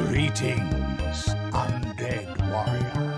Greetings, undead warrior.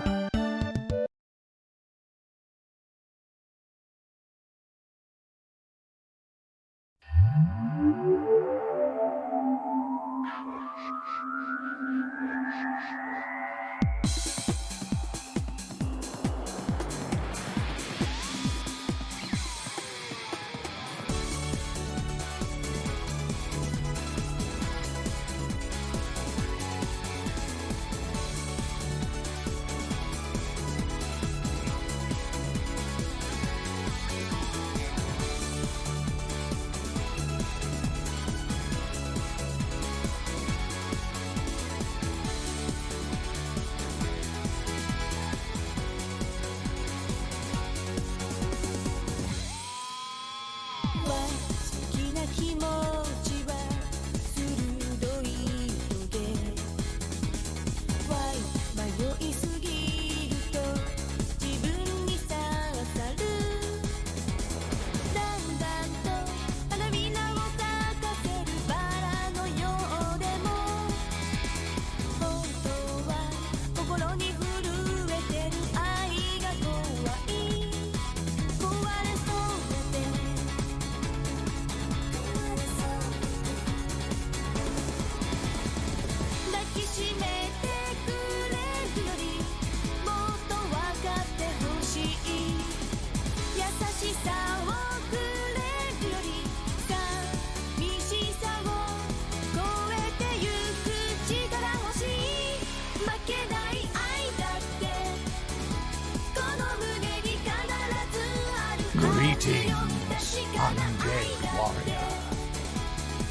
Greetings, undead warrior.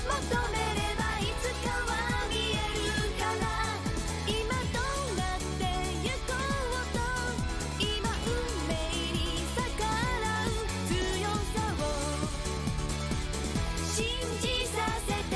求めればいつかは見えるから今となって行こうと今運命に逆らう強さを信じさせて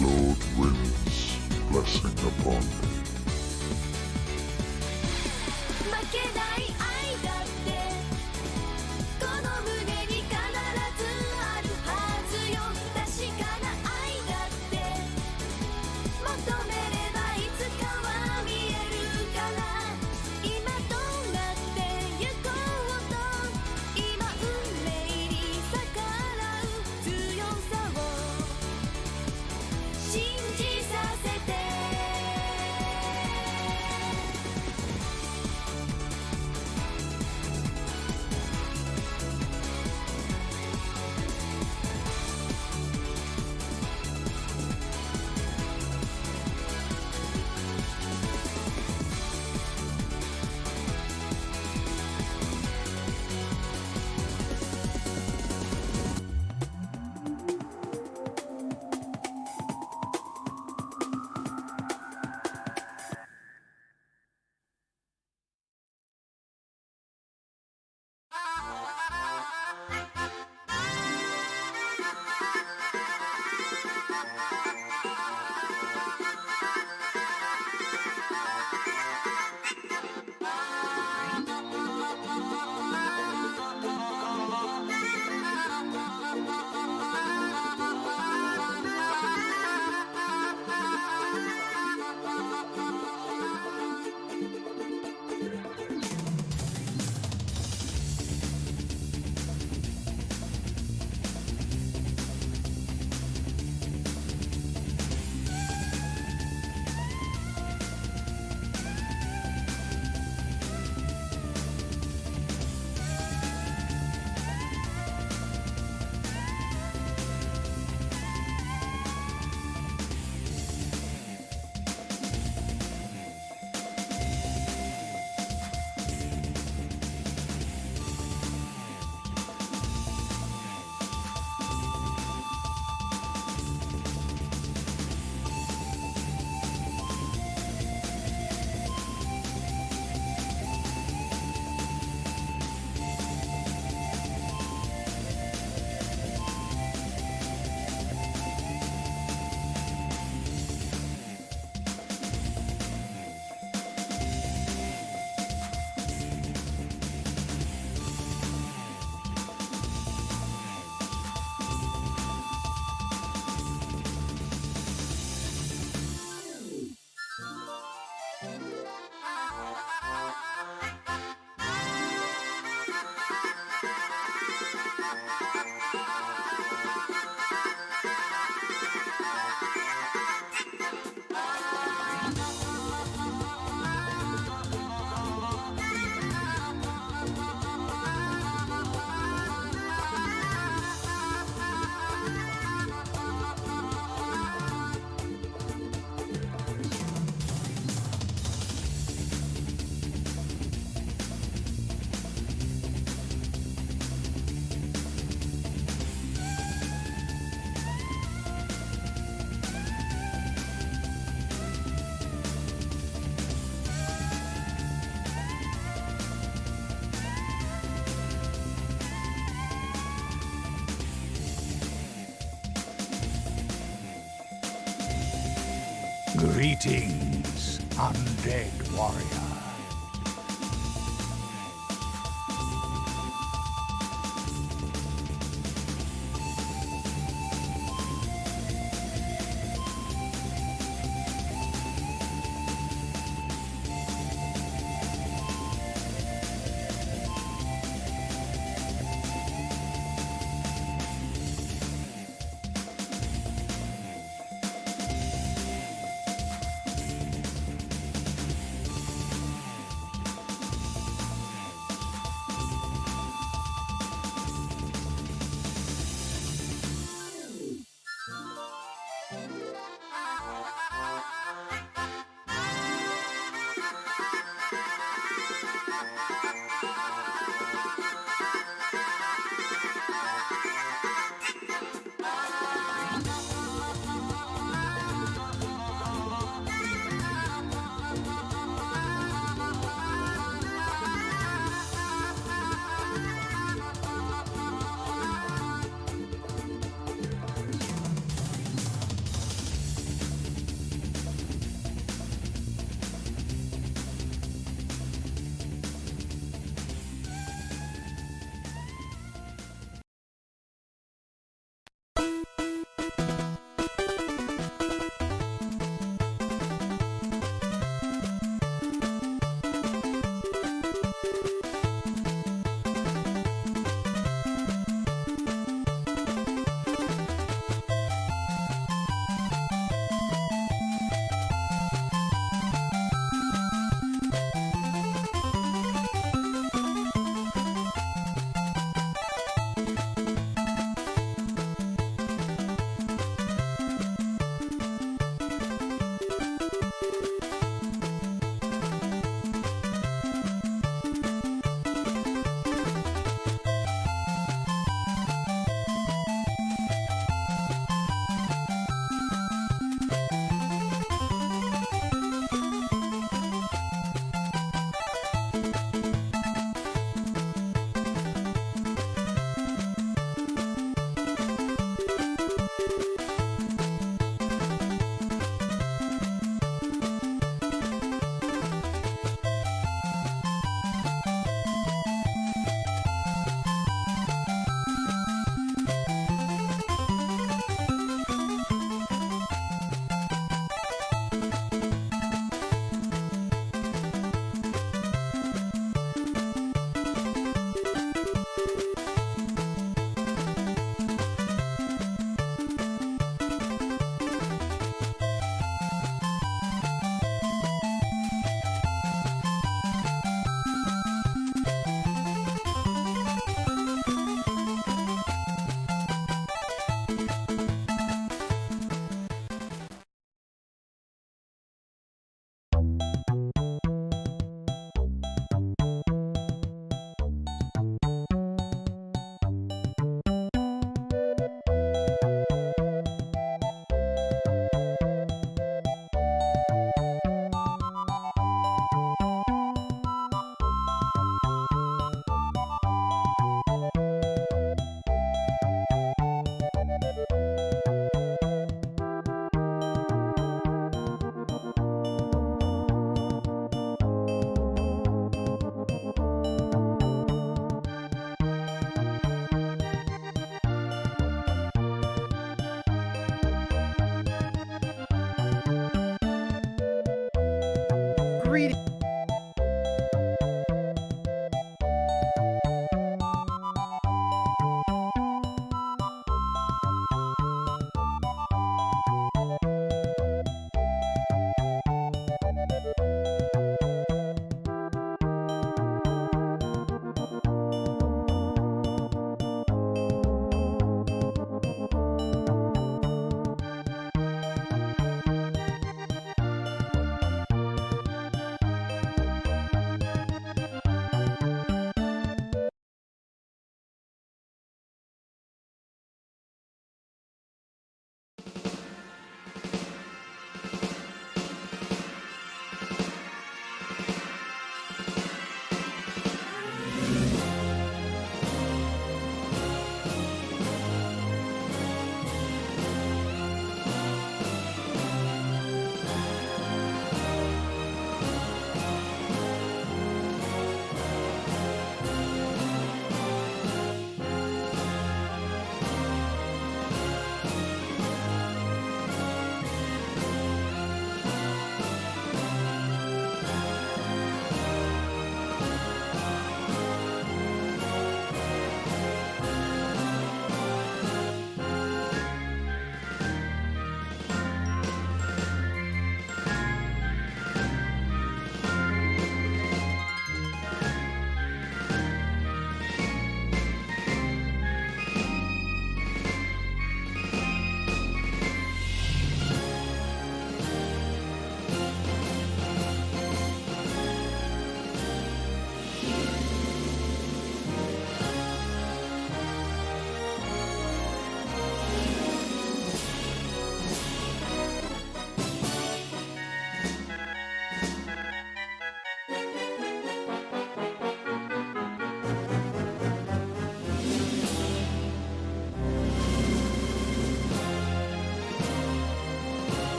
Lord winds blessing upon me. 負けない愛だってこの胸に必ずあるはずよ確かな愛だって求めればいつかは見えるから今となって行こうと今運命に逆らう強さを信じさせて Greetings, undead warrior.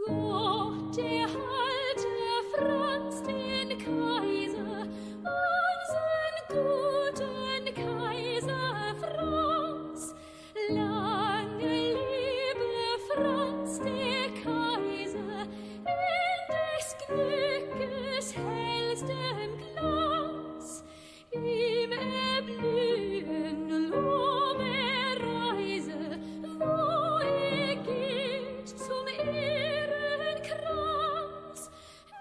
Gott erhalte Franz den Kaiser, unseren guten Kaiser Franz. Lange lebe Franz der Kaiser, in des Glückes hellstem Glanz. Ihm erblühen Lorbeerreise, wo geht zum Ehrenkranz.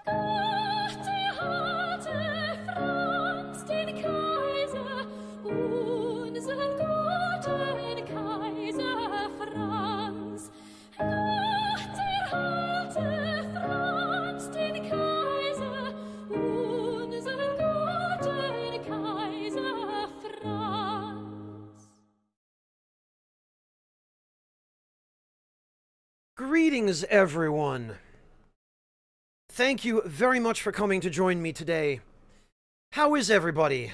Gott erhalte Franz den Kaiser, unseren guten Kaiser Franz. Gott erhalte Franz den Kaiser, unseren guten Kaiser Franz. Greetings, everyone. Thank you very much for coming to join me today. How is everybody?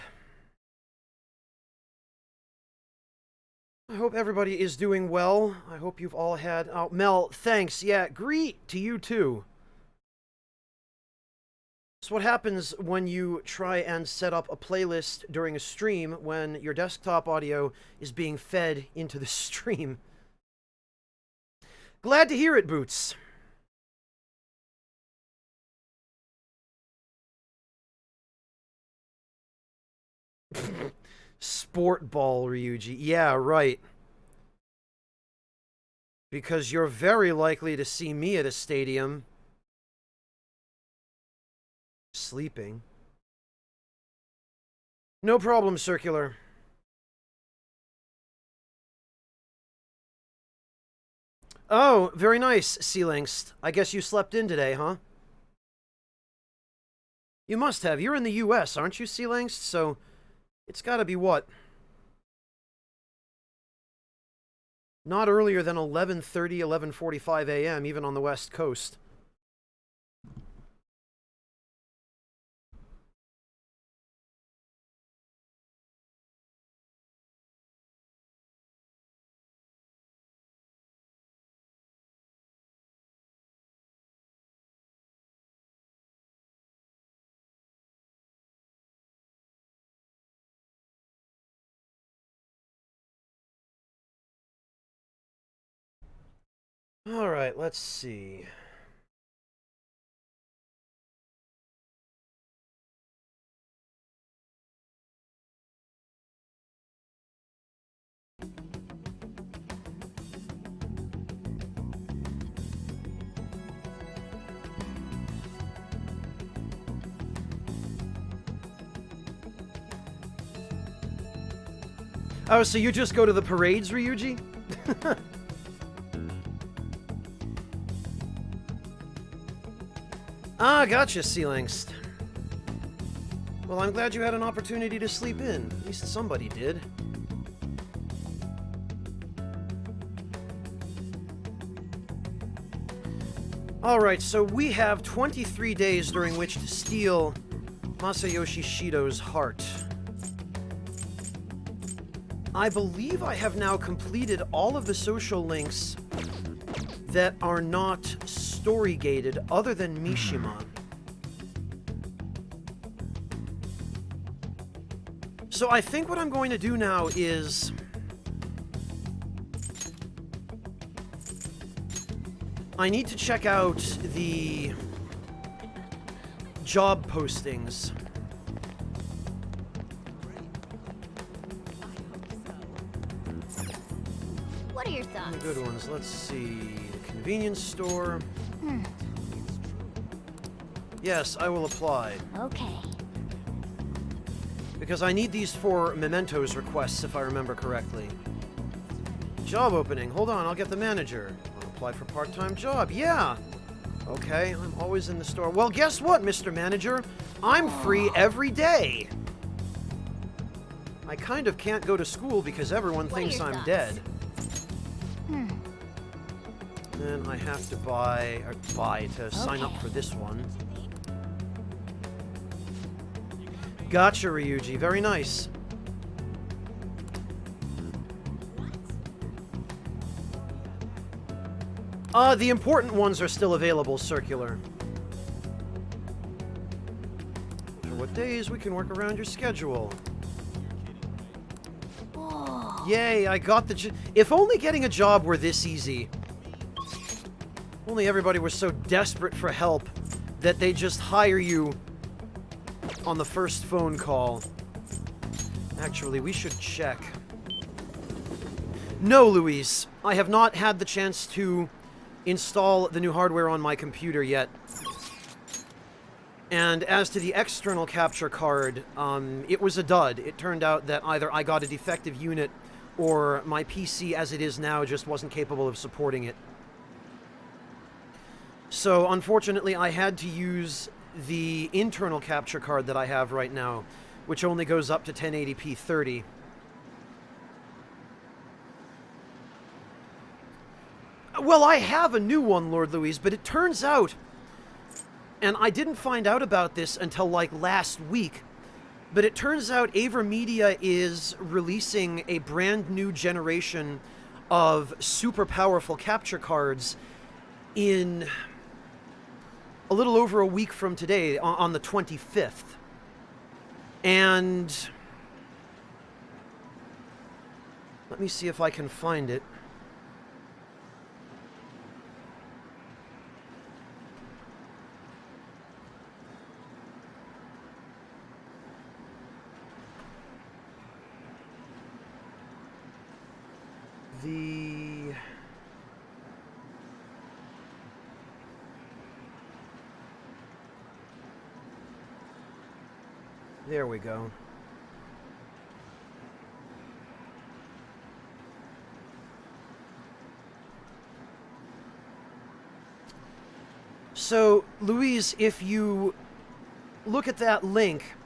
I hope everybody is doing well. I hope you've all had... Oh, Mel, thanks. Yeah, greet to you too. It's what happens when you try and set up a playlist during a stream when your desktop audio is being fed into the stream. Glad to hear it, Boots. Sport ball, Ryuji. Yeah, right. Because you're very likely to see me at a stadium. Sleeping. No problem, Circular. Oh, very nice, Sealingst. I guess you slept in today, huh? You must have. You're in the US, aren't you, Sealingst? So, it's gotta be what? Not earlier than 11:30, 11:45 a.m., even on the West Coast. All right, let's see. Oh, so you just go to the parades, Ryuji? Ah, gotcha, Sealingst. Well, I'm glad you had an opportunity to sleep in. At least somebody did. Alright, so we have 23 days during which to steal Masayoshi Shido's heart. I believe I have now completed all of the social links that are not story-gated other than Mishima. So I think what I'm going to do now is... I need to check out the job postings. What are your thoughts? The good ones. Let's see. The convenience store. Yes, I will apply. Okay. Because I need these for mementos requests, if I remember correctly. Job opening. Hold on, I'll get the manager. I'll apply for part-time job. Yeah! Okay, I'm always in the store. Well, guess what, Mr. Manager? I'm free every day! I kind of can't go to school because everyone thinks I'm dead. Then I have to buy to sign up for this one. Gotcha, Ryuji. Very nice. The important ones are still available, Circular. For what days we can work around your schedule. Oh. Yay, I got the if only getting a job were this easy. Only everybody was so desperate for help that they just hire you on the first phone call. Actually, we should check. No, Luis, I have not had the chance to install the new hardware on my computer yet. And as to the external capture card, it was a dud. It turned out that either I got a defective unit or my PC as it is now just wasn't capable of supporting it. So unfortunately I had to use the internal capture card that I have right now, which only goes up to 1080p 30. Well, I have a new one, Lord Louise, but it turns out, and I didn't find out about this until like last week, but it turns out AverMedia is releasing a brand new generation of super powerful capture cards in a little over a week from today, on the 25th. And let me see if I can find it. There we go. So, Louise, if you look at that link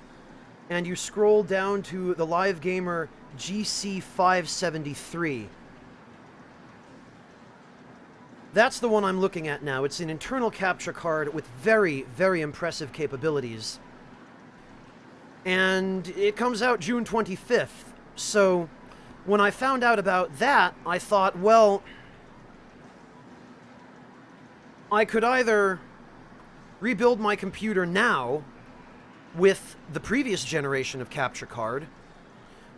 and you scroll down to the Live Gamer GC573, that's the one I'm looking at now. It's an internal capture card with very, very impressive capabilities. And it comes out June 25th. So when I found out about that, I thought, well, I could either rebuild my computer now with the previous generation of capture card,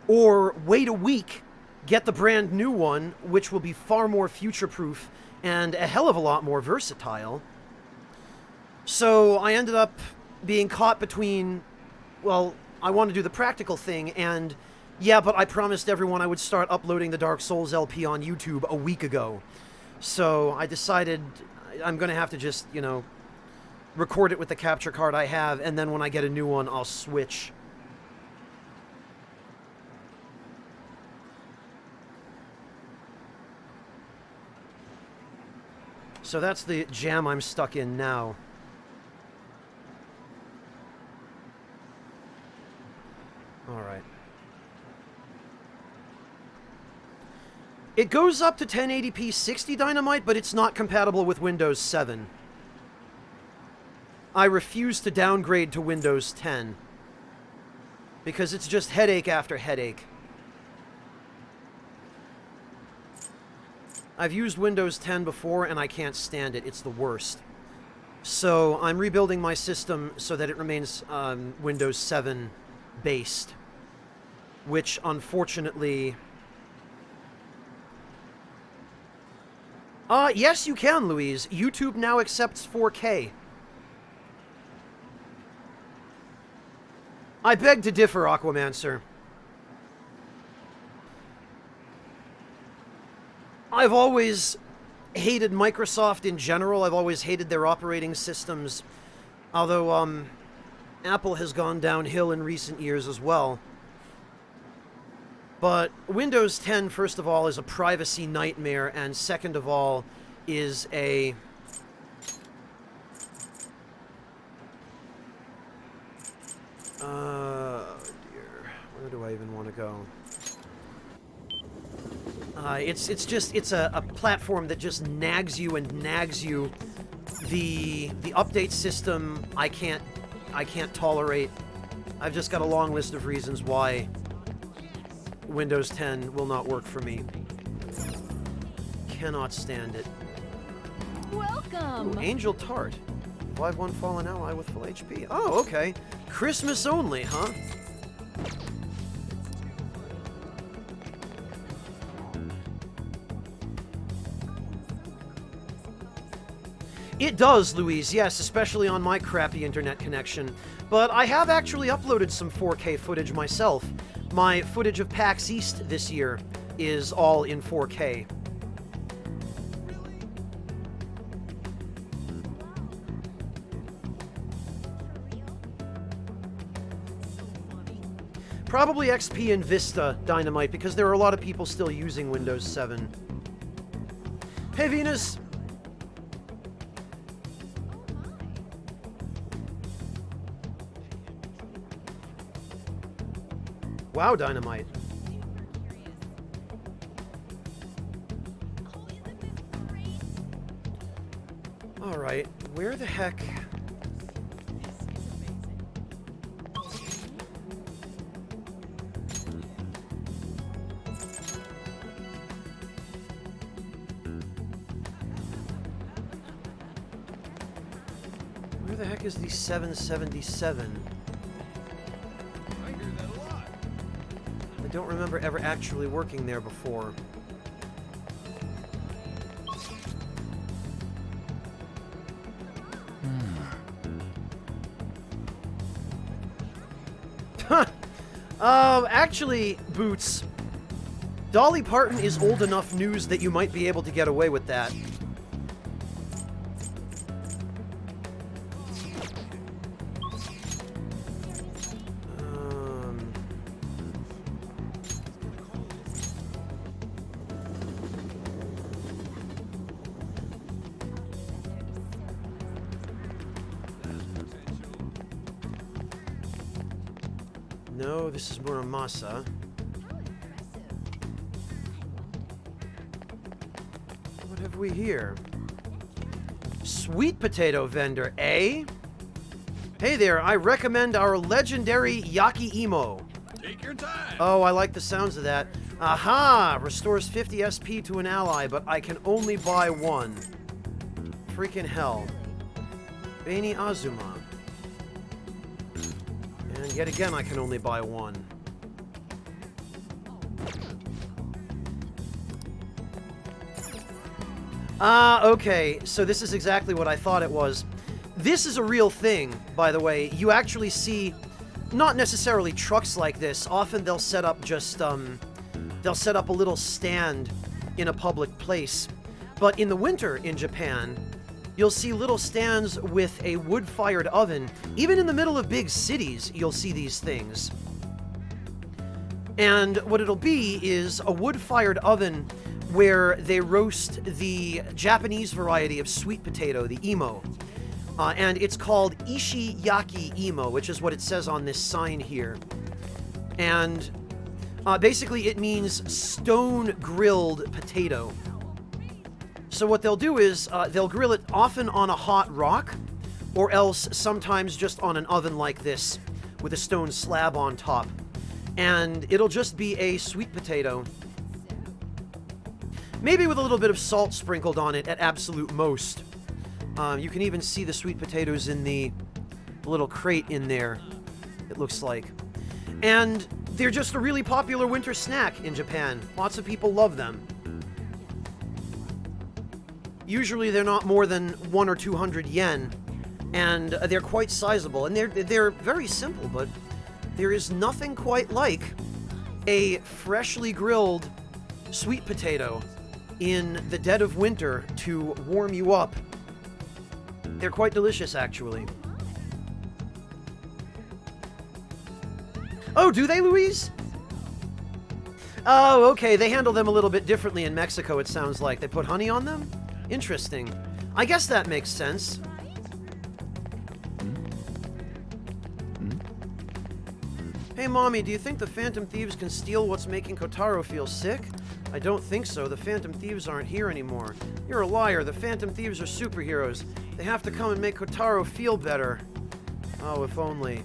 or wait a week, get the brand new one, which will be far more future-proof and a hell of a lot more versatile. So I ended up being caught between, well, I want to do the practical thing, and yeah, but I promised everyone I would start uploading the Dark Souls LP on YouTube a week ago. So I decided I'm going to have to just, you know, record it with the capture card I have, and then when I get a new one, I'll switch. So that's the jam I'm stuck in now. Alright. It goes up to 1080p 60 Dynamite, but it's not compatible with Windows 7. I refuse to downgrade to Windows 10. Because it's just headache after headache. I've used Windows 10 before and I can't stand it. It's the worst. So I'm rebuilding my system so that it remains Windows 7 based. Which, unfortunately... yes, you can, Louise. YouTube now accepts 4K. I beg to differ, Aquamancer. I've always hated Microsoft in general. I've always hated their operating systems. Although, Apple has gone downhill in recent years as well. But Windows 10, first of all, is a privacy nightmare, and second of all, is a... oh dear. Where do I even want to go? It's a platform that just nags you and nags you. The update system I can't tolerate. I've just got a long list of reasons why Windows 10 will not work for me. Cannot stand it. Welcome. Ooh, Angel Tart. 5-1 fallen ally with full HP. Oh, okay. Christmas only, huh? It does, Louise, yes, especially on my crappy internet connection. But I have actually uploaded some 4K footage myself. My footage of PAX East this year is all in 4K. Probably XP and Vista, Dynamite, because there are a lot of people still using Windows 7. Hey, Venus! Wow, Dynamite. Alright, where the heck... Where the heck is the 777? I don't remember ever actually working there before. Actually, Boots, Dolly Parton is old enough news that you might be able to get away with that. No, this is Muramasa. What have we here? Sweet potato vendor, eh? Hey there, I recommend our legendary Yaki Imo. Take your time. Oh, I like the sounds of that. Aha! Restores 50 SP to an ally, but I can only buy one. Freaking hell. Beni Azuma. And yet again, I can only buy one. Okay, so this is exactly what I thought it was. This is a real thing, by the way. You actually see, not necessarily trucks like this. Often they'll set up just, they'll set up a little stand in a public place. But in the winter in Japan, you'll see little stands with a wood-fired oven. Even in the middle of big cities, you'll see these things. And what it'll be is a wood-fired oven where they roast the Japanese variety of sweet potato, the imo. And it's called Ishiyaki Imo, which is what it says on this sign here. And basically it means stone-grilled potato. So what they'll do is they'll grill it often on a hot rock, or else sometimes just on an oven like this with a stone slab on top. And it'll just be a sweet potato, maybe with a little bit of salt sprinkled on it at absolute most. You can even see the sweet potatoes in the little crate in there, it looks like. And they're just a really popular winter snack in Japan. Lots of people love them. Usually they're not more than 100 or 200 yen, and they're quite sizable. And they're very simple, but there is nothing quite like a freshly grilled sweet potato in the dead of winter to warm you up. They're quite delicious, actually. Oh, do they, Louise? Oh, okay. They handle them a little bit differently in Mexico, it sounds like. They put honey on them? Interesting. I guess that makes sense. Hey, Mommy, do you think the Phantom Thieves can steal what's making Kotaro feel sick? I don't think so. The Phantom Thieves aren't here anymore. You're a liar. The Phantom Thieves are superheroes. They have to come and make Kotaro feel better. Oh, if only.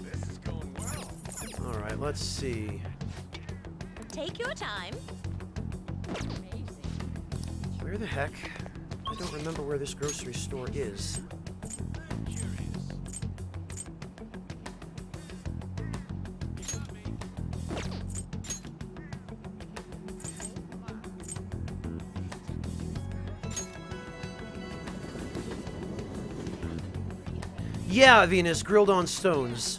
This is going well. Alright, let's see. Take your time. Where Where the heck? I don't remember where this grocery store is. Yeah, Venus, grilled on stones.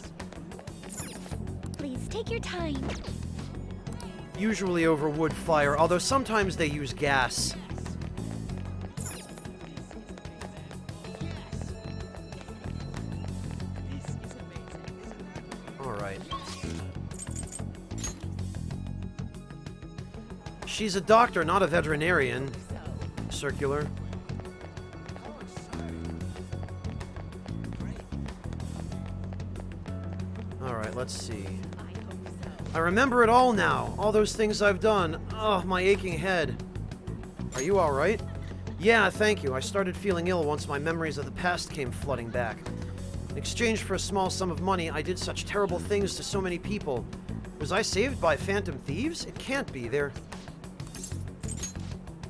Please take your time. Usually over wood fire, although sometimes they use gas. Alright. She's a doctor, not a veterinarian. Circular. Alright, let's see. I remember it all now. All those things I've done. Oh, my aching head. Are you alright? Yeah, thank you. I started feeling ill once my memories of the past came flooding back. In exchange for a small sum of money, I did such terrible things to so many people. Was I saved by phantom thieves? It can't be. They're...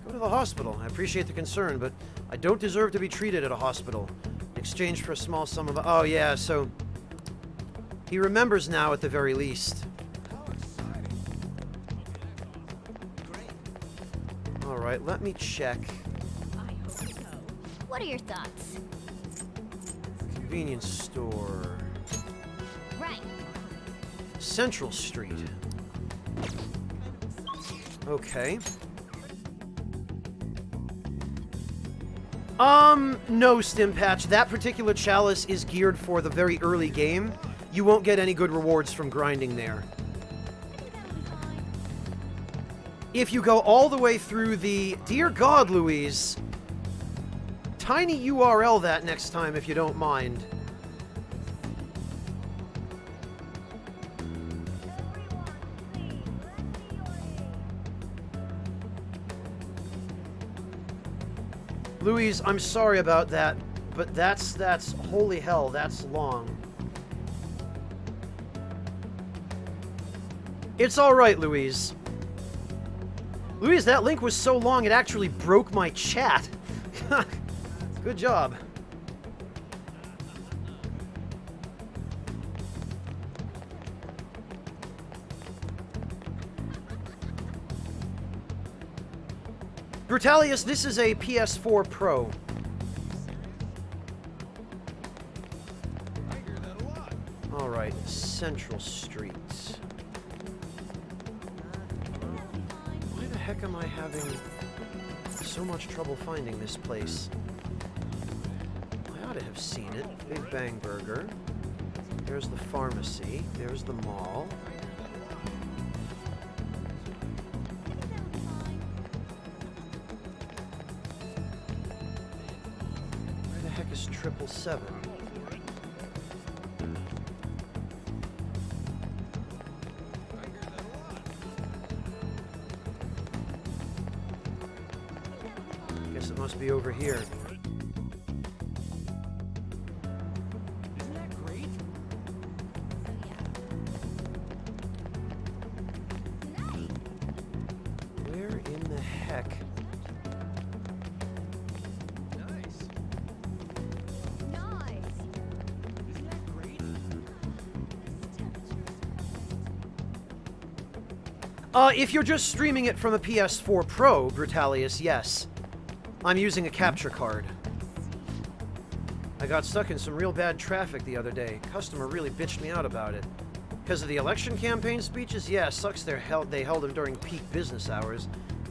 Go to the hospital. I appreciate the concern, but I don't deserve to be treated at a hospital. In exchange for a small sum of... Oh, yeah, so... He remembers now at the very least. Alright, let me check. What are your thoughts? Convenience store. Right. Central Street. Okay. No, Stimpatch. That particular chalice is geared for the very early game. You won't get any good rewards from grinding there. If you go all the way through the... Dear God, Louise. Tiny URL that next time, if you don't mind. Louise, I'm sorry about that, but that's holy hell, that's long. It's alright, Louise. Louise, that link was so long it actually broke my chat. Good job. Brutalius, this is a PS4 Pro. I hear that a lot. Alright, Central Street. Why the heck am I having so much trouble finding this place? I ought to have seen it. Big Bang Burger. There's the pharmacy. There's the mall. Where the heck is 777? Guess it must be over here. Isn't that great? Where in the heck? Nice. Nice. Isn't that great? If you're just streaming it from a PS4 Pro, Brutalius, yes. I'm using a capture card. I got stuck in some real bad traffic the other day. Customer really bitched me out about it. Because of the election campaign speeches? Yeah, sucks they held him during peak business hours.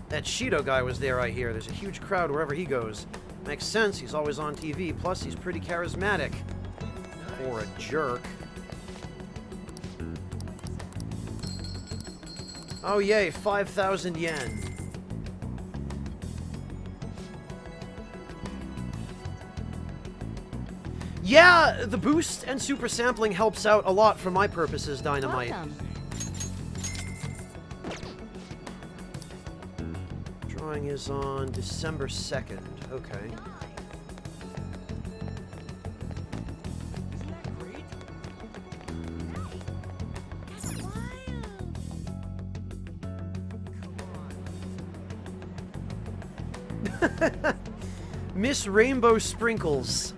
That Shido guy was there, I hear. There's a huge crowd wherever he goes. Makes sense, he's always on TV, plus he's pretty charismatic. Or a jerk. Oh yay, 5,000 yen. Yeah, the boost and super sampling helps out a lot for my purposes, Dynamite. Welcome. Drawing is on December 2nd. Okay. Isn't that great? That's wild. Miss Rainbow Sprinkles.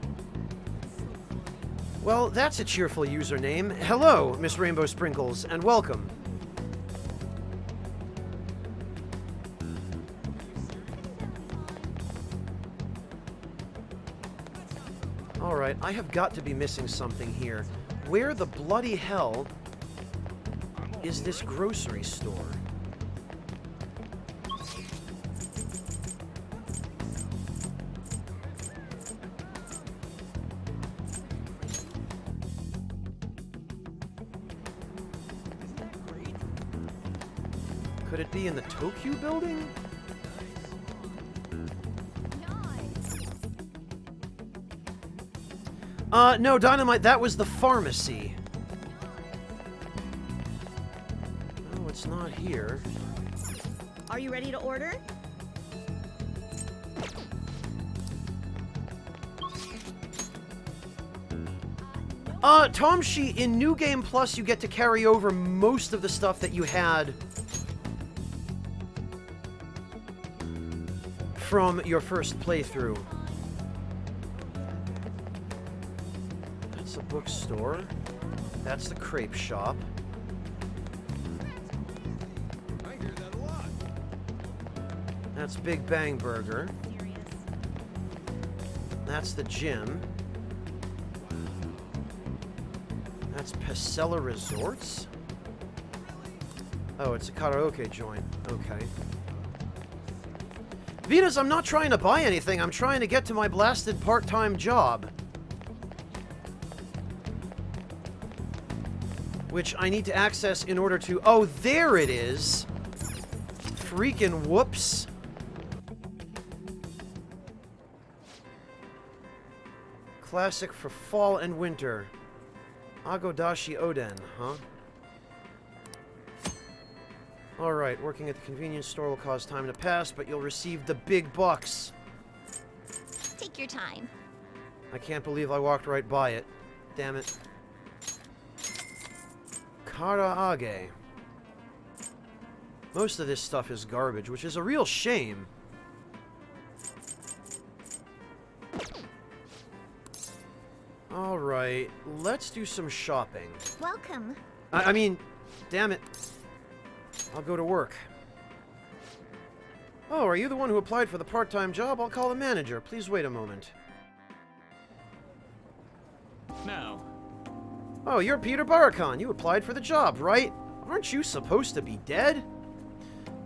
Well, that's a cheerful username. Hello, Miss Rainbow Sprinkles, and welcome. Alright, I have got to be missing something here. Where the bloody hell is this grocery store? Could it be in the Tokyo building? No, Dynamite, that was the pharmacy. Oh, it's not here. Are you ready to order? Tomshi, in New Game Plus, you get to carry over most of the stuff that you had from your first playthrough. That's a bookstore. That's the crepe shop. I hear that a lot. That's Big Bang Burger. That's the gym. That's Pesella Resorts? Oh, it's a karaoke joint. Okay. Venus, I'm not trying to buy anything. I'm trying to get to my blasted part-time job. Which I need to access in order to... Oh, there it is! Freaking whoops. Classic for fall and winter. Agodashi Oden, huh? Alright, working at the convenience store will cause time to pass, but you'll receive the big bucks. Take your time. I can't believe I walked right by it. Damn it. Karaage. Most of this stuff is garbage, which is a real shame. Alright, let's do some shopping. Welcome. I mean, damn it. I'll go to work. Oh, are you the one who applied for the part-time job? I'll call the manager. Please wait a moment. Now, Oh, you're Peter Barakon. You applied for the job, right? Aren't you supposed to be dead?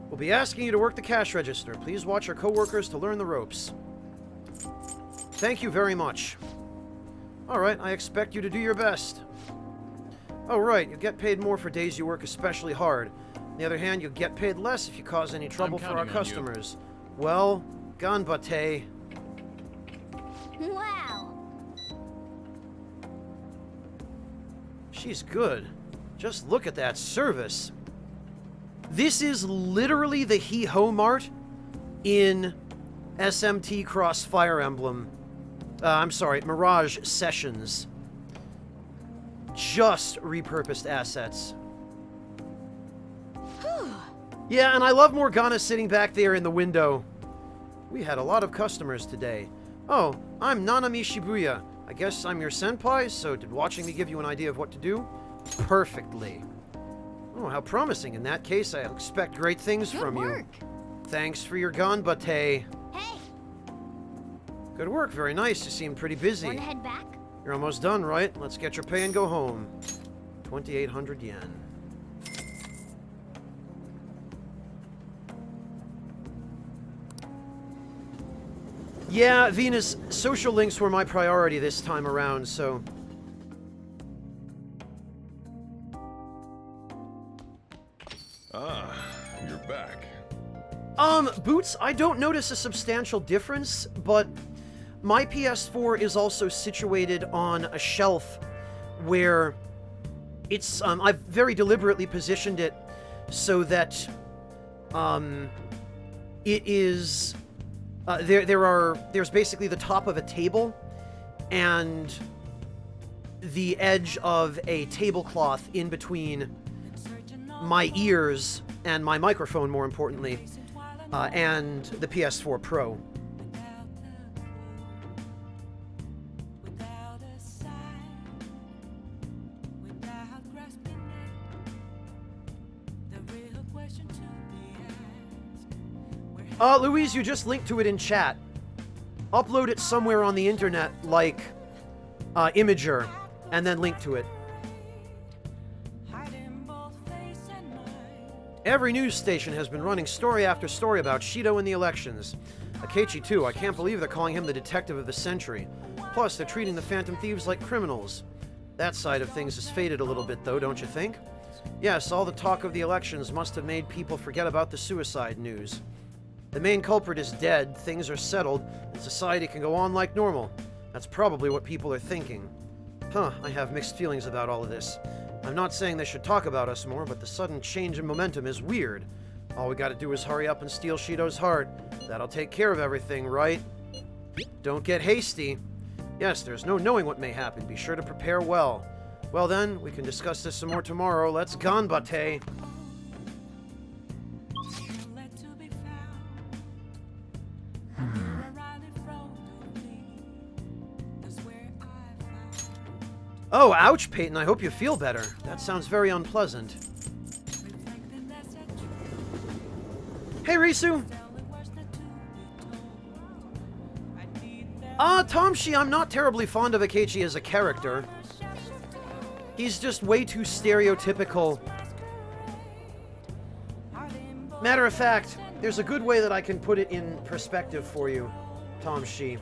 We'll be asking you to work the cash register. Please watch our coworkers to learn the ropes. Thank you very much. Alright, I expect you to do your best. Oh, right, you get paid more for days you work especially hard. On the other hand, you'll get paid less if you cause any trouble for our counting on you. customers. Well, ganbate. Wow. She's good. Just look at that service. This is literally the He-Ho Mart in SMT Cross Fire Emblem. I'm sorry, Mirage Sessions. Just repurposed assets. Yeah, and I love Morgana sitting back there in the window. We had a lot of customers today. Oh, I'm Nanami Shibuya. I guess I'm your senpai, so did watching me give you an idea of what to do? Perfectly. Oh, how promising. In that case, I expect great things Good from work. you. Thanks for your ganbate. Hey, Good work, very nice. You seem pretty busy. wanna head back? You're almost done, right? Let's get your pay and go home. 2,800 yen. Yeah, Venus, social links were my priority this time around, so... Ah, you're back. Boots, I don't notice a substantial difference, but my PS4 is also situated on a shelf where it's, I've very deliberately positioned it so that, it is, there's basically the top of a table and the edge of a tablecloth in between my ears and my microphone, more importantly. and the PS4 Pro. Louise, you just linked to it in chat. Upload it somewhere on the internet, like Imager, and then link to it. Every news station has been running story after story about Shido and the elections. Akechi too, I can't believe they're calling him the detective of the century. Plus, they're treating the Phantom Thieves like criminals. That side of things has faded a little bit though, don't you think? Yes, all the talk of the elections must have made people forget about the suicide news. The main culprit is dead, things are settled, and society can go on like normal. That's probably what people are thinking. Huh, I have mixed feelings about all of this. I'm not saying they should talk about us more, but the sudden change in momentum is weird. All we gotta do is hurry up and steal Shido's heart. That'll take care of everything, right? Don't get hasty. Yes, there's no knowing what may happen. Be sure to prepare well. Well then, we can discuss this some more tomorrow. Let's ganbate! Oh, ouch, Peyton. I hope you feel better. That sounds very unpleasant. Hey, Risu! Tomshi, I'm not terribly fond of Akechi as a character. He's just way too stereotypical. Matter of fact, there's a good way that I can put it in perspective for you, Tomshi.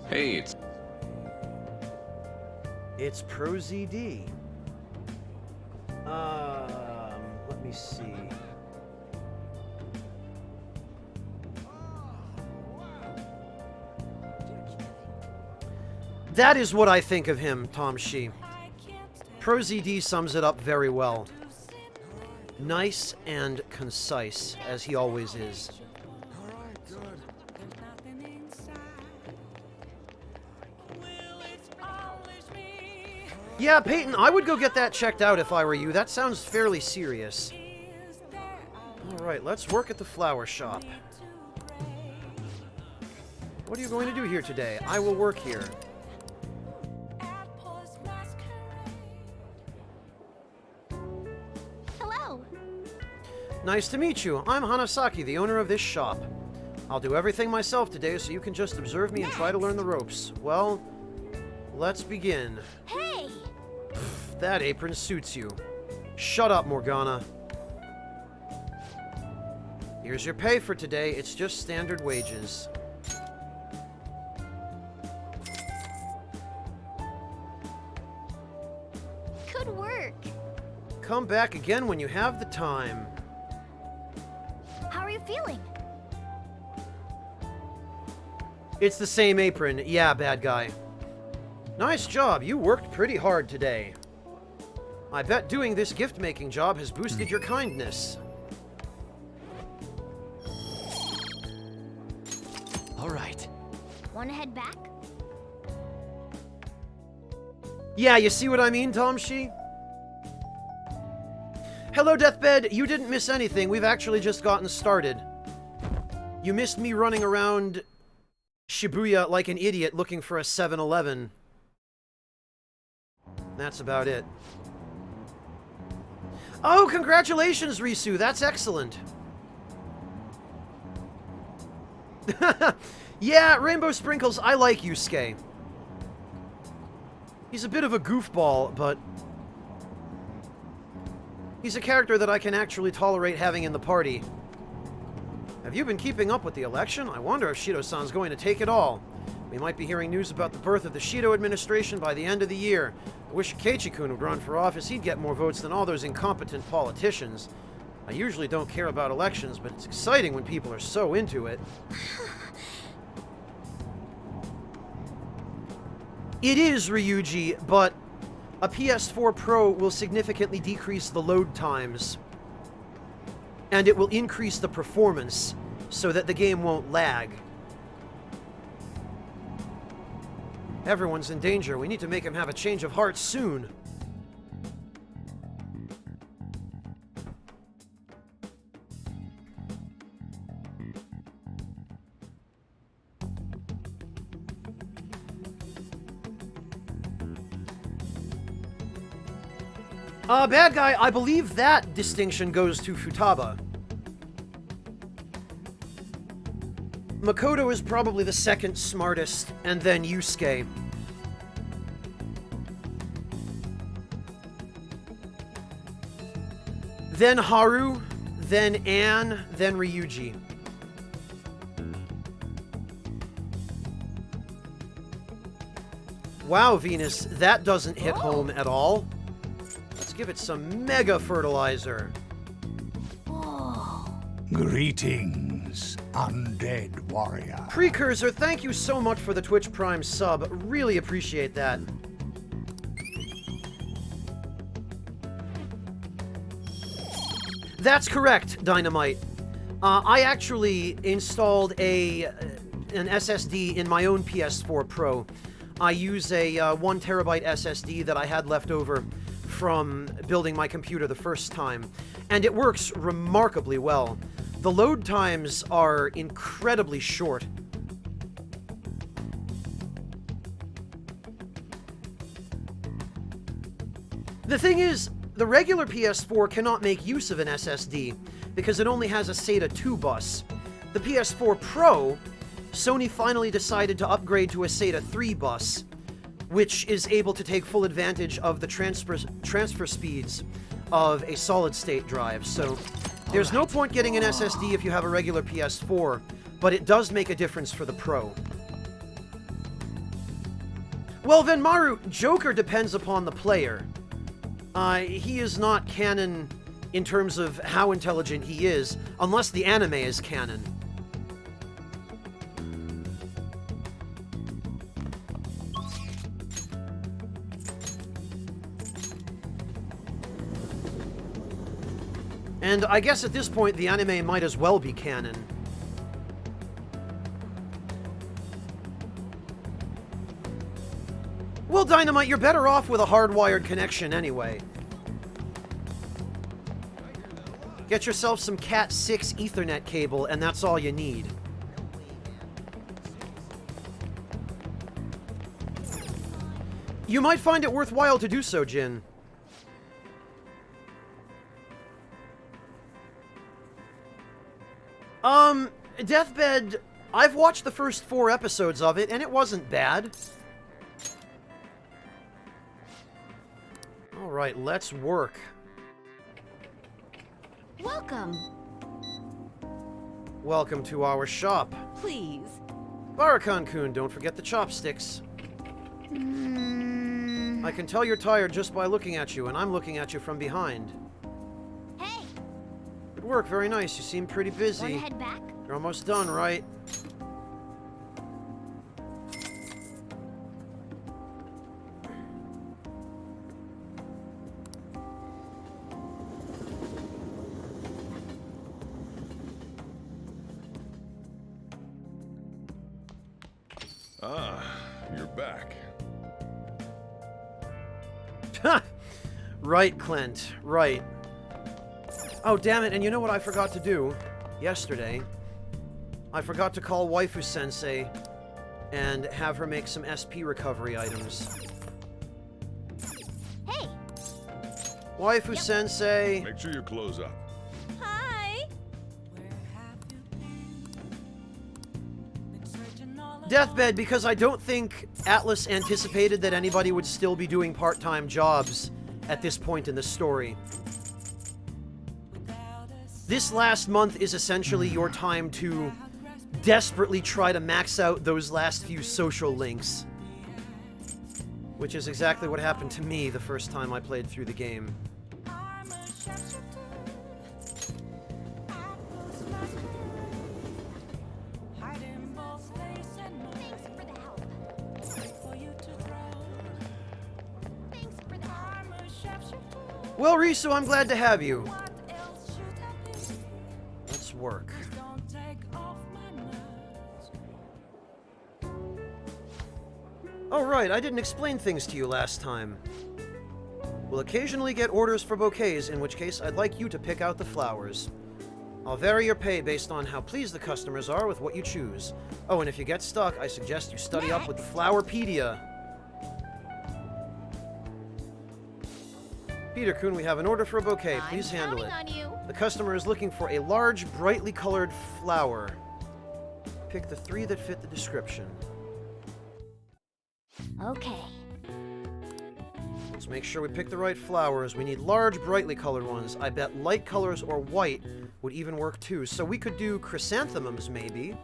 Hey, It's ProZD. Let me see. That is what I think of him, Tom Shi. ProZD sums it up very well. Nice and concise, as he always is. Yeah, Peyton, I would go get that checked out if I were you. That sounds fairly serious. Alright, let's work at the flower shop. What are you going to do here today? I will work here. Hello. Nice to meet you. I'm Hanasaki, the owner of this shop. I'll do everything myself today, so you can just observe me and try to learn the ropes. Well, let's begin. Hey. That apron suits you. Shut up, Morgana. Here's your pay for today. It's just standard wages. Good work. Come back again when you have the time. How are you feeling? It's the same apron. Yeah, bad guy. Nice job. You worked pretty hard today. I bet doing this gift-making job has boosted your kindness. All right. Want to head back? Yeah, you see what I mean, Tom Shi? Hello, Deathbed. You didn't miss anything. We've actually just gotten started. You missed me running around Shibuya like an idiot looking for a 7-Eleven. That's about it. Oh, congratulations, Risu. That's excellent. Yeah, Rainbow Sprinkles, I like Yusuke. He's a bit of a goofball, but he's a character that I can actually tolerate having in the party. Have you been keeping up with the election? I wonder if Shido-san's going to take it all. We might be hearing news about the birth of the Shido administration by the end of the year. I wish Akechi-kun would run for office. He'd get more votes than all those incompetent politicians. I usually don't care about elections, but it's exciting when people are so into it. It is, Ryuji, but a PS4 Pro will significantly decrease the load times, and it will increase the performance so that the game won't lag. Everyone's in danger. We need to make him have a change of heart soon. Bad guy, I believe that distinction goes to Futaba. Makoto is probably the second smartest, and then Yusuke. Then Haru, then Anne, then Ryuji. Wow, Venus, that doesn't hit home at all. Let's give it some mega fertilizer. Greetings, undead warrior. Precursor, thank you so much for the Twitch Prime sub. Really appreciate that. That's correct, Dynamite. I actually installed an SSD in my own PS4 Pro. I use a 1 terabyte SSD that I had left over from building my computer the first time, and it works remarkably well. The load times are incredibly short. The thing is, the regular PS4 cannot make use of an SSD because it only has a SATA 2 bus. The PS4 Pro, Sony finally decided to upgrade to a SATA 3 bus, which is able to take full advantage of the transfer speeds of a solid-state drive. So there's no point getting an SSD if you have a regular PS4, but it does make a difference for the Pro. Well, Venmaru, Joker depends upon the player. He is not canon in terms of how intelligent he is, unless the anime is canon. And I guess at this point, the anime might as well be canon. Well, Dynamite, you're better off with a hardwired connection anyway. Get yourself some Cat 6 Ethernet cable, and that's all you need. You might find it worthwhile to do so, Jin. Deathbed, I've watched the first 4 episodes of it, and it wasn't bad. Alright, let's work. Welcome. Welcome to our shop. Please. Barakan-kun, don't forget the chopsticks. I can tell you're tired just by looking at you, and I'm looking at you from behind. Hey, Good work, very nice. You seem pretty busy. wanna head back? You're almost done, right? Ah, you're back. Right, Clint. Right. Oh, damn it, and you know what I forgot to do yesterday? I forgot to call Waifu Sensei and have her make some SP recovery items. Hey, Waifu Sensei! Make sure you close up. Hi. Deathbed, because I don't think Atlas anticipated that anybody would still be doing part-time jobs at this point in the story. This last month is essentially your time to desperately try to max out those last few social links. Which is exactly what happened to me the first time I played through the game. thanks for the help. Thanks for the Well, Risu, I'm glad to have you. Let's work. Oh, right, I didn't explain things to you last time. We'll occasionally get orders for bouquets, in which case I'd like you to pick out the flowers. I'll vary your pay based on how pleased the customers are with what you choose. Oh, and if you get stuck, I suggest you study up with the Flowerpedia. Peter-kun, we have an order for a bouquet. Please handle it. I'm counting on you. The customer is looking for a large, brightly colored flower. Pick the 3 that fit the description. Okay. Let's make sure we pick the right flowers. We need large, brightly colored ones. I bet light colors or white would even work too. So we could do chrysanthemums, maybe.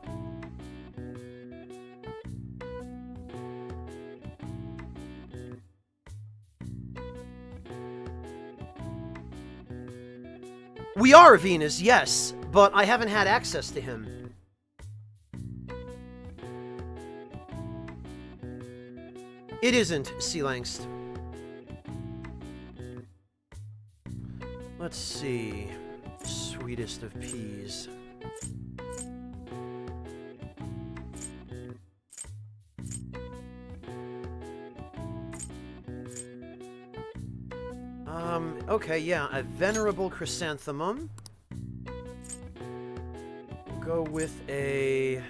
We are Venus, yes, but I haven't had access to him. It isn't, Sealangst. Let's see. Sweetest of peas. Okay, yeah, a venerable chrysanthemum. We'll go with a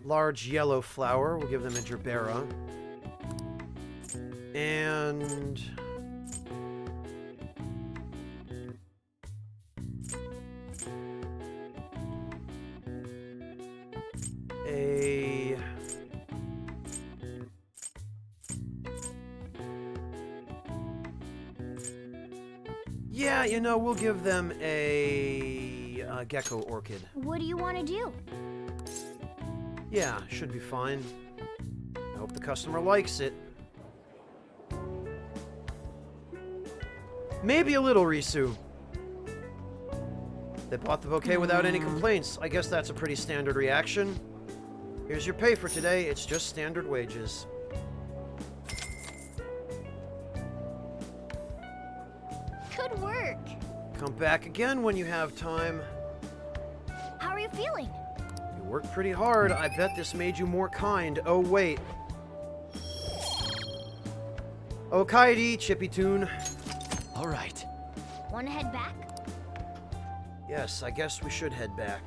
large yellow flower. We'll give them a gerbera. And a yeah, you know, we'll give them a gecko orchid. What do you want to do? Yeah, should be fine. I hope the customer likes it. Maybe a little, Risu. They bought the bouquet without any complaints. I guess that's a pretty standard reaction. Here's your pay for today. It's just standard wages. Good work. Come back again when you have time. How are you feeling? You worked pretty hard. I bet this made you more kind. Oh, wait. Oh, Kaidi, Chippy Tune. All right. Want to head back? Yes, I guess we should head back.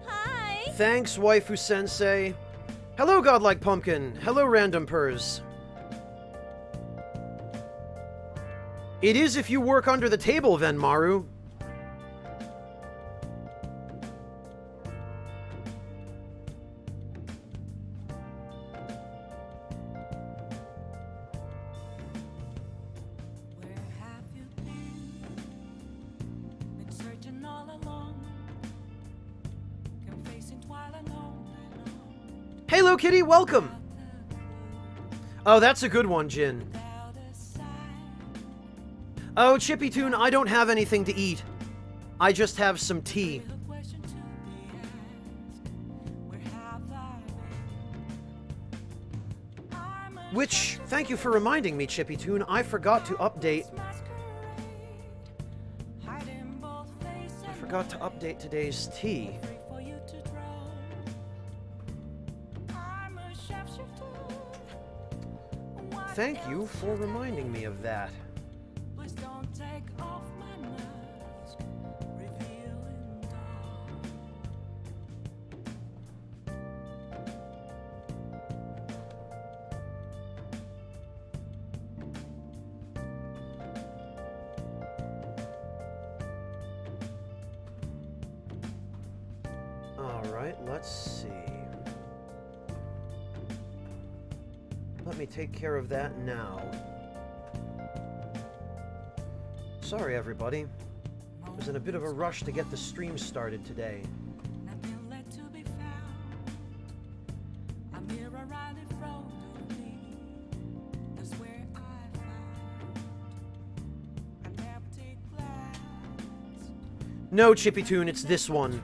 Hi! Thanks, Waifu Sensei. Hello, Godlike Pumpkin. Hello, Random Purrs. It is if you work under the table, Venmaru. Hello, Kitty. Welcome. Oh, that's a good one, Jin. Oh, Chippy Tune, I don't have anything to eat. I just have some tea. Which, thank you for reminding me, Chippy Tune, I forgot to update. I forgot to update today's tea. Thank you for reminding me of that. All right, let's see. Let me take care of that now. Sorry, everybody. I was in a bit of a rush to get the stream started today. No, Chippy Tune, it's this one.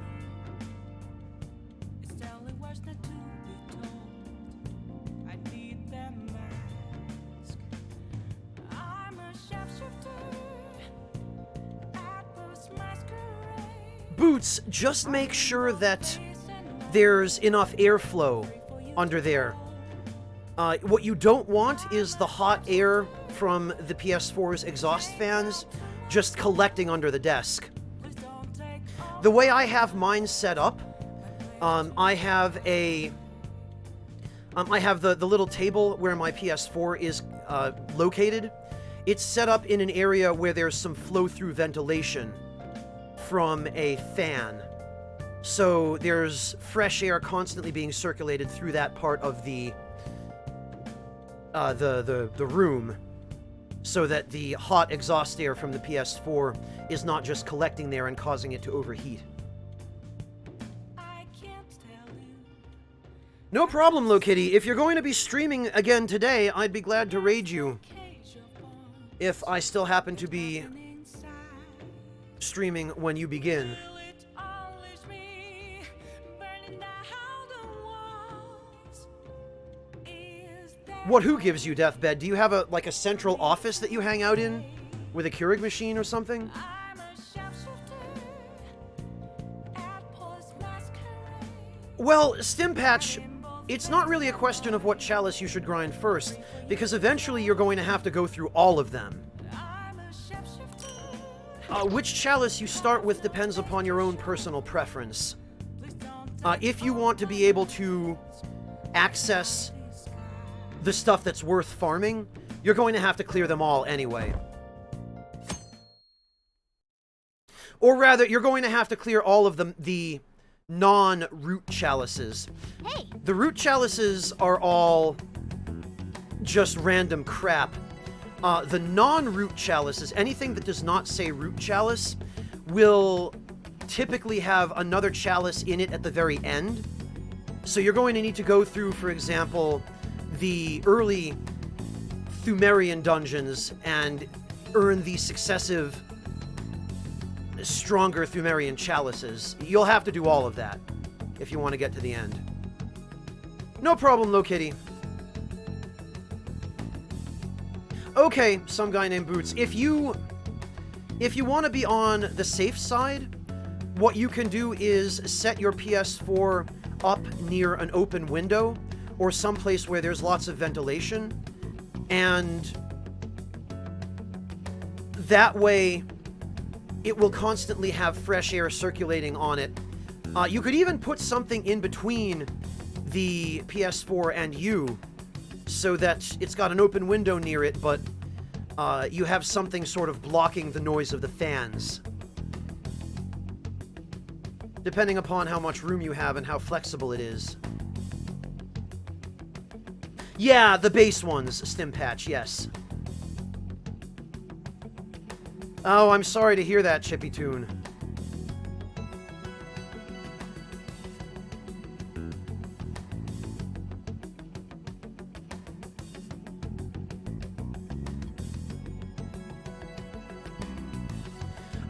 boots, just make sure that there's enough airflow under there. What you don't want is the hot air from the PS4's exhaust fans just collecting under the desk. The way I have mine set up, I have the little table where my PS4 is located. It's set up in an area where there's some flow-through ventilation from a fan. So there's fresh air constantly being circulated through that part of the room, so that the hot exhaust air from the PS4 is not just collecting there and causing it to overheat. No problem, Lokitty. If you're going to be streaming again today, I'd be glad to raid you. If I still happen to be streaming when you begin. Who gives you deathbed? Do you have a central office that you hang out in with a Keurig machine or something? Well, Stimpatch, it's not really a question of what chalice you should grind first, because eventually you're going to have to go through all of them. Which chalice you start with depends upon your own personal preference. If you want to be able to access the stuff that's worth farming, you're going to have to clear them all anyway. Or rather, you're going to have to clear all of the non-root chalices. Hey! The root chalices are all just random crap. The non-root chalices, anything that does not say root chalice, will typically have another chalice in it at the very end. So you're going to need to go through, for example, the early Thumerian dungeons and earn the successive stronger Thumerian chalices. You'll have to do all of that if you want to get to the end. No problem, Lokitty. Okay, some guy named Boots. If you want to be on the safe side, what you can do is set your PS4 up near an open window or someplace where there's lots of ventilation, and that way it will constantly have fresh air circulating on it. You could even put something in between the PS4 and you, so that it's got an open window near it, but you have something sort of blocking the noise of the fans. Depending upon how much room you have and how flexible it is. Yeah, the base ones, Stimpatch, yes. Oh, I'm sorry to hear that, Chippy Toon.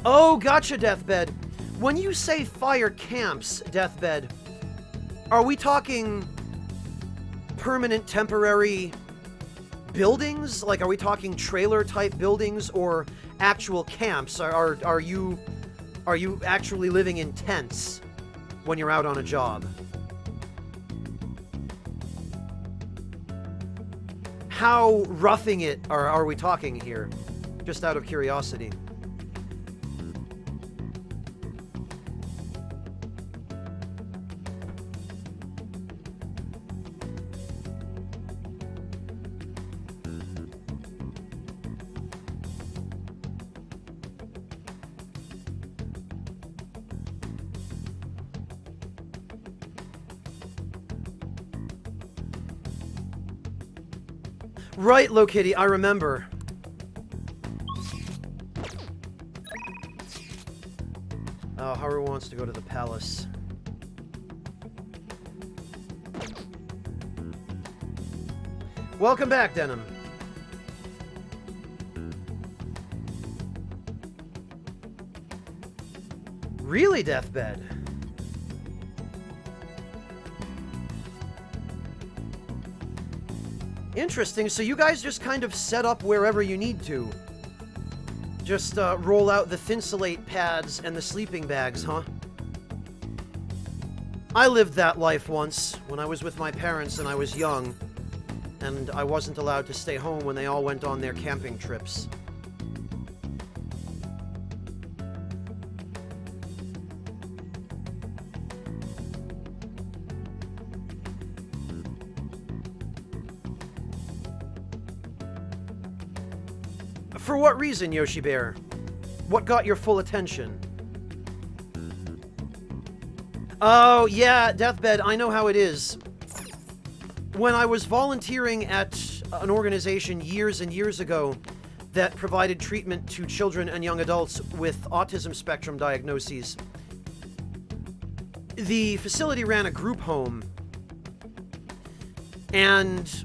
Oh, gotcha, Deathbed. When you say fire camps, Deathbed, are we talking permanent, temporary buildings? Like, are we talking trailer-type buildings or actual camps? Are you actually living in tents when you're out on a job? How roughing it are we talking here? Just out of curiosity. Right, Lokitty, I remember. Oh, Haru wants to go to the palace. Welcome back, Denim. Really, Deathbed? Interesting, so you guys just kind of set up wherever you need to. Just roll out the Thinsulate pads and the sleeping bags, huh? I lived that life once when I was with my parents and I was young, and I wasn't allowed to stay home when they all went on their camping trips. For what reason, Yoshi Bear? What got your full attention? Oh, yeah, Deathbed, I know how it is. When I was volunteering at an organization years and years ago that provided treatment to children and young adults with autism spectrum diagnoses, the facility ran a group home, and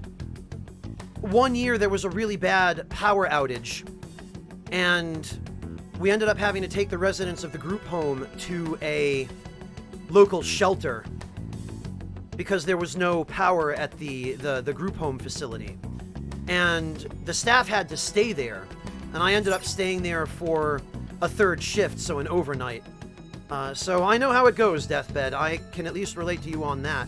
one year there was a really bad power outage, and we ended up having to take the residents of the group home to a local shelter because there was no power at the group home facility. And the staff had to stay there, and I ended up staying there for a third shift, so an overnight. So I know how it goes, Deathbed. I can at least relate to you on that.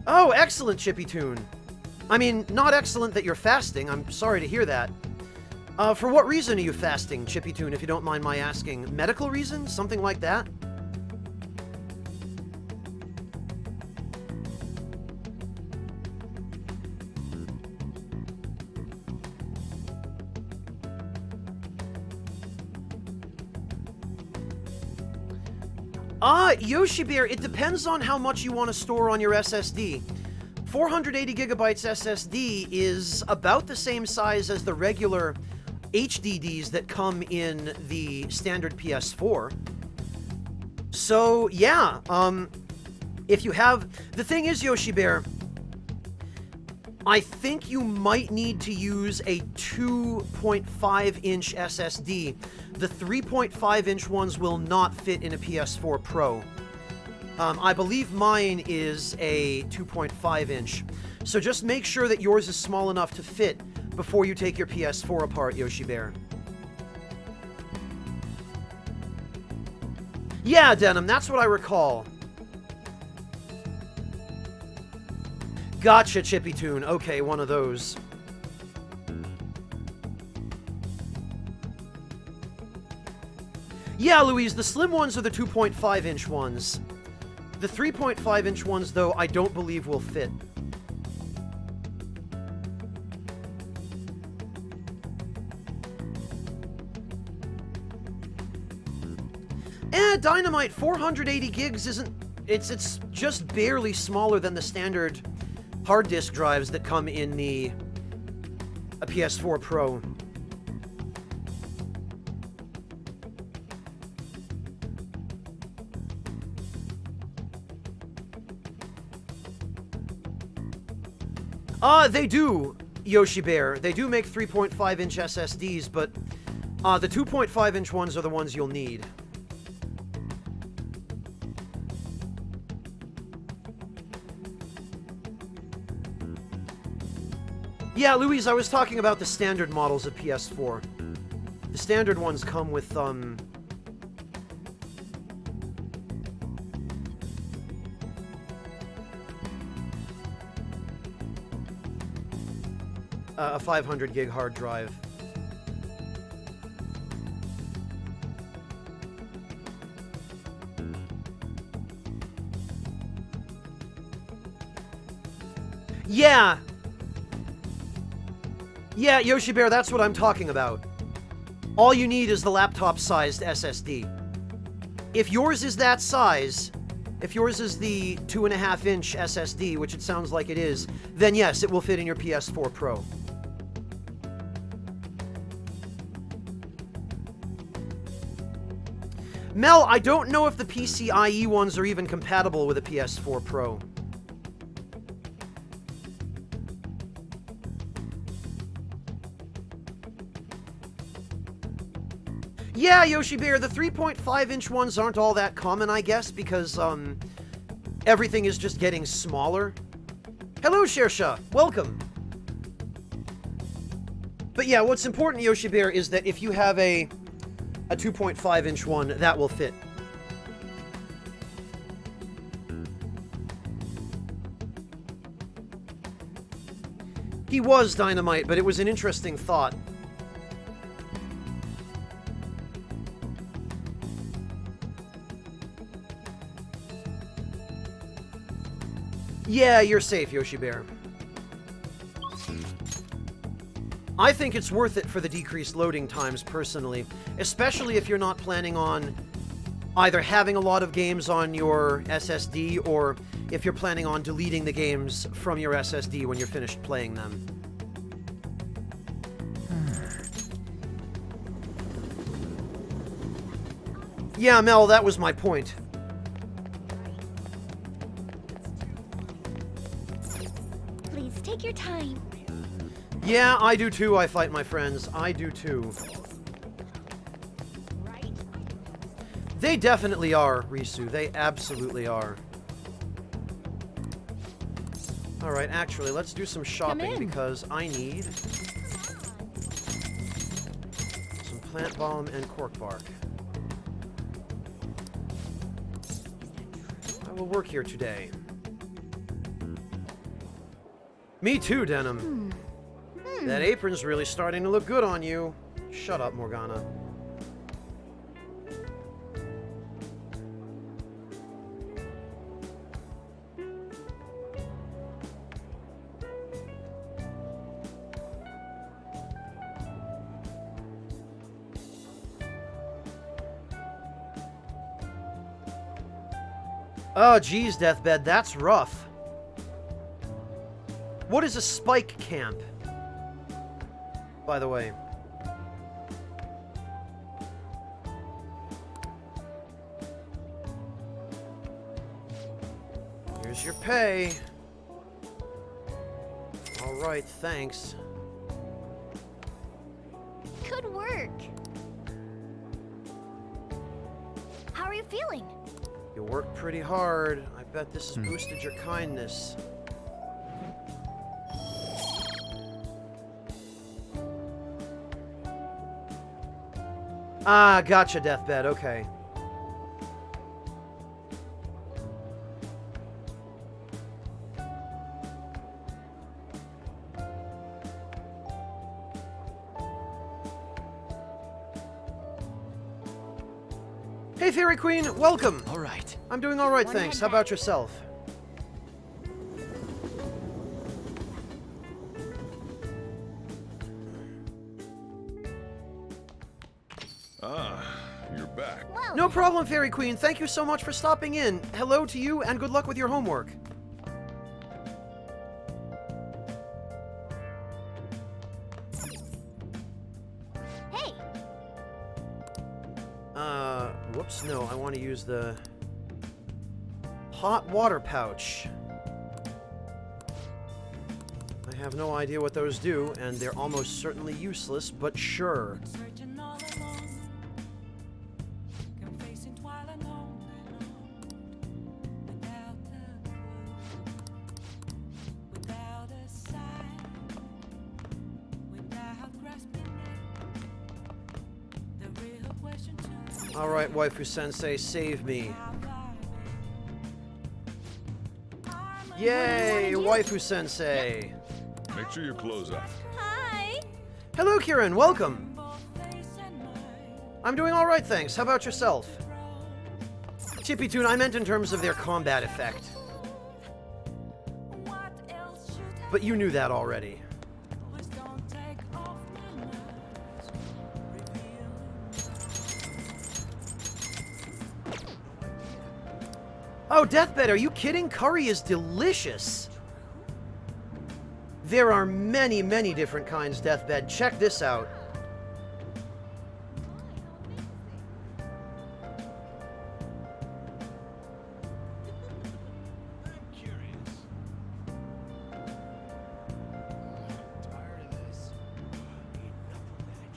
Oh, excellent, Chippy Toon. I mean, not excellent that you're fasting. I'm sorry to hear that. For what reason are you fasting, Chippy Toon, if you don't mind my asking? Medical reasons? Something like that? Yoshi Bear, it depends on how much you want to store on your SSD. 480 gigabytes SSD is about the same size as the regular HDDs that come in the standard PS4. So, yeah, if you have... The thing is, Yoshi Bear, I think you might need to use a 2.5-inch SSD. The 3.5-inch ones will not fit in a PS4 Pro. I believe mine is a 2.5-inch. So just make sure that yours is small enough to fit before you take your PS4 apart, Yoshi Bear. Yeah, Denim, that's what I recall. Gotcha, Chippy Toon. Okay, one of those. Yeah, Louise, the slim ones are the 2.5-inch ones. The 3.5-inch ones, though, I don't believe will fit. Dynamite, 480 gigs isn't... It's just barely smaller than the standard hard disk drives that come in a PS4 Pro. They do, Yoshi Bear. They do make 3.5-inch SSDs, but the 2.5-inch ones are the ones you'll need. Yeah, Louise, I was talking about the standard models of PS4. The standard ones come with, a 500 gig hard drive. Yeah! Yeah, Yoshi Bear, that's what I'm talking about. All you need is the laptop-sized SSD. If yours is that size, if yours is the 2.5-inch SSD, which it sounds like it is, then yes, it will fit in your PS4 Pro. Mel, I don't know if the PCIe ones are even compatible with a PS4 Pro. Yeah, Yoshi Bear, the 3.5-inch ones aren't all that common, I guess, because, everything is just getting smaller. Hello, Shersha. Welcome. But yeah, what's important, Yoshi Bear, is that if you have a a 2.5-inch one, that will fit. He was Dynamite, but it was an interesting thought. Yeah, you're safe, Yoshi Bear. I think it's worth it for the decreased loading times, personally. Especially if you're not planning on either having a lot of games on your SSD, or if you're planning on deleting the games from your SSD when you're finished playing them. Yeah, Mel, that was my point. Please take your time. Yeah, I do too, I fight my friends. I do too. Right? They definitely are, Risu. They absolutely are. Alright, actually, let's do some shopping in. because I need some plant balm and cork bark. I will work here today. Me too, Denim. That apron's really starting to look good on you. Shut up, Morgana. Oh, geez, Deathbed, that's rough. What is a spike camp? By the way. Here's your pay. Alright, thanks. Good work. How are you feeling? You worked pretty hard. I bet this has boosted your kindness. Ah, gotcha, Deathbed. Okay. Hey, Fairy Queen, welcome. All right. I'm doing all right, One thanks. head How about back. yourself? Ah, you're back. Well, No problem, Fairy Queen. Thank you so much for stopping in. Hello to you, and good luck with your homework. hey, Whoops, no, I want to use the hot water pouch. I have no idea what those do, and they're almost certainly useless, but sure. Searching all alone, confessing while alone without a clue, without a sign, without grasping it. The real question to Alright, Waifu Sensei, save me. Yay, do? Waifu Sensei! Make sure your clothes up. hi. Hello, Kieran, welcome! both face and mind. I'm doing alright, thanks. How about yourself? Chippy Toon, I meant in terms of their combat effect. What else should I But you knew that already. Please don't take off my mask. Reveal Oh, Deathbed, are you kidding? Curry is delicious. There are many, many different kinds, Deathbed. Check this out.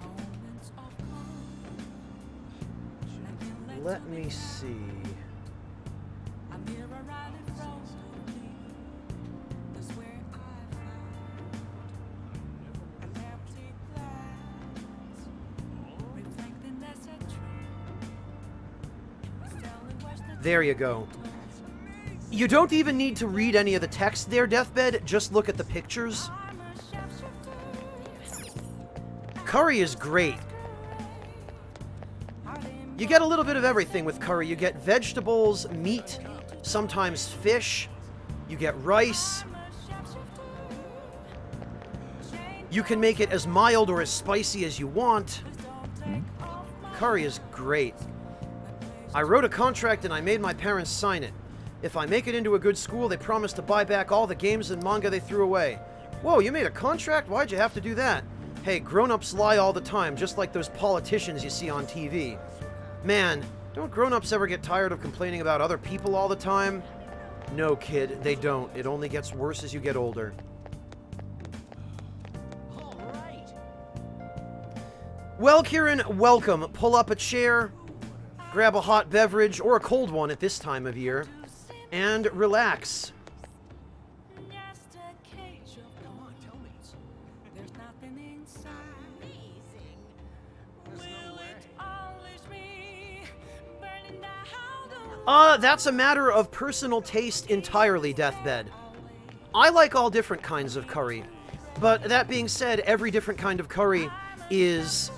moments of calm. Let me see. A mirror right in front of me. That's where I found an empty glass, reflecting as a dream. There you go. You don't even need to read any of the text there, Deathbed. Just look at the pictures. Curry is great. You get a little bit of everything with curry. You get vegetables, meat, sometimes fish. You get rice. You can make it as mild or as spicy as you want. Curry is great. I wrote a contract and I made my parents sign it. If I make it into a good school, they promise to buy back all the games and manga they threw away. Whoa, you made a contract? Why'd you have to do that? Hey, grown-ups lie all the time, just like those politicians you see on TV. Man, don't grown-ups ever get tired of complaining about other people all the time? No, kid, they don't. It only gets worse as you get older. Well, Kieran, welcome. Pull up a chair, grab a hot beverage, or a cold one at this time of year, and relax. That's a matter of personal taste entirely, Deathbed. I like all different kinds of curry, but that being said, every different kind of curry is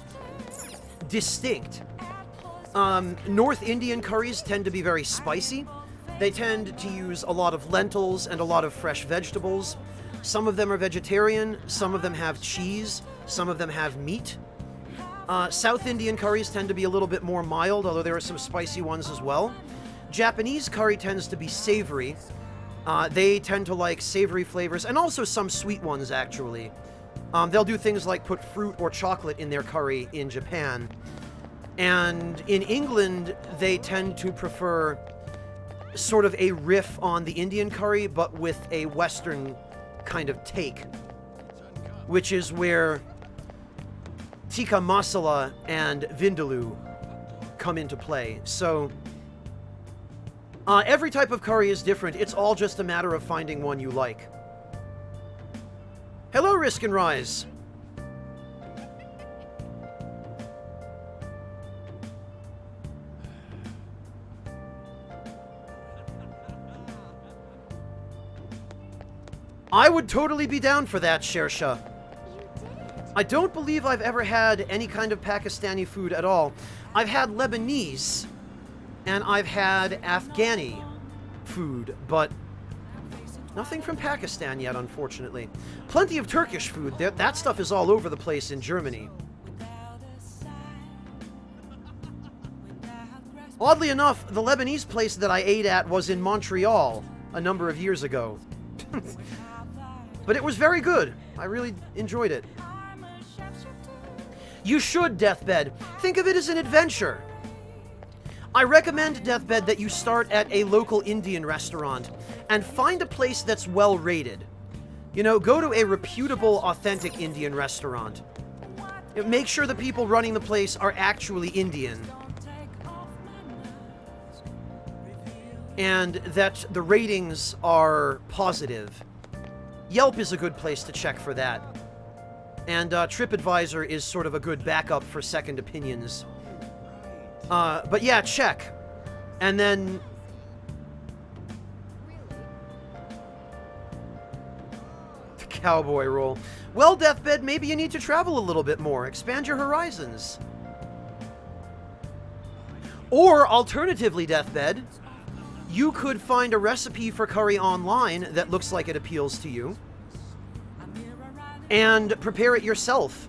distinct. North Indian curries tend to be very spicy. They tend to use a lot of lentils and a lot of fresh vegetables. Some of them are vegetarian, some of them have cheese, some of them have meat. South Indian curries tend to be a little bit more mild, although there are some spicy ones as well. Japanese curry tends to be savory. They tend to like savory flavors, and also some sweet ones, actually. They'll do things like put fruit or chocolate in their curry in Japan. And in England, they tend to prefer sort of a riff on the Indian curry, but with a Western kind of take, which is where tikka masala and vindaloo come into play. So every type of curry is different. It's all just a matter of finding one you like. Hello, Risk and Rise. I would totally be down for that, Shersha. I don't believe I've ever had any kind of Pakistani food at all. I've had Lebanese, and I've had Afghani food, but nothing from Pakistan yet, unfortunately. Plenty of Turkish food. That stuff is all over the place in Germany. Oddly enough, the Lebanese place that I ate at was in Montreal a number of years ago. But it was very good. I really enjoyed it. You should, Deathbed. Think of it as an adventure. I recommend, Deathbed, that you start at a local Indian restaurant and find a place that's well rated. You know, go to a reputable, authentic Indian restaurant. Make sure the people running the place are actually Indian. And that the ratings are positive. Yelp is a good place to check for that. And TripAdvisor is sort of a good backup for second opinions. But yeah, check. And then... the cowboy roll. Well, Deathbed, maybe you need to travel a little bit more. Expand your horizons. Or, alternatively, Deathbed, you could find a recipe for curry online that looks like it appeals to you, and prepare it yourself.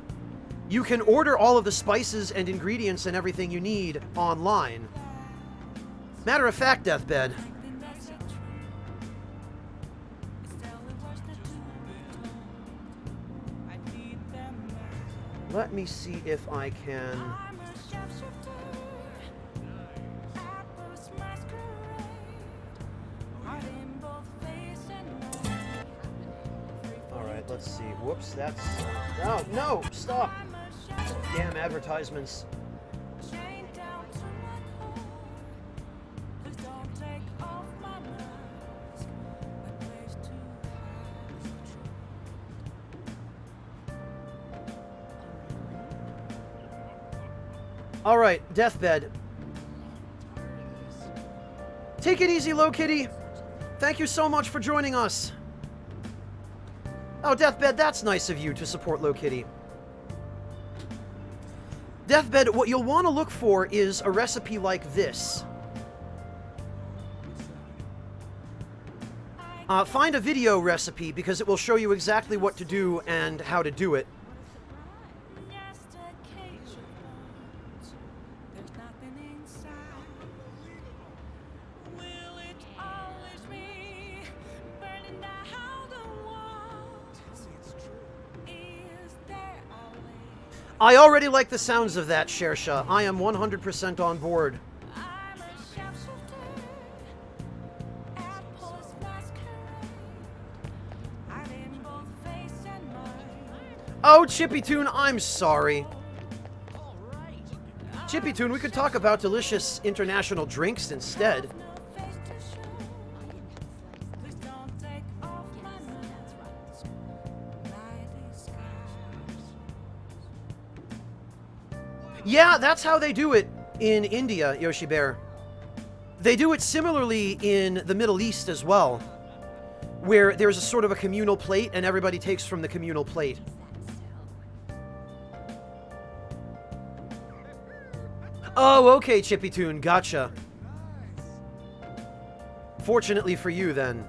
You can order all of the spices and ingredients and everything you need online. Matter of fact, Deathbed, let me see if I can... Alright, let's see. Whoops, that's... No, no! Stop! Damn advertisements. Alright, Deathbed. Take it easy, Low Kitty. Thank you so much for joining us. Oh, Deathbed, that's nice of you to support Low Kitty. Deathbed, what you'll want to look for is a recipe like this. Find a video recipe because it will show you exactly what to do and how to do it. Just occasion burns. There's nothing inside. Will it always be burning down the walls? Is there a way? I already like the sounds of that, Shersha. I am 100% on board. I'm a sharpshooter at Police Masquerade. I'm in both face and mind. Oh, Chippy Toon, I'm sorry. Chippy Toon, we could talk about delicious international drinks instead. No face to show. Please don't take off my mask. My disguise. Yeah, that's how they do it in India, Yoshi Bear. They do it similarly in the Middle East as well, where there's a sort of a communal plate and everybody takes from the communal plate. Oh, okay, Chippy Toon, gotcha. Fortunately for you, then.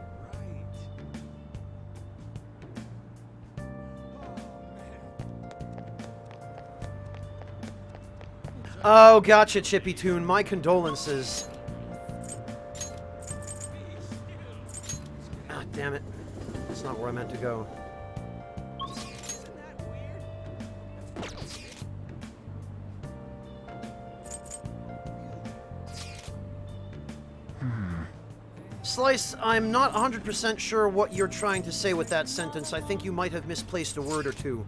Oh, gotcha, Chippy Toon. My condolences. Ah, damn it. That's not where I meant to go. Slice, I'm not 100% sure what you're trying to say with that sentence. I think you might have misplaced a word or two.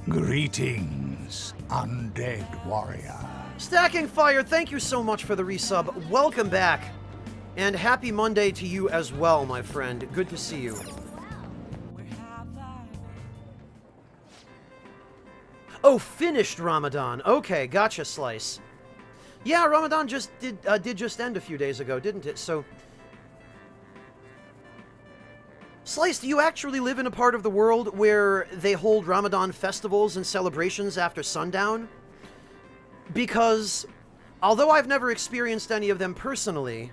Greetings, undead warrior. Stacking Fire, thank you so much for the resub. Welcome back. And happy Monday to you as well, my friend. Good to see you. Oh, finished Ramadan. Okay, gotcha, Slice. Yeah, Ramadan just did just end a few days ago, didn't it? So, Slice, do you actually live in a part of the world where they hold Ramadan festivals and celebrations after sundown? Because, although I've never experienced any of them personally,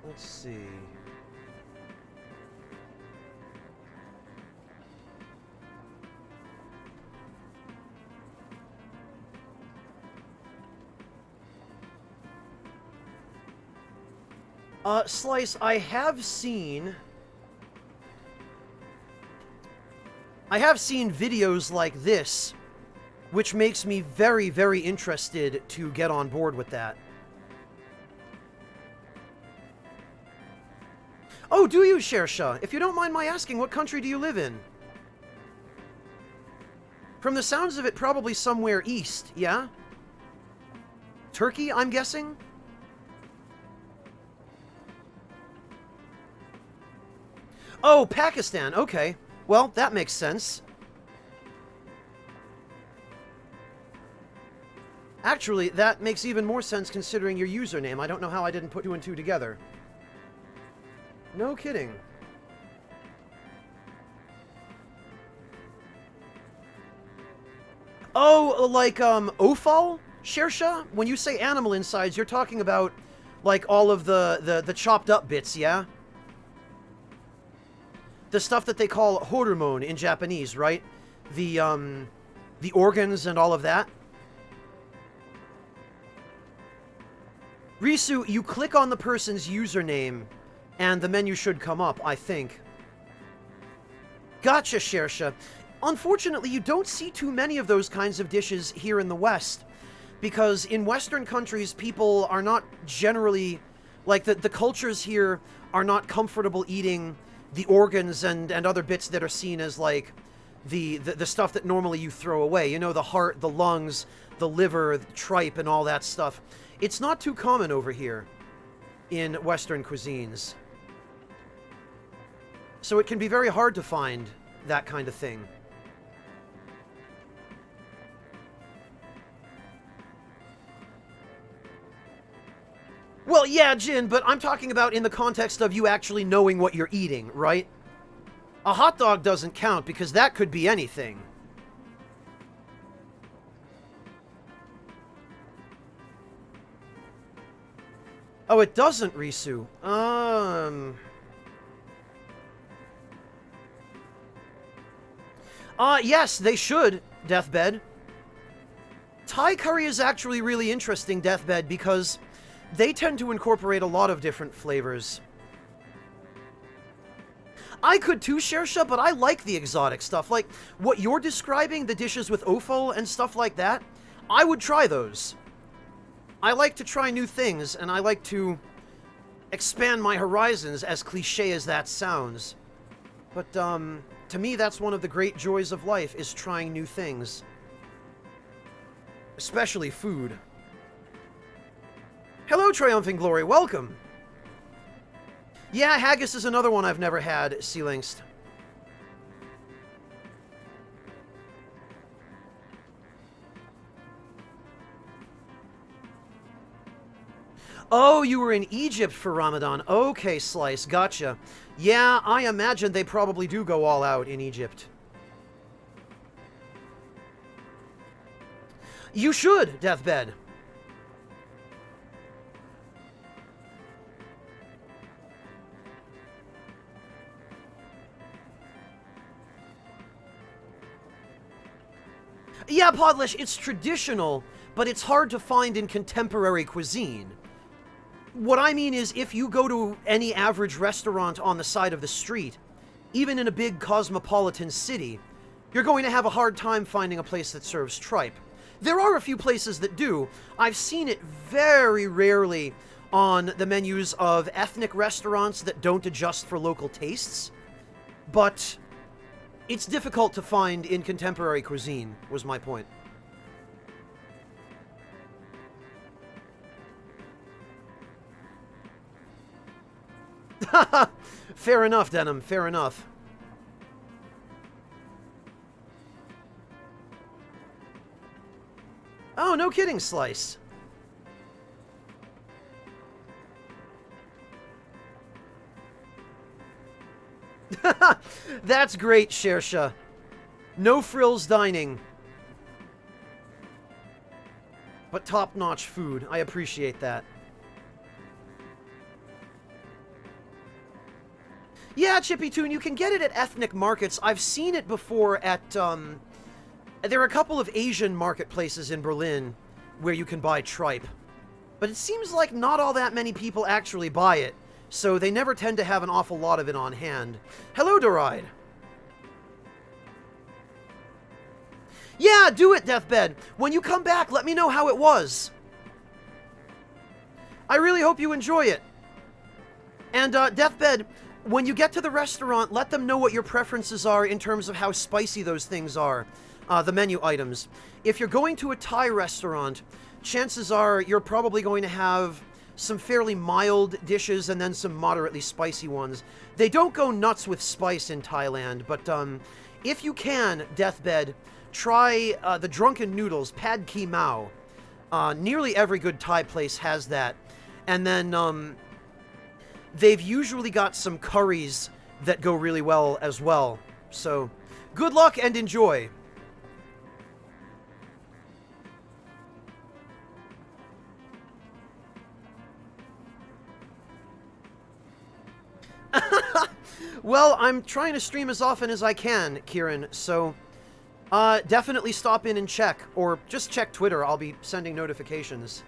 let's see. Slice, I have seen videos like this, which makes me very, very interested to get on board with that. Oh, do you, Shersha? If you don't mind my asking, what country do you live in? From the sounds of it, probably somewhere east, yeah? Turkey, I'm guessing? Oh, Pakistan, okay. Well, that makes sense. Actually, that makes even more sense considering your username. I don't know how I didn't put two and two together. No kidding. Oh, like, offal? Shersha? When you say animal insides, you're talking about, like, all of the chopped up bits, yeah? The stuff that they call hormone in Japanese, right? The organs and all of that. Risu, you click on the person's username, and the menu should come up, I think. Gotcha, Shersha. Unfortunately, you don't see too many of those kinds of dishes here in the West, because in Western countries, people are not generally, Like, the cultures here are not comfortable eating the organs and other bits that are seen as, like, the stuff that normally you throw away. You know, the heart, the lungs, the liver, the tripe, and all that stuff. It's not too common over here in Western cuisines. So it can be very hard to find that kind of thing. Well, yeah, Jin, but I'm talking about in the context of you actually knowing what you're eating, right? A hot dog doesn't count because that could be anything. Oh, it doesn't, Risu. Yes, they should, Deathbed. Thai curry is actually really interesting, Deathbed, because they tend to incorporate a lot of different flavors. I could too, Shersha, but I like the exotic stuff. Like, what you're describing, the dishes with offal and stuff like that, I would try those. I like to try new things, and I like to expand my horizons, as cliche as that sounds. But, to me, that's one of the great joys of life, is trying new things. Especially food. Hello, Triumphing Glory, welcome! Yeah, haggis is another one I've never had, Sealingst. Oh, you were in Egypt for Ramadan. Okay, Slice, gotcha. Yeah, I imagine they probably do go all out in Egypt. You should, Deathbed. Yeah, Podlish, it's traditional, but it's hard to find in contemporary cuisine. What I mean is, if you go to any average restaurant on the side of the street, even in a big cosmopolitan city, you're going to have a hard time finding a place that serves tripe. There are a few places that do. I've seen it very rarely on the menus of ethnic restaurants that don't adjust for local tastes, but it's difficult to find in contemporary cuisine, was my point. Fair enough, Denim, fair enough. Oh, no kidding, Slice. That's great, Shersha. No frills dining. But top-notch food. I appreciate that. Yeah, Chippy Toon, you can get it at ethnic markets. I've seen it before at, there are a couple of Asian marketplaces in Berlin where you can buy tripe. But it seems like not all that many people actually buy it, so they never tend to have an awful lot of it on hand. Hello, Doride. Yeah, do it, Deathbed. When you come back, let me know how it was. I really hope you enjoy it. And, Deathbed, when you get to the restaurant, let them know what your preferences are in terms of how spicy those things are, the menu items. If you're going to a Thai restaurant, chances are you're probably going to have some fairly mild dishes and then some moderately spicy ones. They don't go nuts with spice in Thailand, but if you can, Deathbed, try the Drunken Noodles, Pad Ki Mao. Nearly every good Thai place has that. And then they've usually got some curries that go really well as well. So, good luck and enjoy. Well, I'm trying to stream as often as I can, Kieran, so definitely stop in and check, or just check Twitter. I'll be sending notifications.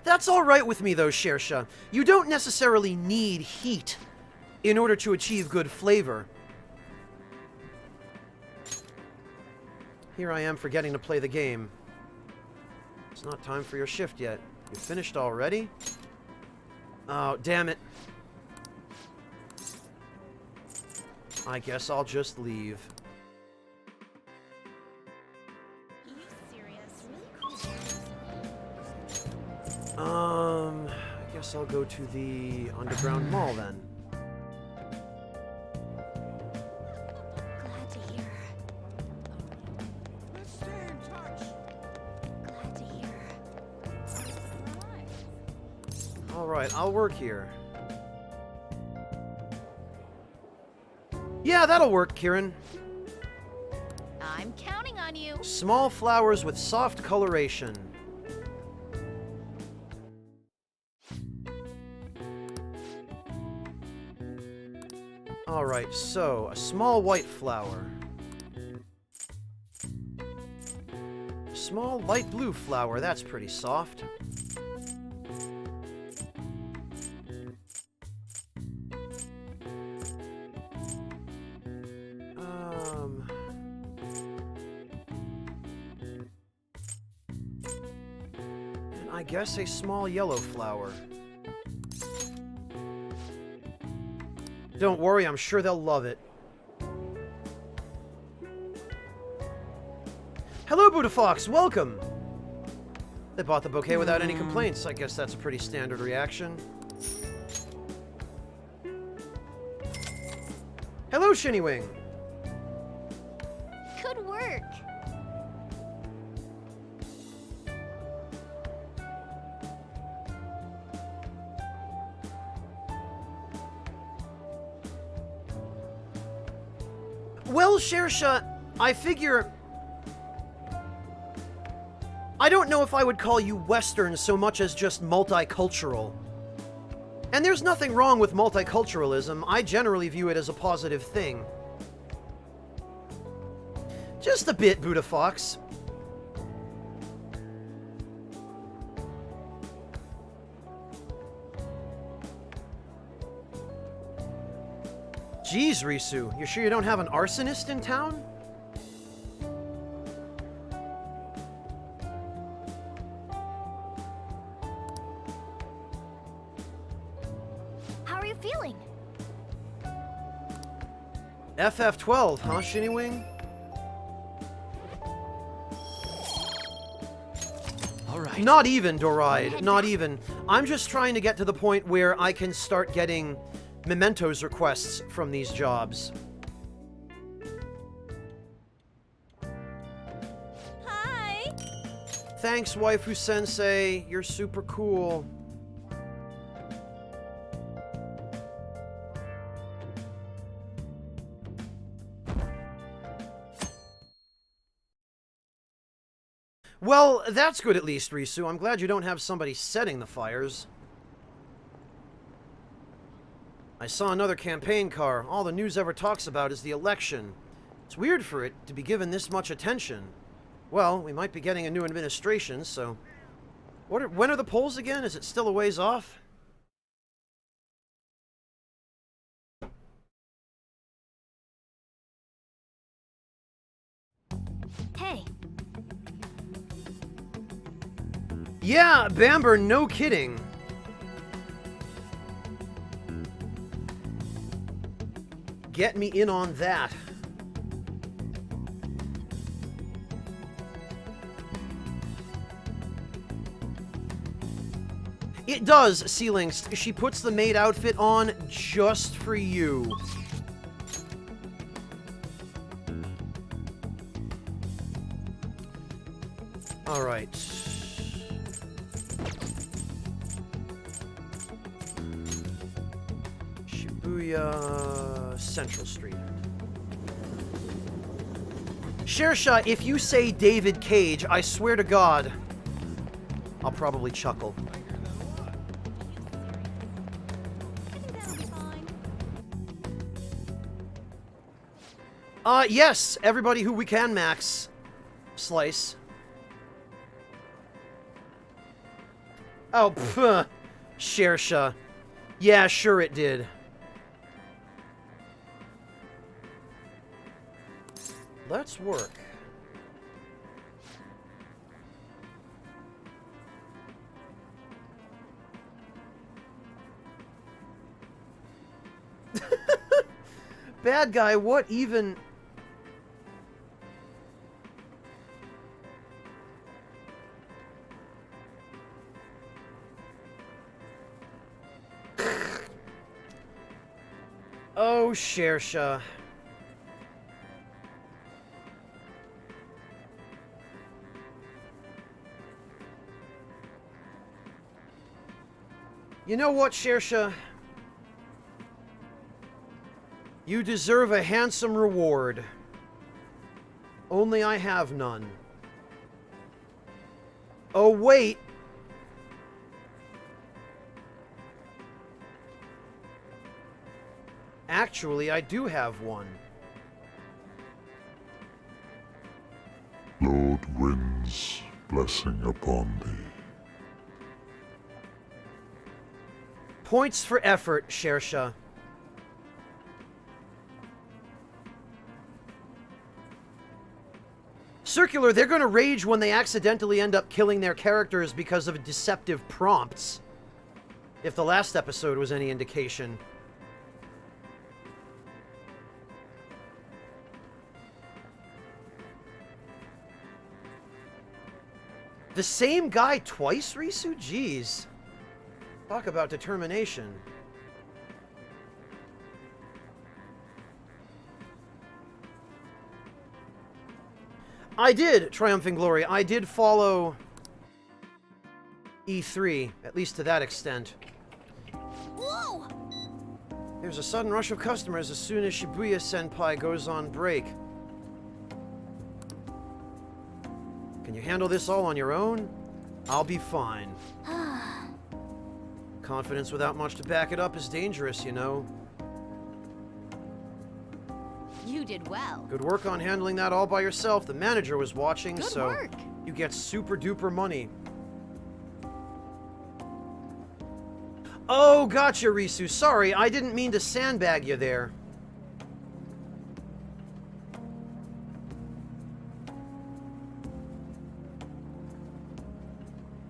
That's alright with me, though, Shersha. You don't necessarily need heat in order to achieve good flavor. Here I am forgetting to play the game. It's not time for your shift yet. You finished already? Oh, damn it. I guess I'll just leave. I guess I'll go to the underground mall then. Glad to hear. Let's stay in touch. Glad to hear. Alright, I'll work here. Yeah, that'll work, Kieran. I'm counting on you. Small flowers with soft coloration. Alright, so a small white flower. A small light blue flower, that's pretty soft. And I guess a small yellow flower. Don't worry, I'm sure they'll love it. Hello, Buddha Fox, welcome! They bought the bouquet without any complaints. I guess that's a pretty standard reaction. Hello, Shinnywing! Good work. Well, Shersha, I figure... I don't know if I would call you Western so much as just multicultural. And there's nothing wrong with multiculturalism. I generally view it as a positive thing. Just a bit, Buddha Fox. Jeez, Risu, you sure you don't have an arsonist in town? How are you feeling? FF12, huh, Shinnywing? Alright. Not even, Doride, not even. I'm just trying to get to the point where I can start getting mementos requests from these jobs. Hi. Thanks, Waifu Sensei. You're super cool. Well, that's good at least, Risu. I'm glad you don't have somebody setting the fires. I saw another campaign car. All the news ever talks about is the election. It's weird for it to be given this much attention. Well, we might be getting a new administration, so... when are the polls again? Is it still a ways off? Hey. Yeah, Bamber, no kidding. Get me in on that. It does, Ceilings. She puts the maid outfit on just for you. All right. Shibuya Central Street. Shersha, if you say David Cage, I swear to God, I'll probably chuckle. I think that'll be fine. Yes, everybody who we can, Max. Slice. Oh, pfft. Shersha. Yeah, sure it did. Let's work. Bad guy, what even... Oh, Shersha. You know what, Shersha? You deserve a handsome reward. Only I have none. Oh, wait. Actually, I do have one. Lord Wind's blessing upon thee. Points for effort, Shersha. Circular, they're gonna rage when they accidentally end up killing their characters because of deceptive prompts. If the last episode was any indication. The same guy twice, Risu? Jeez. Talk about determination. I did, Triumphant Glory. I did follow E3, at least to that extent. Whoa! There's a sudden rush of customers as soon as Shibuya Senpai goes on break. Can you handle this all on your own? I'll be fine. Confidence without much to back it up is dangerous, you know. You did well. Good work on handling that all by yourself. The manager was watching, Good so work. you get super duper money. Oh, gotcha, Risu. Sorry, I didn't mean to sandbag you there.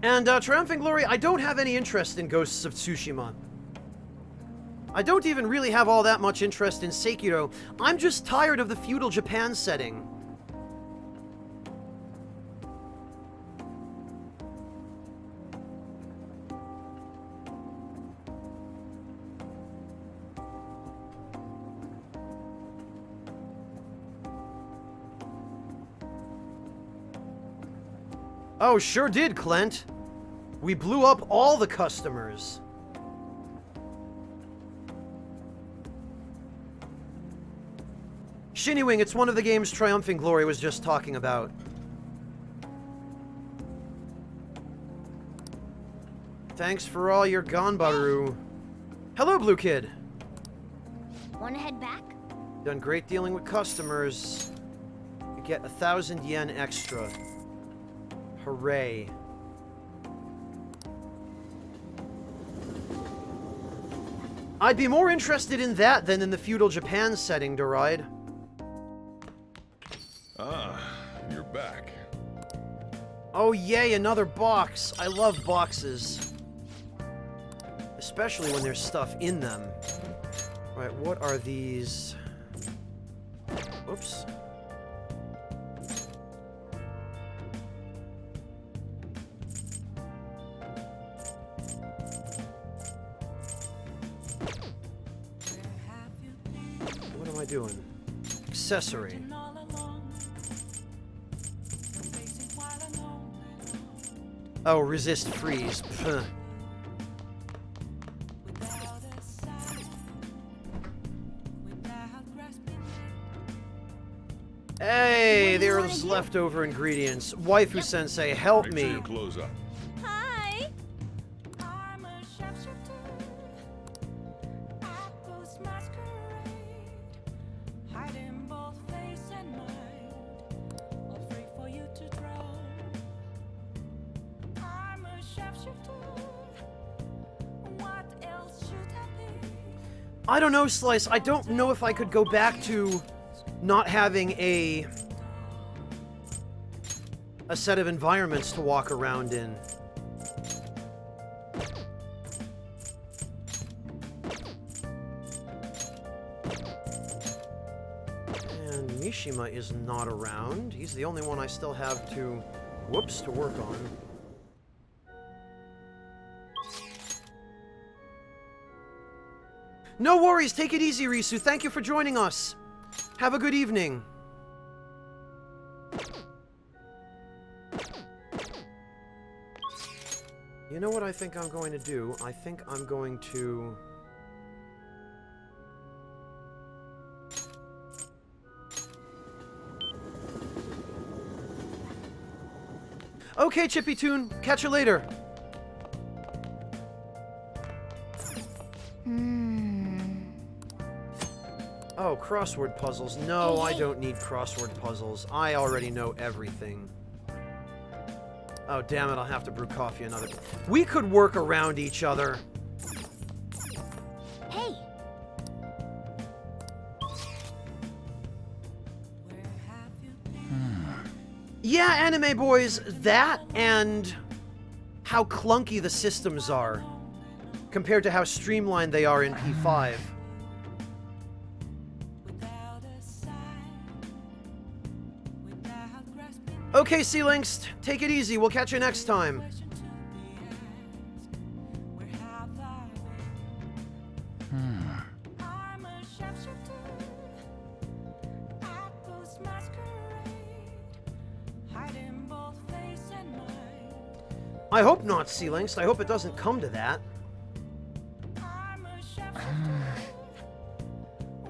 And, Triumphant Glory, I don't have any interest in Ghosts of Tsushima. I don't even really have all that much interest in Sekiro. I'm just tired of the feudal Japan setting. Oh, sure did, Clint. We blew up all the customers. Shinny-Wing, it's one of the games Triumphant Glory was just talking about. Thanks for all your Ganbaru. Hello, Blue Kid. Wanna head back? Done great dealing with customers. You get 1,000 yen extra. Hooray. I'd be more interested in that than in the feudal Japan setting, Deride. Ah, you're back. Oh yay, another box. I love boxes. Especially when there's stuff in them. Right, what are these? Oops. What am I doing? Accessory. Oh, resist freeze. Pfft. Hey, there's leftover ingredients. Waifu Sensei, help Make sure me. your clothes up. Hi! I'm a sharpshooter. I post masquerade, hiding both face and mind, afraid for you to draw. I'm a sharpshooter. What else should I be? I don't know, Slice. I don't know if I could go back to not having a set of environments to walk around in. Mishima is not around. He's the only one I still have to, whoops, to work on. No worries, take it easy, Risu. Thank you for joining us. Have a good evening. You know what I think I'm going to do? I think I'm going to... Okay, Chippy Toon. Catch you later. Oh, crossword puzzles. No, I don't need crossword puzzles. I already know everything. Oh, damn it, I'll have to brew coffee another... We could work around each other. Hey, Yeah, anime boys, that and how clunky the systems are compared to how streamlined they are in P5. without a sign, without grasping Okay, Sea-Lynx, take it easy. We'll catch you next time. question to be asked. Where have I been? I'm a sharpshooter at Post Masquerade, hiding both face and mind. I hope not, Sea-Lynx. I hope it doesn't come to that. I'm a sharpshooter.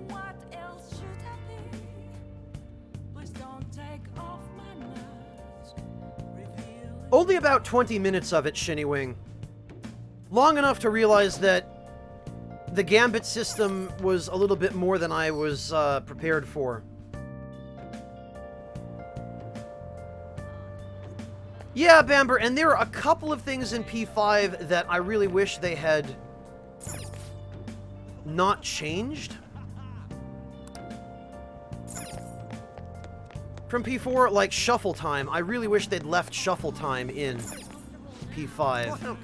What else should I be? Please don't take off my mask. Reveal Only about 20 minutes of it, Shinnywing. Long enough to realize that the Gambit system was a little bit more than I was prepared for. Yeah, Bamber, and there are a couple of things in P5 that I really wish they had not changed. From P4, like shuffle time. I really wish they'd left shuffle time in P5.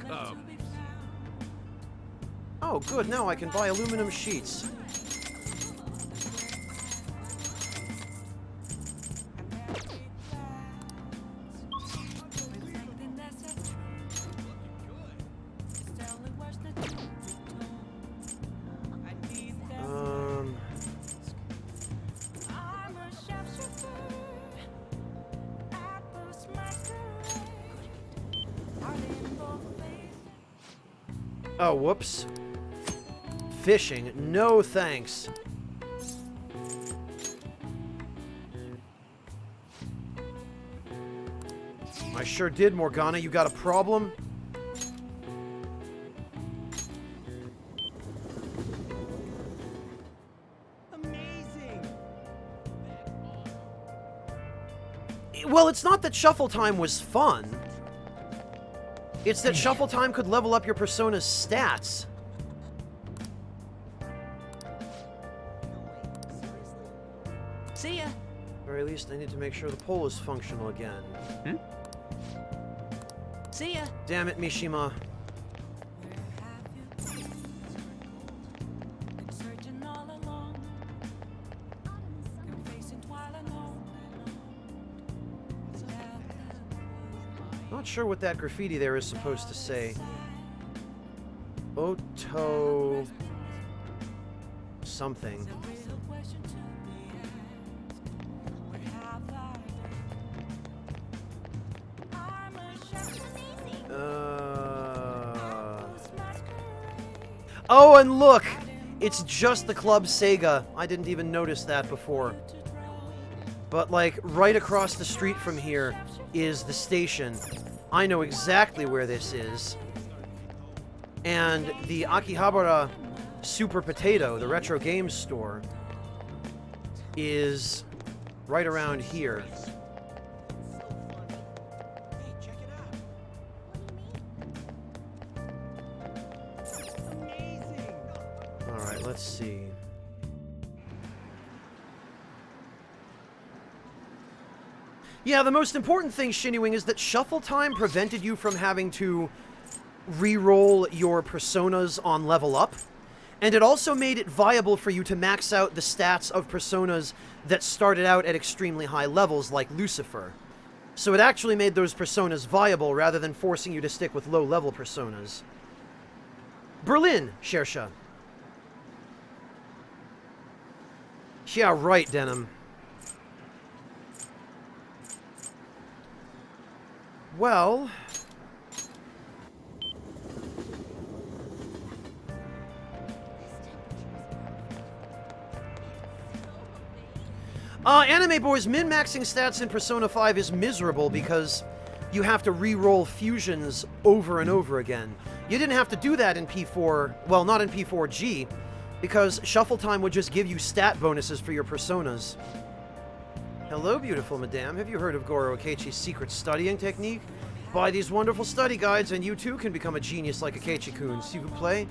Oh, good. Now I can buy aluminum sheets. something that's a truth. It's the only words that you told. I need that. I'm a sharpshooter at Post Masquerade, hiding both face. Oh, whoops. Fishing. No thanks. I sure did, Morgana. You got a problem? Well, it's not that shuffle time was fun. It's that shuffle time could level up your persona's stats. see ya. At the very least, I need to make sure the pole is functional again. See ya. Damn it, Mishima. Where have you been? Been searching all along, confessing while alone. Without the Not sure what that graffiti there is supposed to say. Oto... something. real question to be asked. Where have I been? I'm a sharpshooter. Post Masquerade. Oh, and look! It's just the Club Sega. I didn't even notice that before. But, like, right across the street from here is the station. I know exactly where this is. And the Akihabara Super Potato, the retro games store, is right around here. Alright, let's see. Yeah, the most important thing, Shinnywing, is that shuffle time prevented you from having to re-roll your personas on level up. And it also made it viable for you to max out the stats of personas that started out at extremely high levels, like Lucifer. So it actually made those personas viable rather than forcing you to stick with low-level personas. Berlin, Shersha. Yeah, right, Denim. Well... Anime Boys, min-maxing stats in Persona 5 is miserable because you have to re-roll fusions over and over again. You didn't have to do that in P4, well, not in P4G, because Shuffle Time would just give you stat bonuses for your personas. Hello, beautiful madame. Have you heard of Goro Akechi's secret studying technique? Buy these wonderful study guides and you too can become a genius like Akechi-kun. See who play?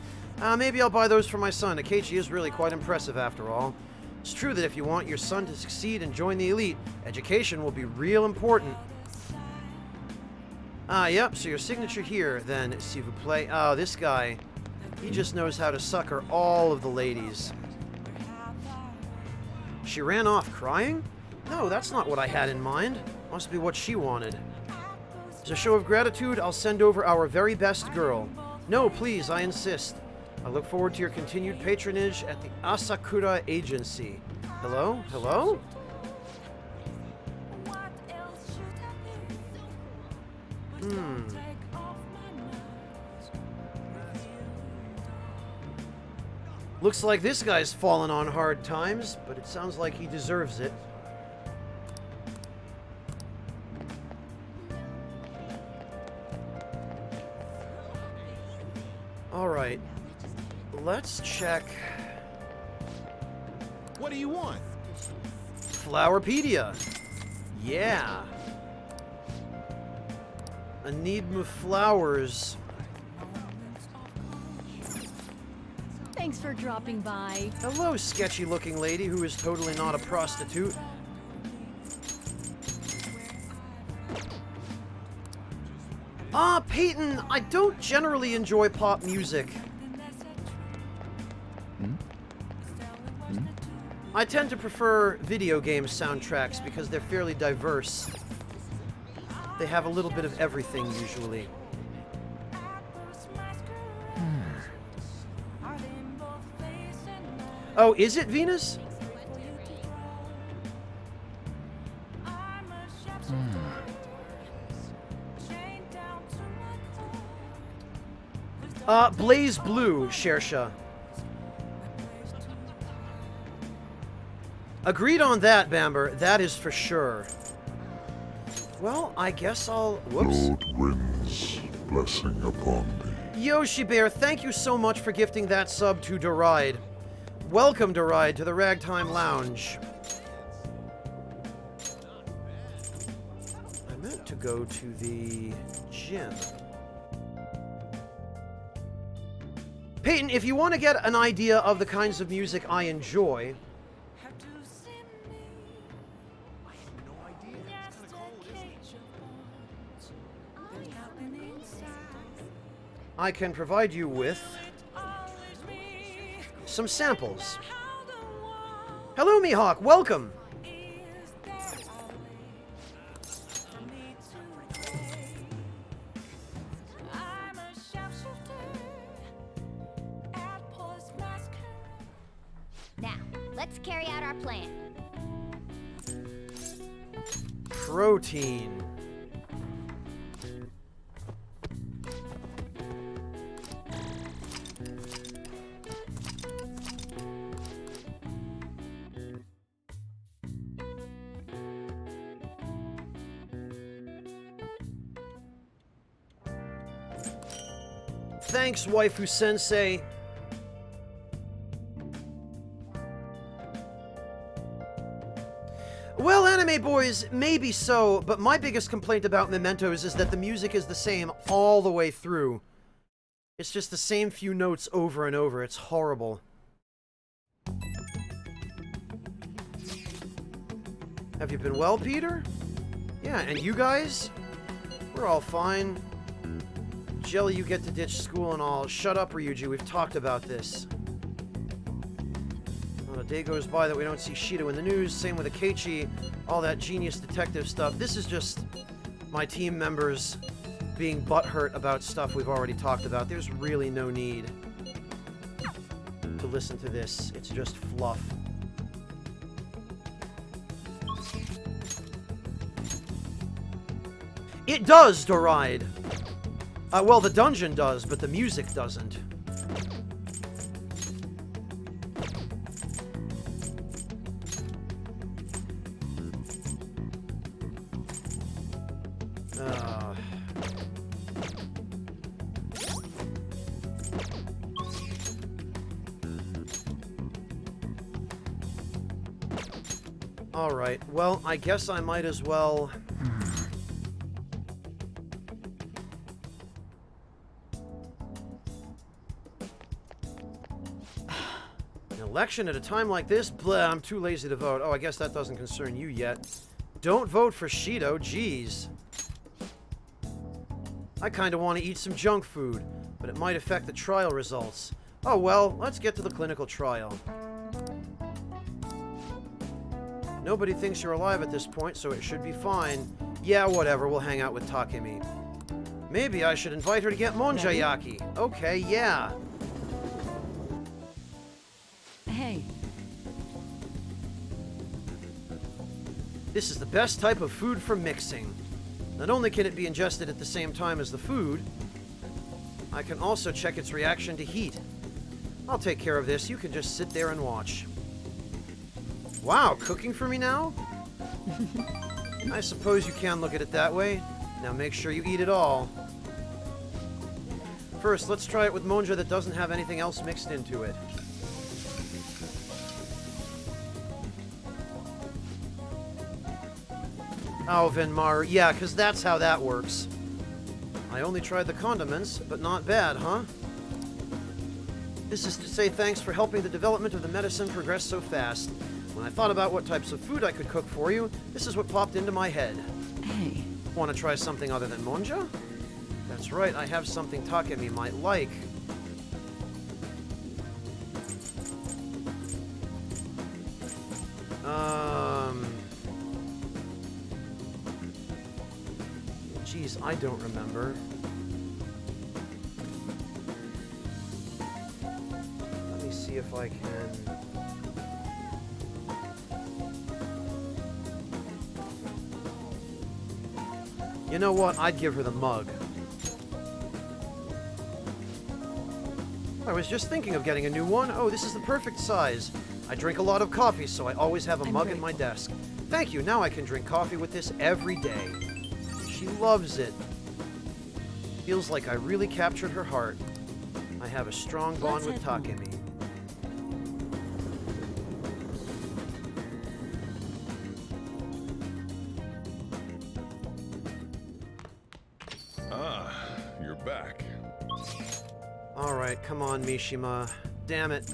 Maybe I'll buy those for my son. Akechi is really quite impressive after all. It's true that if you want your son to succeed and join the elite, education will be real important. Yep, so your signature here, then, s'il vous plaît. Oh, this guy. He just knows how to sucker all of the ladies. She ran off crying? No, that's not what I had in mind. Must be what she wanted. As a show of gratitude, I'll send over our very best girl. No, please, I insist. I look forward to your continued patronage at the Asakura Agency. Hello? Hello? What else should I be? Please don't take off my mask. Looks like this guy's fallen on hard times, but it sounds like he deserves it. Alright. Let's check What do you want? Flowerpedia. Yeah. Enigma flowers. Thanks for dropping by. Hello, sketchy looking lady who is totally not a prostitute. Peyton, I don't generally enjoy pop music. I tend to prefer video game soundtracks because they're fairly diverse. They have a little bit of everything, usually. Oh, is it Venus? Blaze Blue, Shersha. Agreed on that, Bamber. That is for sure. Well, I guess I'll... Whoops. Lord Wind's blessing upon thee. Yoshi Bear, thank you so much for gifting that sub to Deride. Welcome, Deride, to the Ragtime Lounge. I meant to go to the gym. Peyton, if you want to get an idea of the kinds of music I enjoy... Have to see me. I have no idea. It's kind of cold, isn't it? There's nothing inside. I can provide you with Always me. some samples. How the world Hello, Mihawk. Welcome. is there always for me to play. I'm a sharpshooter at Post Mask. Now, let's carry out our plan. Protein. Thanks, Waifu Sensei. Well, Anime Boys, maybe so, but my biggest complaint about Mementos is that the music is the same all the way through. It's just the same few notes over and over. It's horrible. Have you been well, Peter? Yeah, and you guys? We're all fine. Jelly, you get to ditch school and all. Shut up, Ryuji. We've talked about this. Not a day goes by that we don't see Shido in the news. Same with Akechi, all that genius detective stuff. This is just my team members being butthurt about stuff we've already talked about. There's really no need to listen to this. It's just fluff. It does, Doride! Well, the dungeon does, but the music doesn't. Alright, well, I guess I might as well... An election at a time like this? Blah, I'm too lazy to vote. Oh, I guess that doesn't concern you yet. Don't vote for Shido, jeez. I kinda want to eat some junk food, but it might affect the trial results. Oh well, let's get to the clinical trial. Nobody thinks you're alive at this point, so it should be fine. Yeah, whatever, we'll hang out with Takemi. Maybe I should invite her to get monjayaki. Okay, yeah. Hey, This is the best type of food for mixing. Not only can it be ingested at the same time as the food, I can also check its reaction to heat. I'll take care of this. You can just sit there and watch. Wow, cooking for me now? I suppose you can look at it that way. Now make sure you eat it all. First, let's try it with monja that doesn't have anything else mixed into it. Oh, Venmar, yeah, because that's how that works. I only tried the condiments, but not bad, huh? This is to say thanks for helping the development of the medicine progress so fast. When I thought about what types of food I could cook for you, this is what popped into my head. hey. Want to try something other than monja? That's right, I have something Takemi might like. Geez, I don't remember. Let me see if I can... You know what? I'd give her the mug. I was just thinking of getting a new one. Oh, this is the perfect size. I drink a lot of coffee, so I always have a I'm mug in my grateful. desk. Thank you. Now I can drink coffee with this every day. She loves it. Feels like I really captured her heart. I have a strong bond Let's with head home. Takemi. Ah, you're back. Alright, come on, Mishima. Damn it.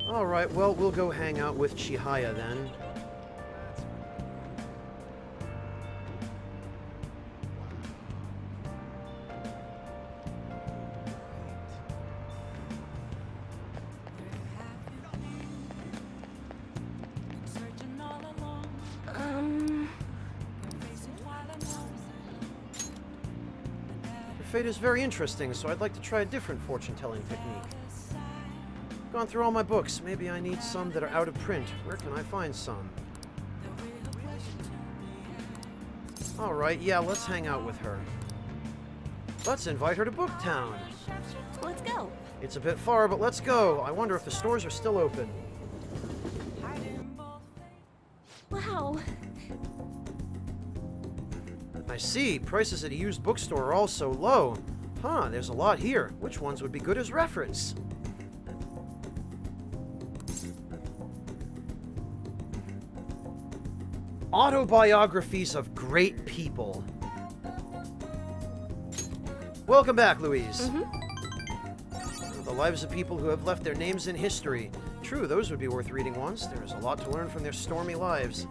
Alright, well, we'll go hang out with Chihaya then. Searching all along, facing twilight hours. Your fate is very interesting, so I'd like to try a different fortune-telling technique. Gone through all my books. Maybe I need some that are out of print. Where can I find some? Alright, yeah, let's hang out with her. Let's invite her to Booktown. Let's go. It's a bit far, but let's go. I wonder if the stores are still open. Wow. I see. Prices at a used bookstore are all so low. Huh, there's a lot here. Which ones would be good as reference? Autobiographies of great people. Welcome back, Louise. The lives of people who have left their names in history. True, those would be worth reading once. There is a lot to learn from their stormy lives.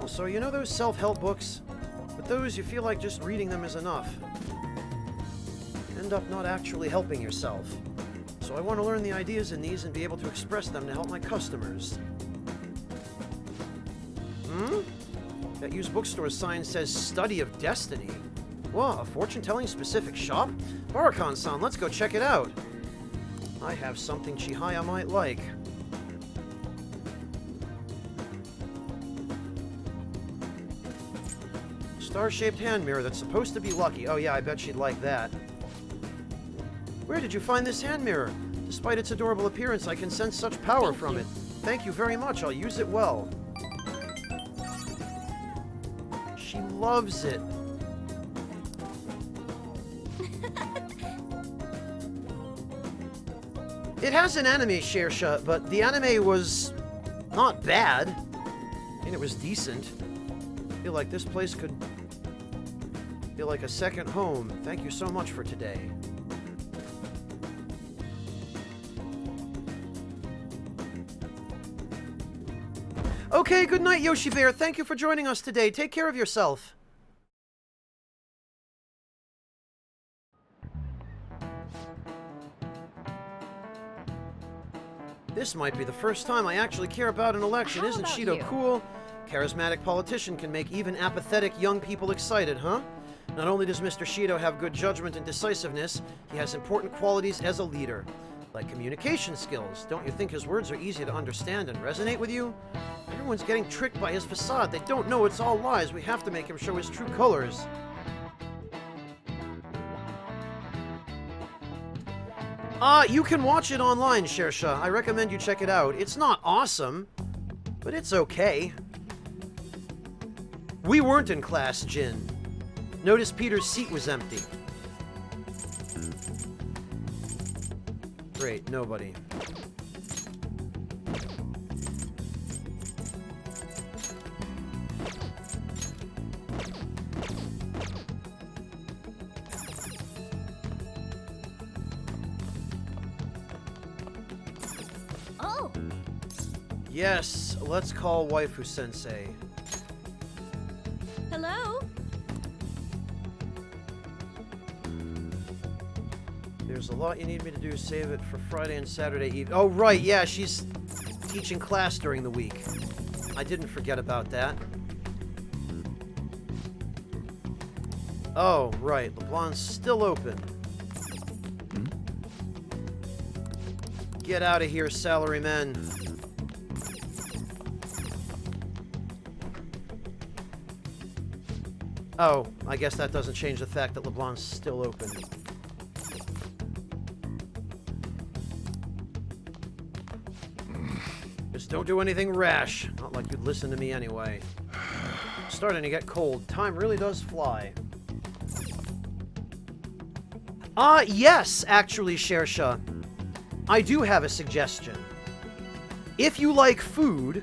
Also, you know those self-help books? With those, you feel like just reading them is enough. end up not actually helping yourself. So I want to learn the ideas in these and be able to express them to help my customers. That used bookstore sign says Study of Destiny. Whoa, a fortune-telling specific shop? Barakan-san, let's go check it out. I have something Chihaya might like. Star-shaped hand mirror that's supposed to be lucky. Oh yeah, I bet she'd like that. Where did you find this hand mirror? Despite its adorable appearance, I can sense such power from it. Thank you very much, I'll use it well. She loves it. It has an anime, Shersha, but the anime was not bad. I mean, it was decent. I feel like this place could feel like a second home. Thank you so much for today. Okay, good night, Yoshi Bear. Thank you for joining us today. Take care of yourself. This might be the first time I actually care about an election. Isn't Shido cool? Charismatic politician can make even apathetic young people excited, huh? Not only does Mr. Shido have good judgment and decisiveness, he has important qualities as a leader, like communication skills. Don't you think his words are easy to understand and resonate with you? Everyone's getting tricked by his facade. They don't know it's all lies. We have to make him show his true colors. You can watch it online, Shersha. I recommend you check it out. It's not awesome, but it's okay. We weren't in class, Jin. Notice Peter's seat was empty. Great, nobody. Oh, Yes, let's call Waifu Sensei. hello? There's a lot you need me to do. Save it for Friday and Saturday evening. Oh, right, yeah, she's teaching class during the week. I didn't forget about that. Oh, right, LeBlanc's still open. Get out of here, salarymen. Oh, I guess that doesn't change the fact that LeBlanc's still open. Just don't do anything rash. Not like you'd listen to me anyway. Starting to get cold. Time really does fly. Yes, actually, Shersha. I do have a suggestion. If you like food,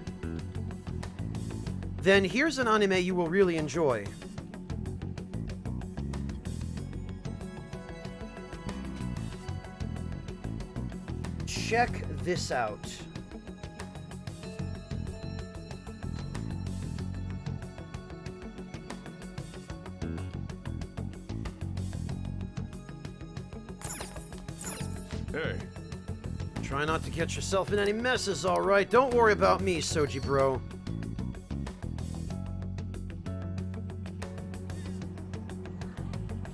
then here's an anime you will really enjoy. Check this out. Hey, Try not to get yourself in any messes, alright? Don't worry about me, Soji bro.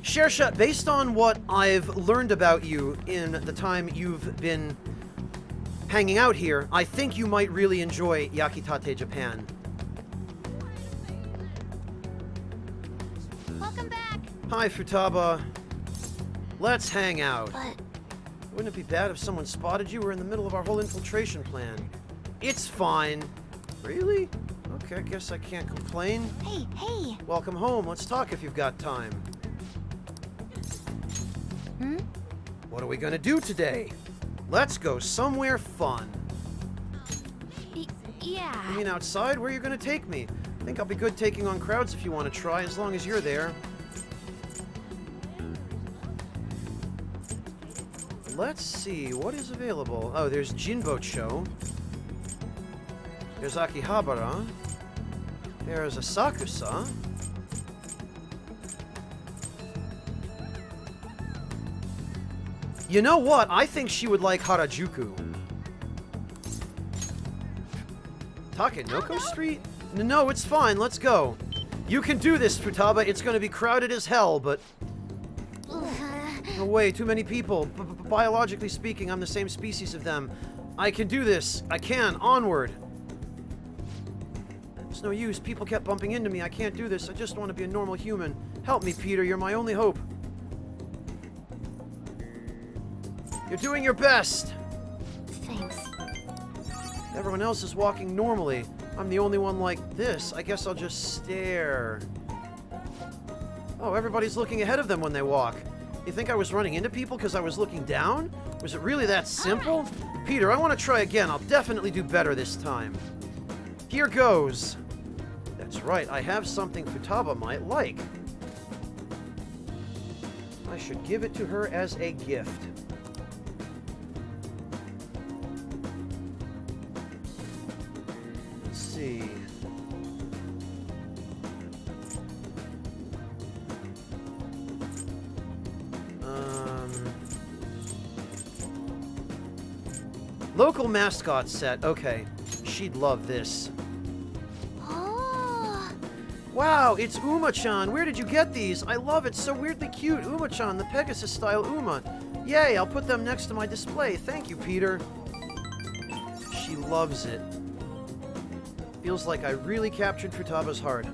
Shersha, based on what I've learned about you in the time you've been hanging out here, I think you might really enjoy Yakitate Japan. Welcome back. Hi, Futaba. Let's hang out. But Wouldn't it be bad if someone spotted you? We're in the middle of our whole infiltration plan. It's fine. Really? Okay, I guess I can't complain. hey. Welcome home. Let's talk if you've got time. What are we gonna do today? Let's go somewhere fun. Yeah. You mean outside? Where are you gonna take me? I think I'll be good taking on crowds if you want to try, as long as you're there. Let's see, what is available? Oh, there's Jinbocho. There's Akihabara. There's Asakusa. You know what? I think she would like Harajuku. Takenoko Street? No, it's fine. Let's go. You can do this, Futaba. It's going to be crowded as hell, but... No way, too many people. Biologically speaking, I'm the same species of them. I can do this. I can. Onward. It's no use. People kept bumping into me. I can't do this. I just want to be a normal human. Help me, Peter. You're my only hope. You're doing your best. Thanks. Everyone else is walking normally. I'm the only one like this. I guess I'll just stare. Oh, everybody's looking ahead of them when they walk. You think I was running into people because I was looking down? Was it really that simple? Peter, I want to try again. I'll definitely do better this time. Here goes. That's right, I have something Futaba might like. I should give it to her as a gift. Let's see. Local mascot set. Okay. She'd love this. Oh. Wow, it's Uma-chan. Where did you get these? I love it. So weirdly cute. Uma-chan, the Pegasus-style Uma. Yay, I'll put them next to my display. Thank you, Peter. She loves it. Feels like I really captured Futaba's heart.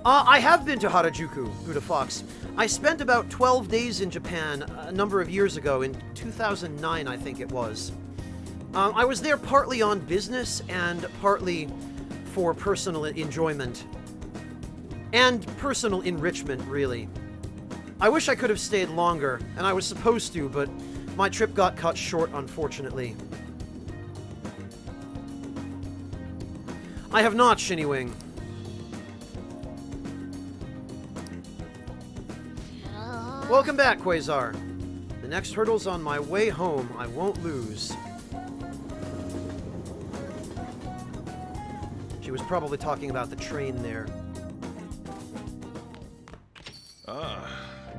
I have been to Harajuku, Buddha Fox. I spent about 12 days in Japan a number of years ago, in 2009, I think it was. I was there partly on business and partly for personal enjoyment. And personal enrichment, really. I wish I could have stayed longer, and I was supposed to, but my trip got cut short, unfortunately. I have not, Shiniwing. Welcome back, Quasar. The next hurdle's on my way home. I won't lose. She was probably talking about the train there. Ah,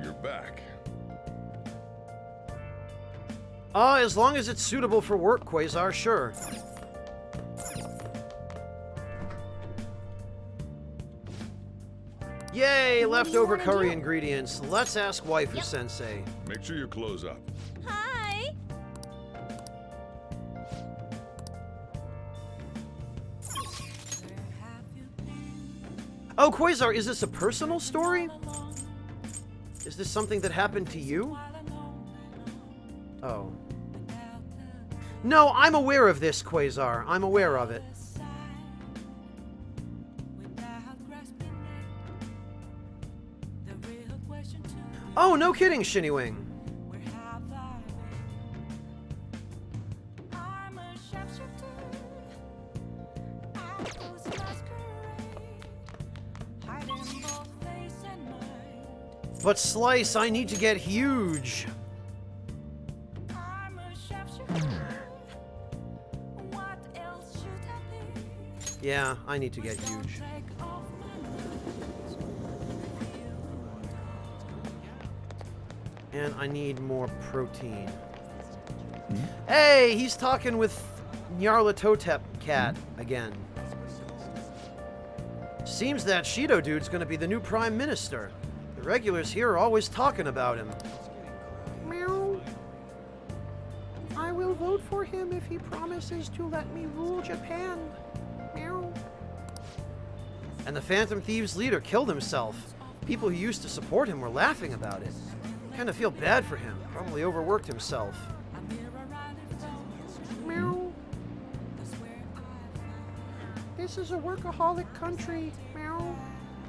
you're back. As long as it's suitable for work, Quasar, sure. Yay, leftover curry ingredients. Let's ask Waifu-sensei. Make sure you close up. Hi. Oh, Quasar, is this a personal story? Is this something that happened to you? Oh. No, I'm aware of this, Quasar. I'm aware of it. Oh, no kidding, Shiniwing. But Slice, I need to get huge. Yeah, I need to get huge. And I need more protein. Hey, he's talking with Nyarlathotep Cat again. Seems that Shido dude's gonna be the new prime minister. The regulars here are always talking about him. Meow. I will vote for him if he promises to let me rule Japan. Meow. And the Phantom Thieves leader killed himself. People who used to support him were laughing about it. Kind of feel bad for him. Probably overworked himself. Meow. This is a workaholic country. Meow.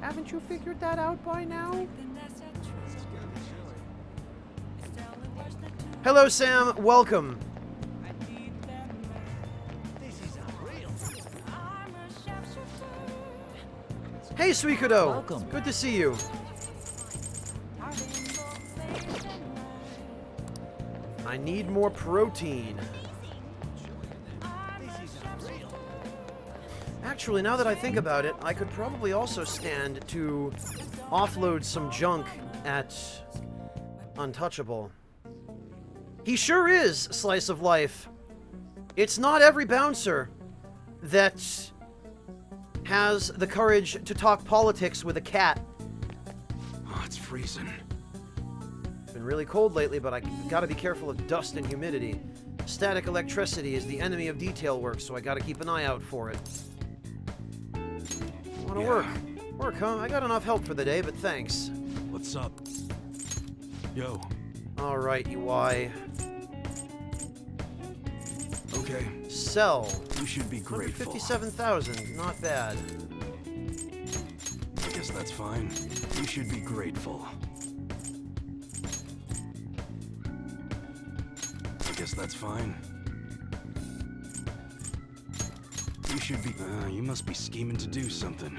Haven't you figured that out by now? Hello, Sam. Welcome. Hey, Suikodo. Welcome. Good to see you. I need more protein. Actually, now that I think about it, I could probably also stand to offload some junk at Untouchable. He sure is, slice of life. It's not every bouncer that has the courage to talk politics with a cat. Oh, it's freezing. It's been really cold lately, but I gotta be careful of dust and humidity. Static electricity is the enemy of detail work, so I gotta keep an eye out for it. Wanna Yeah. work? Work, huh? I got enough help for the day, but thanks. What's up? Yo. Alright, UI. Okay. Sell. You should be grateful. 157,000, not bad. I guess that's fine. You should be grateful. I guess that's fine. You should be... you must be scheming to do something.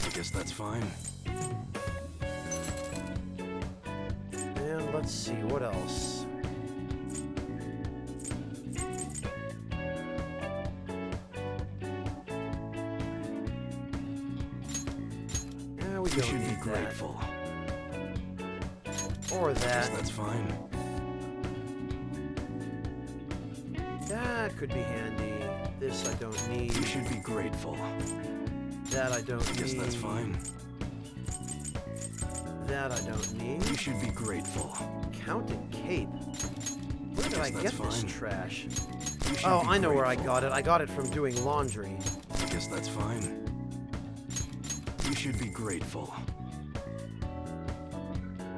I guess that's fine. And let's see, what else? Yeah, we You don't should be need that. grateful. Or I guess that. that's fine. That could be handy. This I don't need. You should be grateful. That I don't I need. guess that's fine. That I don't need. You should be grateful. Counting cape. Where did I Guess get that's this fine. trash? You should Oh, be I know where I grateful. got it. I got it from doing laundry. I guess that's fine. You should be grateful.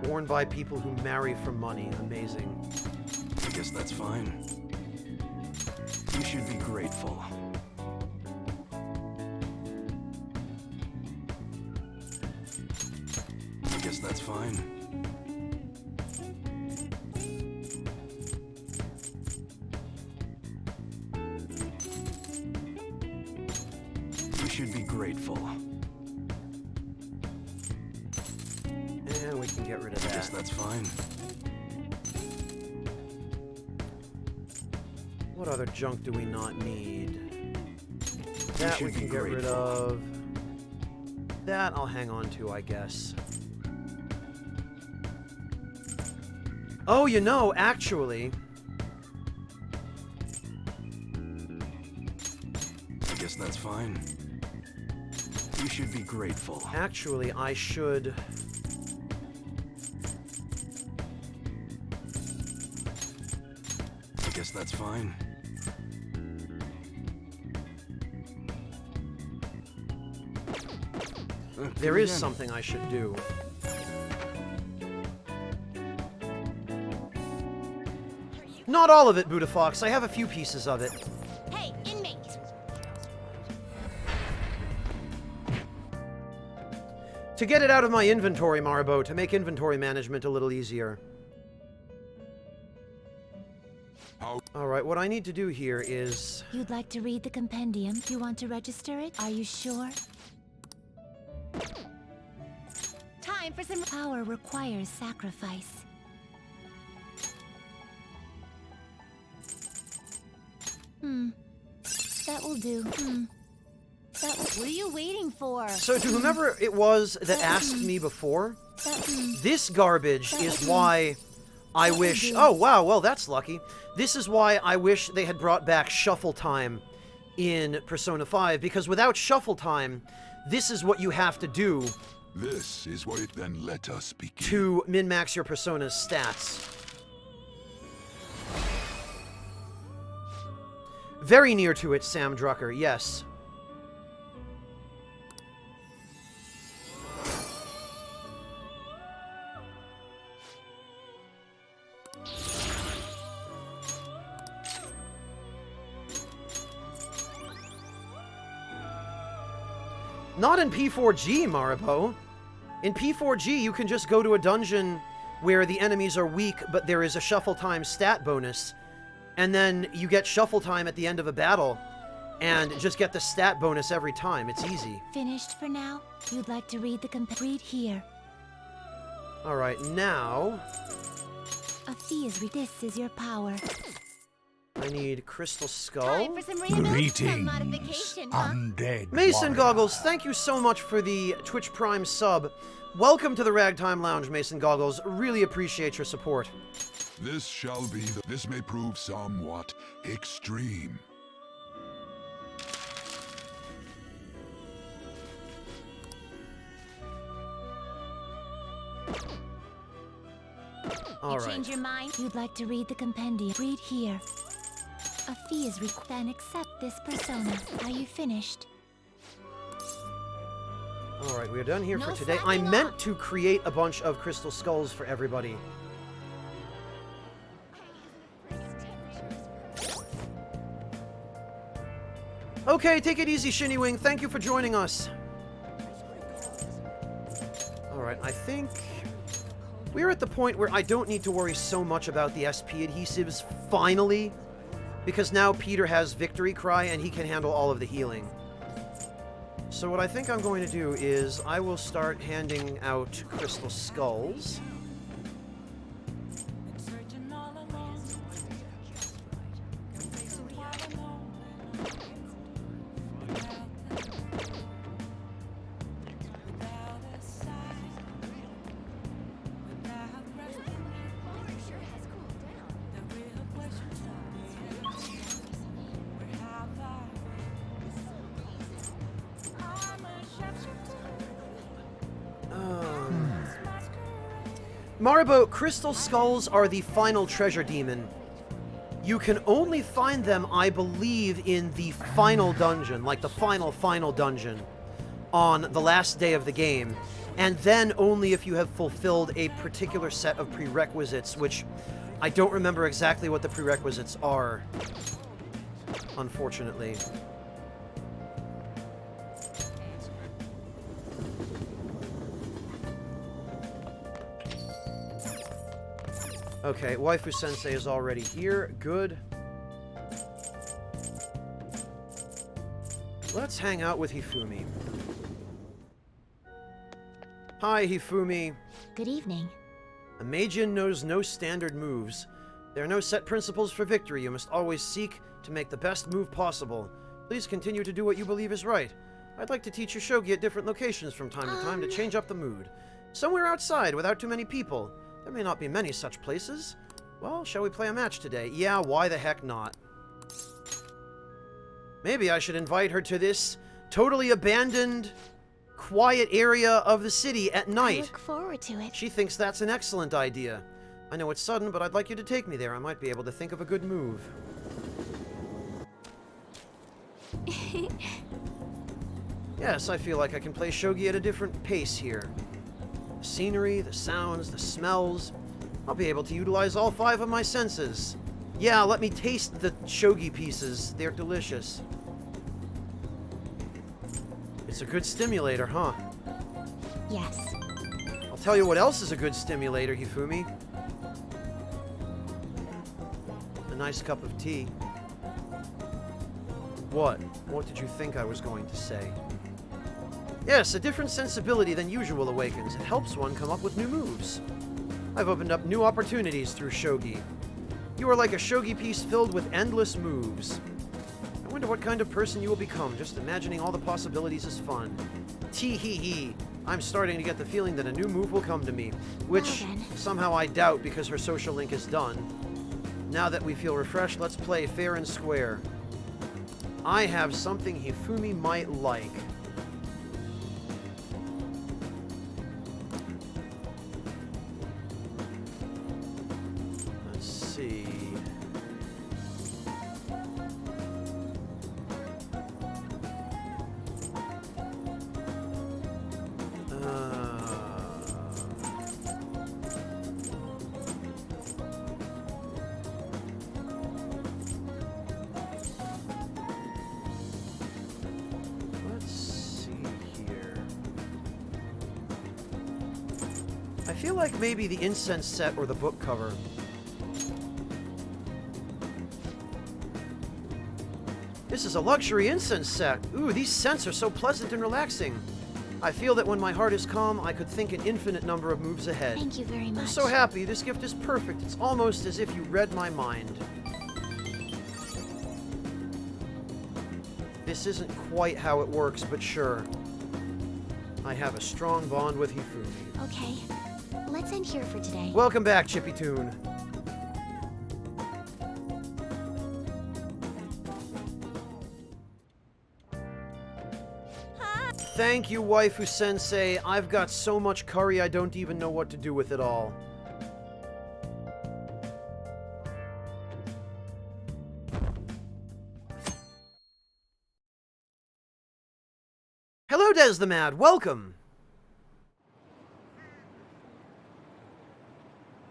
Worn by people who marry for money. Amazing. I guess that's fine. You should be grateful. I guess that's fine. You should be grateful. And we can get rid of I guess that. that's fine. What other junk do we not need? That we should be can get rid grateful. of. That I'll hang on to, I guess. Oh, you know, actually, I guess that's fine. You should be grateful. I should... I guess that's fine. There is something I should do. Not all of it, Buddha Fox. I have a few pieces of it. Hey, inmate! To get it out of my inventory, Marbo, to make inventory management a little easier. Alright, what I need to do here is... You'd like to read the compendium? You want to register it? Are you sure? Time for some power requires sacrifice. That will do. That will... What are you waiting for? So to whomever it was that asked me before, this garbage is why I wish... Oh, wow, well, that's lucky. This is why I wish they had brought back shuffle time in Persona 5, because without shuffle time, this is what you have to do This is what it then let us begin. to min-max your Persona's stats. Very near to it, Sam Drucker, yes. Not in P4G, Maripo. In P4G, you can just go to a dungeon where the enemies are weak, but there is a shuffle time stat bonus. And then you get shuffle time at the end of a battle, and just get the stat bonus every time. It's easy. Finished for now? You'd like to read the read here. Alright, now A fee is this is your power. I need Crystal Skull. Time for some rehabilitation, some Greetings, modification, huh? undead Mason warrior. Goggles, thank you so much for the Twitch Prime sub. Welcome to the Ragtime Lounge, Mason Goggles. Really appreciate your support. This shall be this may prove somewhat extreme. All You change right. your mind? You'd like to read the compendium? Read here. A fee is required. Then accept this persona. Are you finished? All right, we're done here No for today. I slacking meant off. to create a bunch of crystal skulls for everybody. Okay, take it easy, Shinnywing. Thank you for joining us. All right, I think we're at the point where I don't need to worry so much about the SP adhesives, finally, because now Peter has Victory Cry and he can handle all of the healing. So what I think I'm going to do is I will start handing out crystal skulls. Been searching all along. Been facing quite alone. Without a sign, without rest, the real question is, where have I been? I'm a shapeshifter. Maribo, crystal skulls are the final treasure demon. You can only find them, I believe, in the final dungeon, like the final dungeon, on the last day of the game. And then only if you have fulfilled a particular set of prerequisites, which I don't remember exactly what the prerequisites are, unfortunately. Okay, Waifu Sensei is already here. Good. Let's hang out with Hifumi. Hi, Hifumi. Good evening. A Magian knows no standard moves. There are no set principles for victory. You must always seek to make the best move possible. Please continue to do what you believe is right. I'd like to teach you shogi at different locations from time to time to change up the mood. Somewhere outside without too many people. There may not be many such places. Well, shall we play a match today? Yeah, why the heck not? Maybe I should invite her to this totally abandoned, quiet area of the city at I night. look forward to it. She thinks that's an excellent idea. I know it's sudden, but I'd like you to take me there. I might be able to think of a good move. Yes, I feel like I can play shogi at a different pace here. The scenery, the sounds, the smells. I'll be able to utilize all 5 of my senses. Yeah, let me taste the shogi pieces. They're delicious. It's a good stimulator, huh? Yes. I'll tell you what else is a good stimulator, Hifumi. A nice cup of tea. What? What did you think I was going to say? Yes, a different sensibility than usual awakens. It helps one come up with new moves. I've opened up new opportunities through shogi. You are like a shogi piece filled with endless moves. I wonder what kind of person you will become. Just imagining all the possibilities is fun. Tee-hee-hee. I'm starting to get the feeling that a new move will come to me, which Well then. somehow I doubt because her social link is done. Now that we feel refreshed, let's play fair and square. I have something Hifumi might like. Let's see. Let's see here. I feel like maybe the incense set or the book cover. This is a luxury incense set. Ooh, these scents are so pleasant and relaxing. I feel that when my heart is calm, I could think an infinite number of moves ahead. Thank you very much. I'm so happy. This gift is perfect. It's almost as if you read my mind. This isn't quite how it works, but sure. I have a strong bond with Hifumi. Okay, let's end here for today. Welcome back, Chippy Toon. Thank you, waifu sensei. I've got so much curry I don't even know what to do with it all. Hello, Des the Mad. Welcome.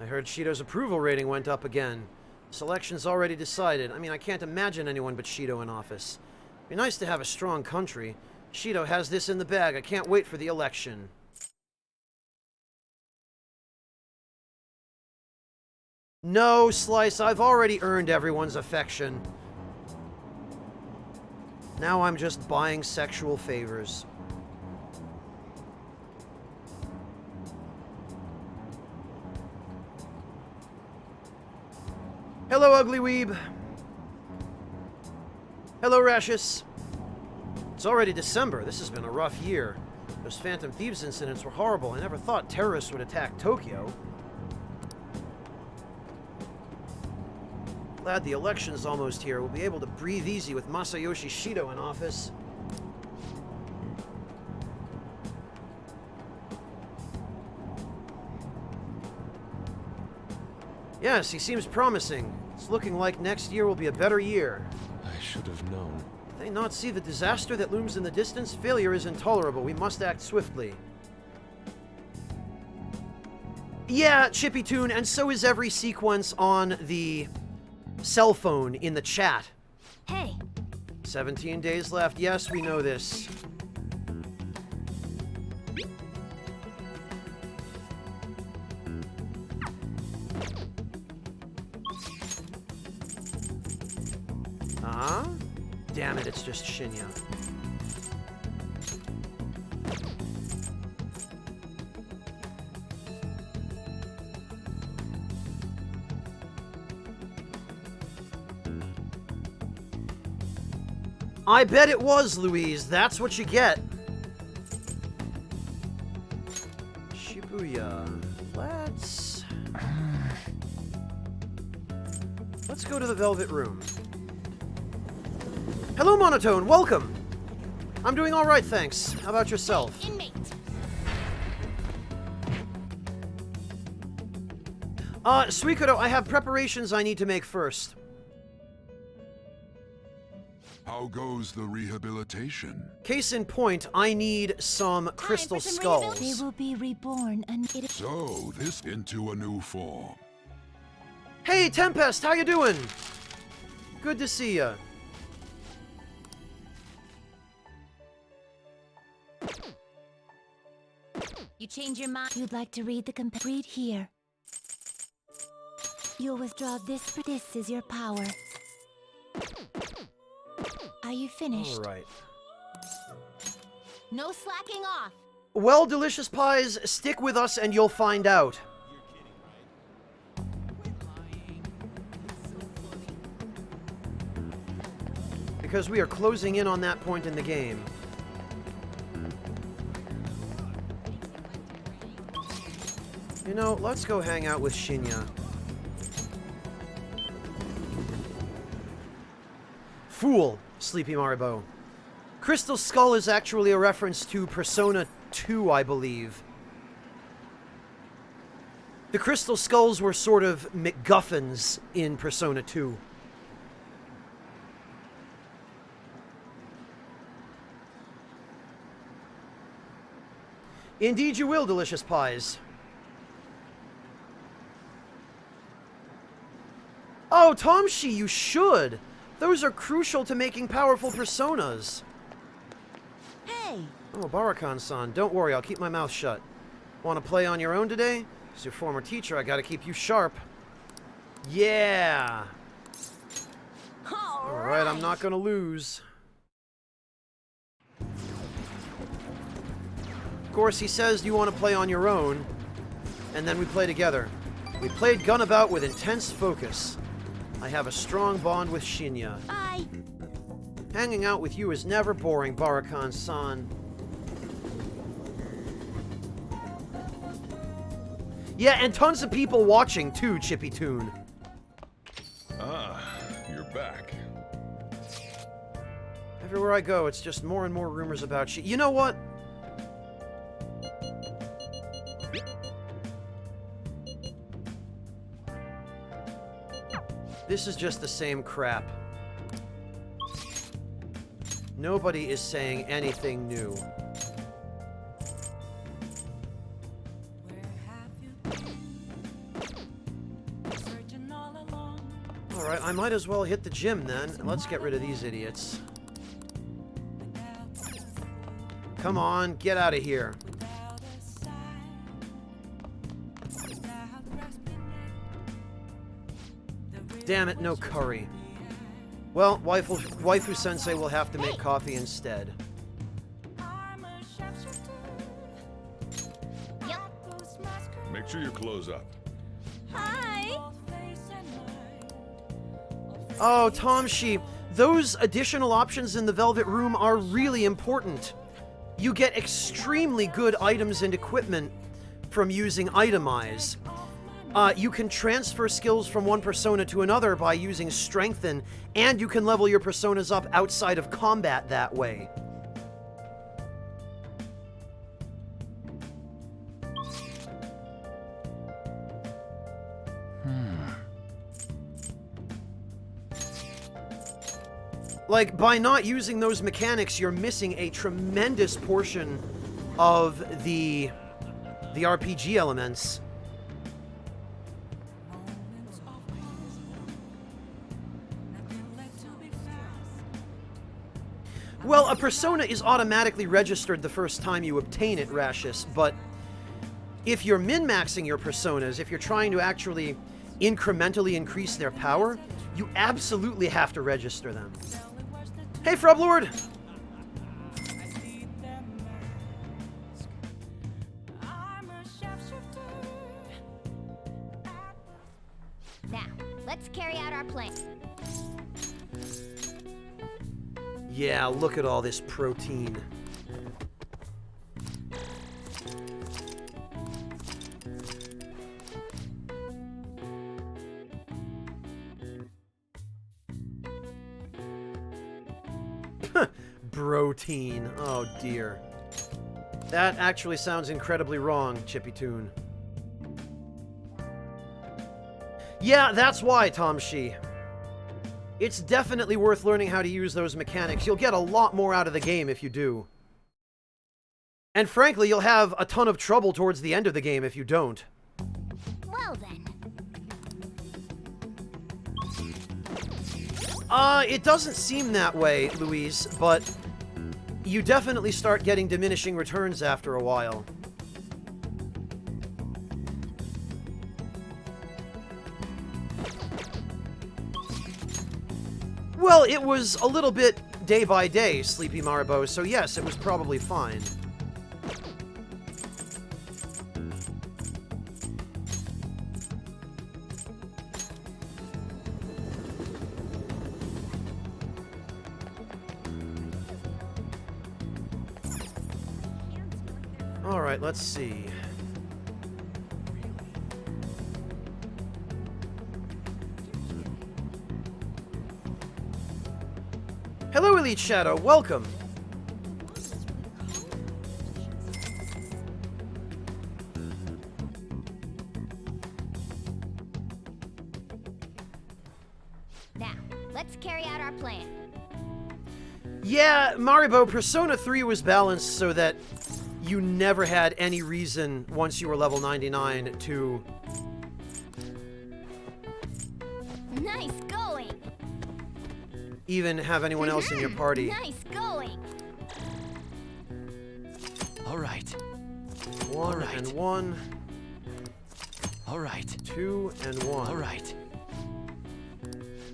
I heard Shido's approval rating went up again. Selection's already decided. I mean, I can't imagine anyone but Shido in office. Be nice to have a strong country. Shido has this in the bag. I can't wait for the election. No, Slice, I've already earned everyone's affection. Now I'm just buying sexual favors. Hello, Ugly Weeb. Hello, Rashus. It's already December. This has been a rough year. Those Phantom Thieves incidents were horrible. I never thought terrorists would attack Tokyo. Glad the election's almost here. We'll be able to breathe easy with Masayoshi Shido in office. Yes, he seems promising. It's looking like next year will be a better year. I should have known. Do they not see the disaster that looms in the distance? Failure is intolerable. We must act swiftly. Yeah, Chippy Toon, and so is every sequence on the cell phone in the chat. Hey, 17 days left. Yes, we know this. Damn it, it's just Shinya. I bet it was, Louise. That's what you get. Shibuya. Let's go to the Velvet Room. Hello, Monotone. Welcome. I'm doing all right, thanks. How about yourself? inmate. Suikoto, I have preparations I need to make first. How goes the rehabilitation? Case in point, I need some crystal for some skulls. They will be reborn and it So, this into a new form. Hey, Tempest, how you doing? Good to see ya. You change your mind. You'd like to read the read here. You'll withdraw this. This is your power. Are you finished? All right. No slacking off. Well, Delicious Pies, stick with us and you'll find out. Because we are closing in on that point in the game. You know, let's go hang out with Shinya. Fool, Sleepy Maribo. Crystal Skull is actually a reference to Persona 2, I believe. The Crystal Skulls were sort of MacGuffins in Persona 2. Indeed you will, Delicious Pies. Oh, Tomshi, you should! Those are crucial to making powerful personas. Hey. Oh, Barakan-san, don't worry, I'll keep my mouth shut. Want to play on your own today? As your former teacher, I gotta keep you sharp. Yeah! Alright, I'm not gonna lose. course, he says you want to play on your own, and then we play together. We played Gunabout with intense focus. I have a strong bond with Shinya. Bye. Hanging out with you is never boring, Barakan-san. Yeah, and tons of people watching too, Chippy Toon. Ah, you're back. Everywhere I go, it's just more and more rumors about you. You know what? This is just the same crap. Nobody is saying anything new. Where have you been? Searching all along Alright, I might as well hit the gym then. And let's get rid of these idiots. without you, Come on, get out of here. without a sign, without grasping it. Damn it, no curry. Well, waifu sensei will have to make coffee instead. I'm a sharpshooter. Yep. Make sure you close up. Hi. Oh, Tomshi, those additional options in the Velvet Room are really important. You get extremely good items and equipment from using Itemize. You can transfer skills from one persona to another by using Strengthen, and you can level your personas up outside of combat that way. Like, by not using those mechanics, you're missing a tremendous portion of the RPG elements. Moments of calm, nothing left to be found. Well, a persona is automatically registered the first time you obtain it, Rashis, but if you're min-maxing your personas, if you're trying to actually incrementally increase their power, you absolutely have to register them. Hey, Frublord! I'm a sharpshooter. Now, let's carry out our plan. Yeah, look at all this protein. Protein. Oh dear. That actually sounds incredibly wrong, Chippy Toon. Yeah, that's why, Tomshi. It's definitely worth learning how to use those mechanics. You'll get a lot more out of the game if you do. And frankly, you'll have a ton of trouble towards the end of the game if you don't. Well then. It doesn't seem that way, Louise, but you definitely start getting diminishing returns after a while. Well, it was a little bit day by day, Sleepy Maribo, so yes, it was probably fine. Alright, let's see. Hello, Elite Shadow. Welcome. Now, let's carry out our plan. Yeah, Maribo, Persona 3 was balanced so that you never had any reason, once you were level 99, to... Nice going. even have anyone else in your party. Nice going. All right. One Alright. and one, All right. 2 and 1. All right.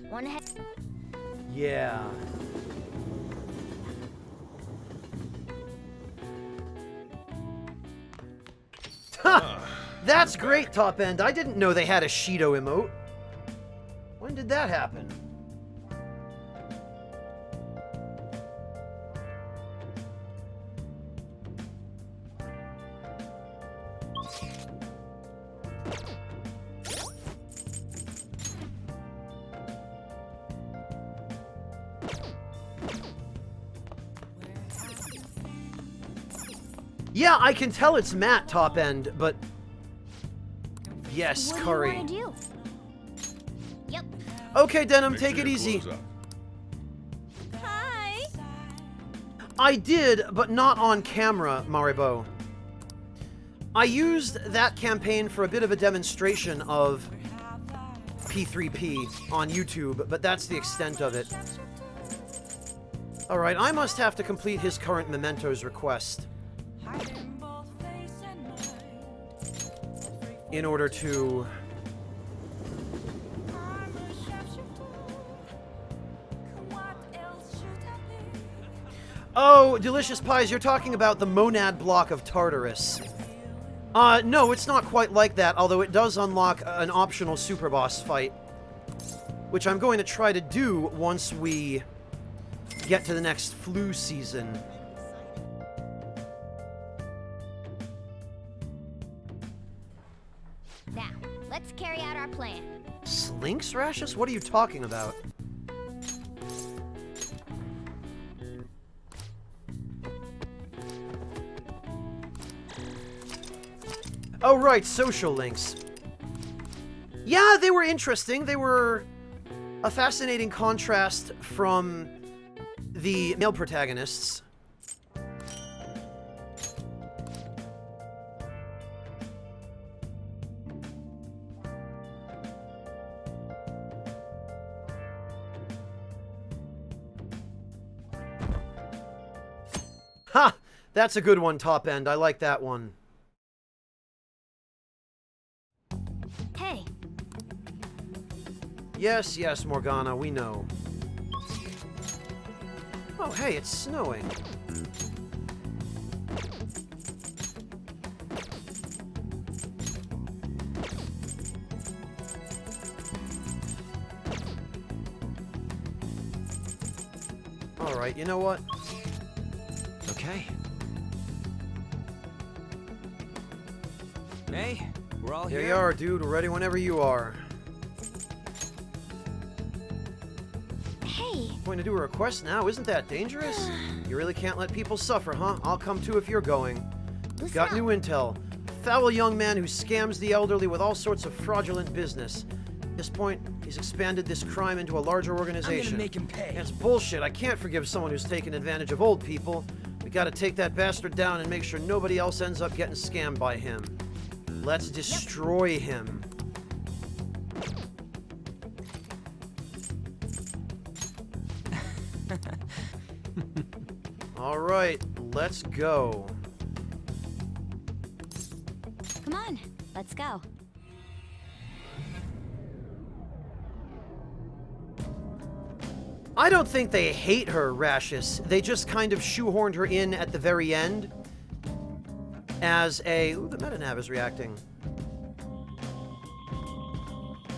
One head. Yeah. That's great, Top End. I didn't know they had a Shido emote. When did that happen? Yeah, I can tell it's Matt, Top End, but... Yes, What do Curry. you want to do? Yep. Okay, Denim, Make take sure it you easy. close up. Hi. I did, but not on camera, Maribo. I used that campaign for a bit of a demonstration of P3P on YouTube, but that's the extent of it. Alright, I must have to complete his current Mementos request hiding both face and mind. in order to... I'm a sharpshooter. What else should I be? Oh, Delicious Pies, you're talking about the Monad block of Tartarus. No, it's not quite like that, although it does unlock an optional super boss fight, which I'm going to try to do once we get to the next flu season. Now, let's carry out our plan. Slinks, Rashus? What are you talking about? Oh, right, social links. Yeah, they were interesting. They were a fascinating contrast from the male protagonists. Ha! That's a good one, Top End. I like that one. Hey, Yes, yes, Morgana, we know. Oh, hey, it's snowing. Alright, you know what? Okay. May, we're all Here here. you are, dude. We're ready whenever you are. hey, Going to do a request now? Isn't that dangerous? You really can't let people suffer, huh? I'll come too if you're going. listen Got up. new intel. Foul young man who scams the elderly with all sorts of fraudulent business. At this point, he's expanded this crime into a larger organization. make him pay. That's bullshit. I can't forgive someone who's taken advantage of old people. We gotta take that bastard down and make sure nobody else ends up getting scammed by him. Let's destroy him. Alright, let's go. Come on, let's go. I don't think they hate her, Rashus. They just kind of shoehorned her in at the very end as a... Ooh, the metanav is reacting.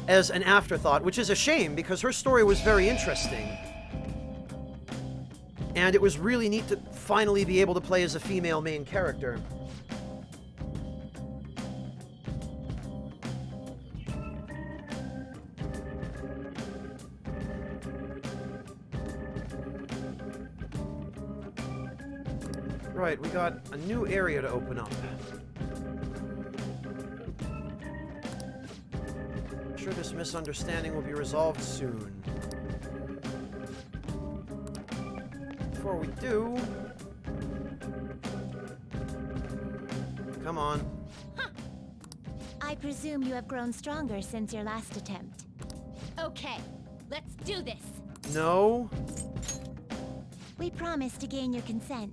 As an afterthought, which is a shame because her story was very interesting. And it was really neat to finally be able to play as a female main character. Right, we got a new area to open up. I'm sure this misunderstanding will be resolved soon. Before we do... Come on. I presume you have grown stronger since your last attempt. Okay, let's do this. No. We promise to gain your consent.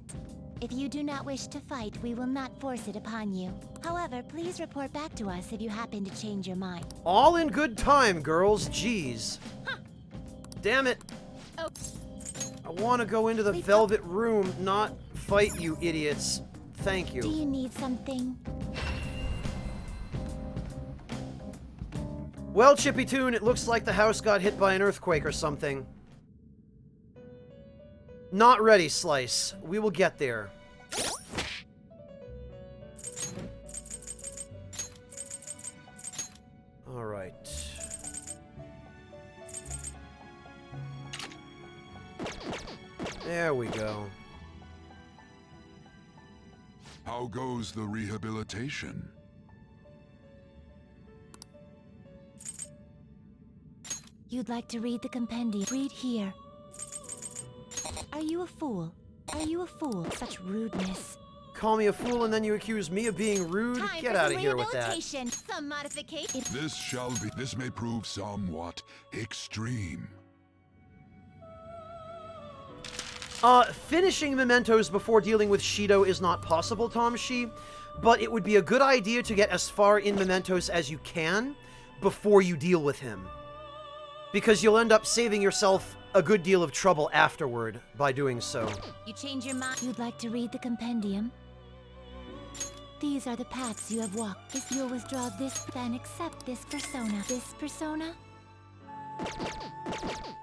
If you do not wish to fight, we will not force it upon you. However, please report back to us if you happen to change your mind. All in good time, girls. Jeez. Damn it. Oh. I want to go into the We've velvet room, not fight you idiots. Thank Do you. you need something? Well, Chippy Toon, it looks like the house got hit by an earthquake or something. Not ready, Slice. We will get there. All right. There we go. How goes the rehabilitation? You'd like to read the compendium? Read here. Are you a fool? Are you a fool? Such rudeness. Call me a fool and then you accuse me of being rude? Time Get for out some of here with that. rehabilitation. Some modification. This may prove somewhat extreme. Finishing mementos before dealing with Shido is not possible, Tom Shi, but it would be a good idea to get as far in mementos as you can before you deal with him. Because you'll end up saving yourself a good deal of trouble afterward by doing so. You change your mind. You'd like to read the compendium? These are the paths you have walked. If you'll withdraw this, then accept this persona. This persona?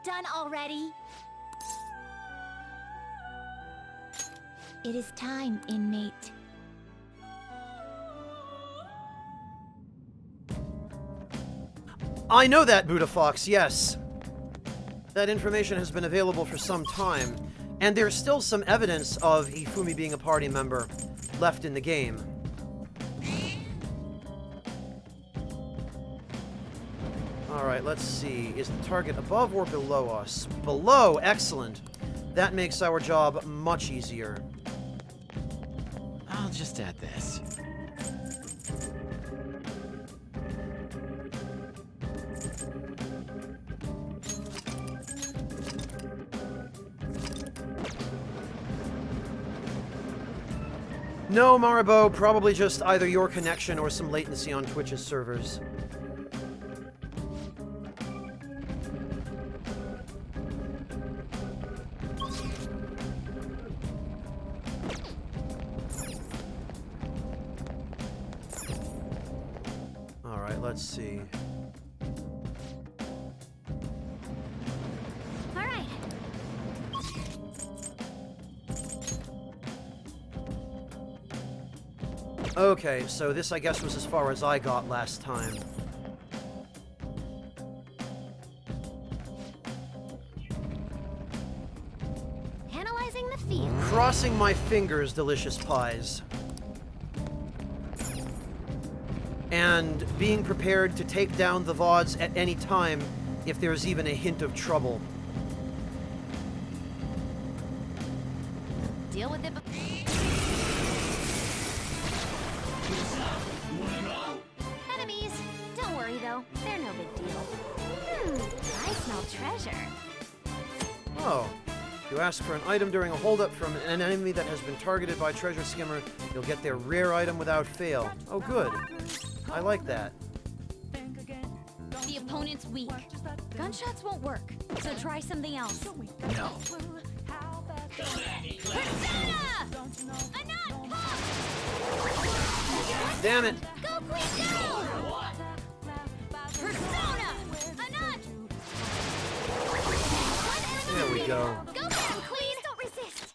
Done already? It is time, inmate. I know that, Buddha Fox, yes. That information has been available for some time, and there's still some evidence of Hifumi being a party member left in the game. Alright, let's see. Is the target above or below us? Below! Excellent. That makes our job much easier. I'll just add this. No, Maribo, probably just either your connection or some latency on Twitch's servers. Alright, let's see. All right. Okay, so this I guess was as far as I got last time. Analyzing the field. Crossing my fingers, delicious pies. And being prepared to take down the VODs at any time if there's even a hint of trouble. Deal with it. Enemies. Don't worry though. They're no big deal. I smell treasure. Oh. If you ask for an item during a holdup from an enemy that has been targeted by Treasure Skimmer, you'll get their rare item without fail. Oh, good. I like that. The opponent's weak. Gunshots won't work, so try something else. No. Persona! Anat, pop! Damn it! Go, quick, go! Persona! Anat! There we go. Go back, Queen! Don't resist!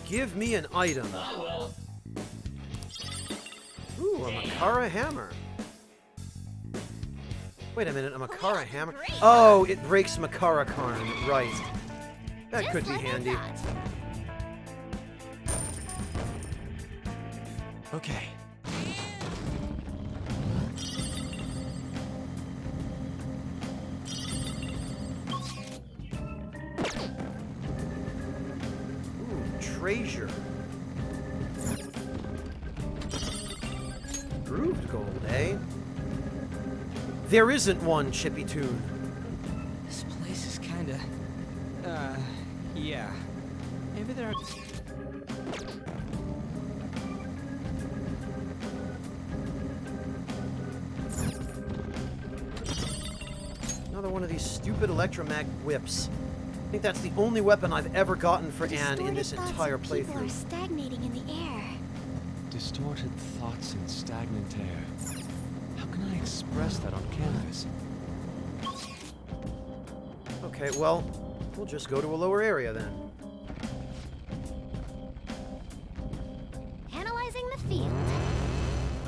Give me an item. Ooh, a Makara hammer. Wait a minute, a Makara hammer? Oh, it breaks Makara Karn, right. That Just could be like I handy. thought. Okay. Ooh, treasure. Grooved gold, eh? There isn't one, Chippy Toon. This place is kinda... yeah. Maybe there are... Another one of these stupid electromag whips. I think that's the only weapon I've ever gotten for Anne in this Distorted entire thoughts of people are playthrough. stagnating in the air. distorted thoughts in stagnant air. How can I express that on canvas? Okay, well, we'll just go to a lower area then. Analyzing the field.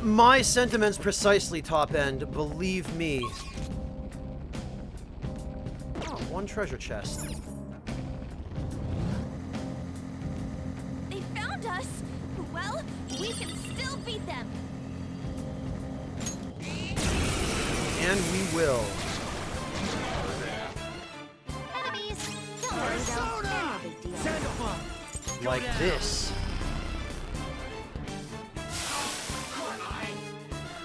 My sentiments precisely, Top End, believe me. Oh, one treasure chest. They found us! Well, we can still beat them! And we will. Enemies. Don't worry though. They're no big deal. Like this.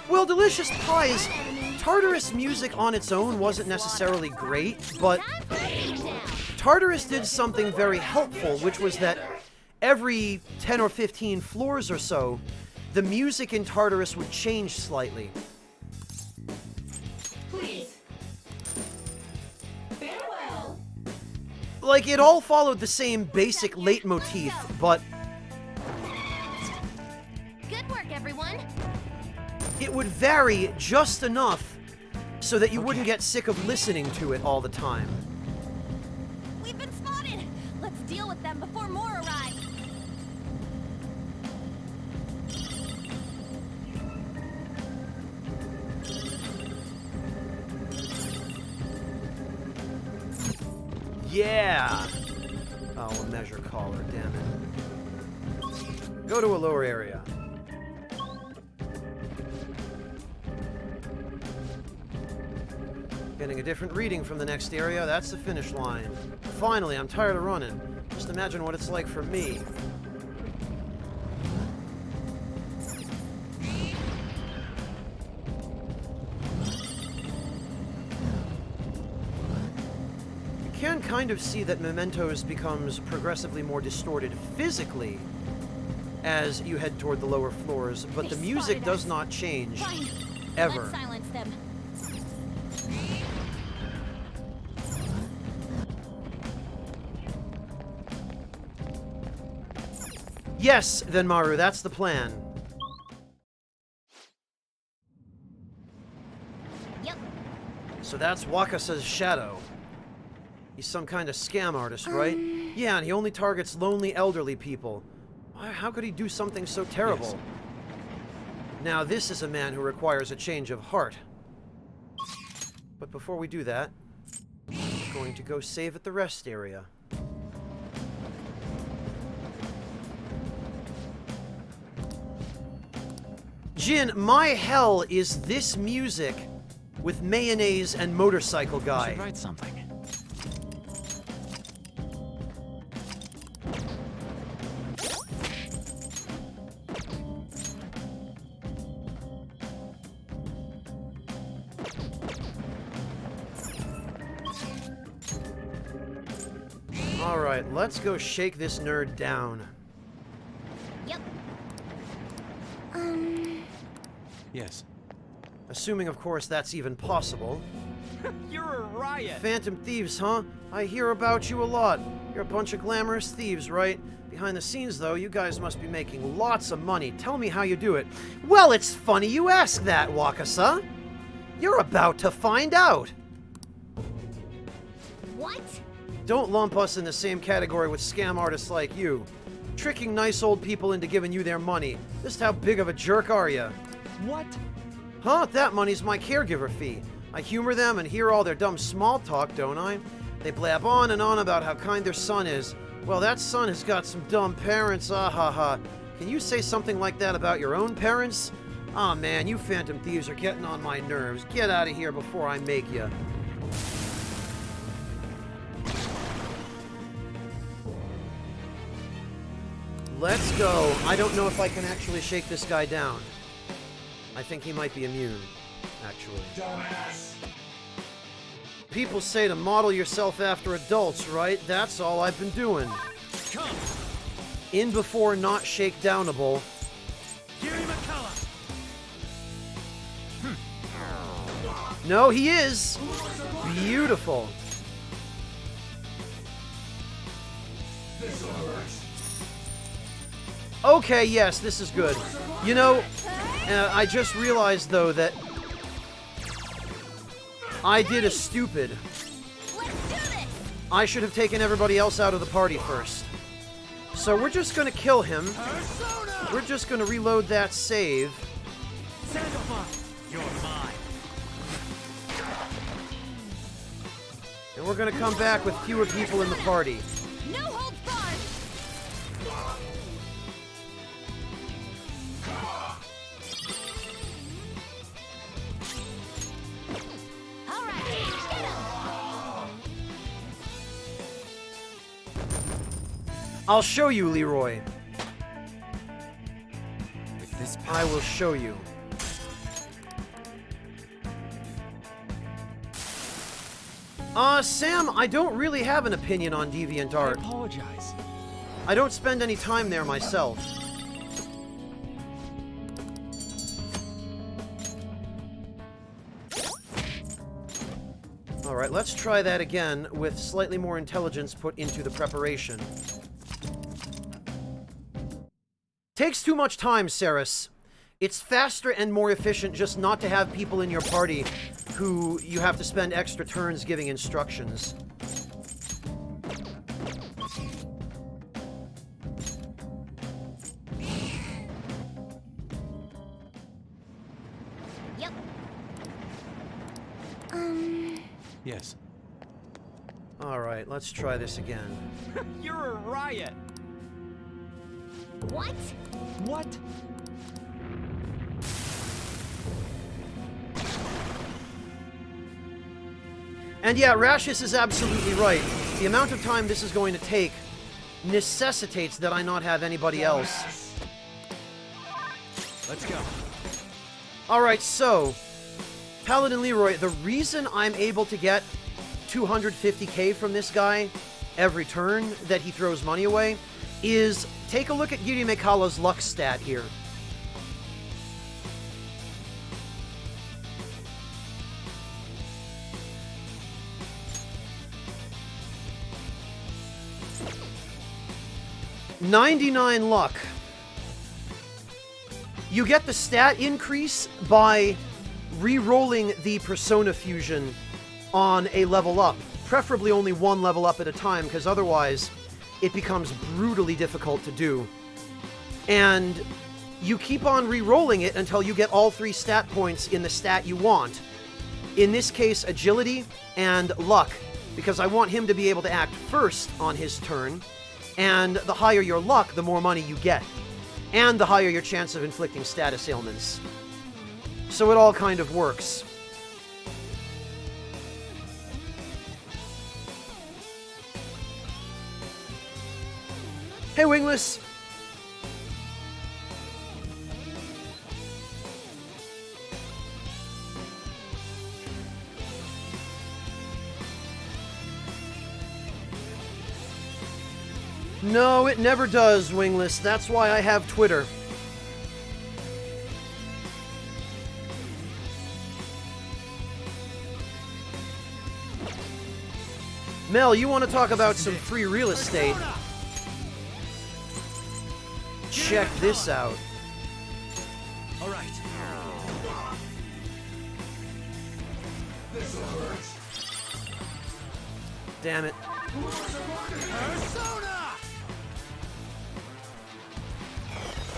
Well, Delicious Pies, Tartarus music on its own wasn't necessarily great, but Tartarus did something very helpful, which was that every 10 or 15 floors or so, the music in Tartarus would change slightly. Please. Farewell. Like, it all followed the same basic leitmotif, but Good work, everyone! it would vary just enough so that you wouldn't get sick of listening to it all the time. We've been spotted! Let's deal with them before more arrive! Yeah! Oh, a measure caller, damn it. Go to a lower area. Getting a different reading from the next area, that's the finish line. Finally, I'm tired of running. Just imagine what it's like for me. You can kind of see that Mementos becomes progressively more distorted physically as you head toward the lower floors, but the music does not change. Fine. Ever. Let's silence them. Yes, then Maru, that's the plan. Yep. So that's Wakasa's shadow. He's some kind of scam artist, right? Yeah, and he only targets lonely elderly people. How could he do something so terrible? Yes. Now, this is a man who requires a change of heart. But before we do that, we're going to go save at the rest area. Jin, my hell is this music with mayonnaise and motorcycle I guy. should write something. Alright, let's go shake this nerd down. Yep. Yes. Assuming, of course, that's even possible. You're a riot. Phantom thieves, huh? I hear about you a lot. You're a bunch of glamorous thieves, right? Behind the scenes, though, you guys must be making lots of money. Tell me how you do it. Well, it's funny you ask that, Wakasa. You're about to find out. What? Don't lump us in the same category with scam artists like you. Tricking nice old people into giving you their money. Just how big of a jerk are you? What? Huh? That money's my caregiver fee. I humor them and hear all their dumb small talk, don't I? They blab on and on about how kind their son is. Well, that son has got some dumb parents, ah ha ha. Can you say something like that about your own parents? Aw man, you phantom thieves are getting on my nerves. Get out of here before I make you. Let's go. I don't know if I can actually shake this guy down. I think he might be immune, actually. Dumbass! People say to model yourself after adults, right? That's all I've been doing. Come. In before not shakedownable. Gary McCullough. No, he is! Beautiful. Okay, yes, this is good. You know, I just realized, though, that I did a stupid. Let's do this! I should have taken everybody else out of the party first. So we're just gonna kill him. Persona! We're just gonna reload that save. Sandalphon, you're mine. And we're gonna come back with fewer people in the party. No holds barred! Alright, get him! I'll show you, Leroy. With this I will show you. Sam, I don't really have an opinion on DeviantArt. I apologize. I don't spend any time there myself. Alright, let's try that again with slightly more intelligence put into the preparation. Takes too much time, Ceres. It's faster and more efficient just not to have people in your party who you have to spend extra turns giving instructions. Yep. Yes. Alright, let's try this again. You're a riot. What? What? And yeah, Rashis is absolutely right. The amount of time this is going to take necessitates that I not have anybody else. Let's go. Alright, so, Paladin Leroy, the reason I'm able to get 250k from this guy every turn that he throws money away is, take a look at Yuri Mekala's luck stat here. $99 luck. You get the stat increase by re-rolling the Persona Fusion on a level up. Preferably only one level up at a time, because otherwise it becomes brutally difficult to do. And you keep on re-rolling it until you get all 3 stat points in the stat you want. In this case, agility and luck, because I want him to be able to act first on his turn, and the higher your luck, the more money you get, and the higher your chance of inflicting status ailments. So it all kind of works. Hey, Wingless! No, it never does, Wingless. That's why I have Twitter. Mel, you want to talk about some free real estate? Check this out. All right. Damn it. Persona!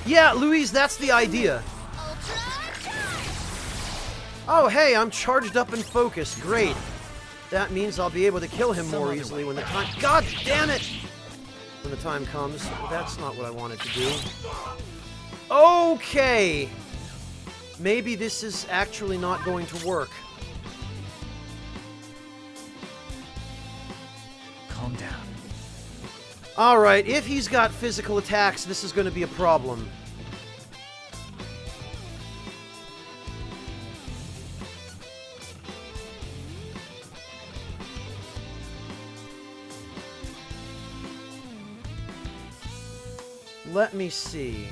Yeah, Louise, that's the idea. Oh, hey, I'm charged up and focused. Great. That means I'll be able to kill him more easily when the time... God damn it! When the time comes. That's not what I wanted to do. Okay! Maybe this is actually not going to work. Calm down. Alright, if he's got physical attacks, this is going to be a problem. Let me see.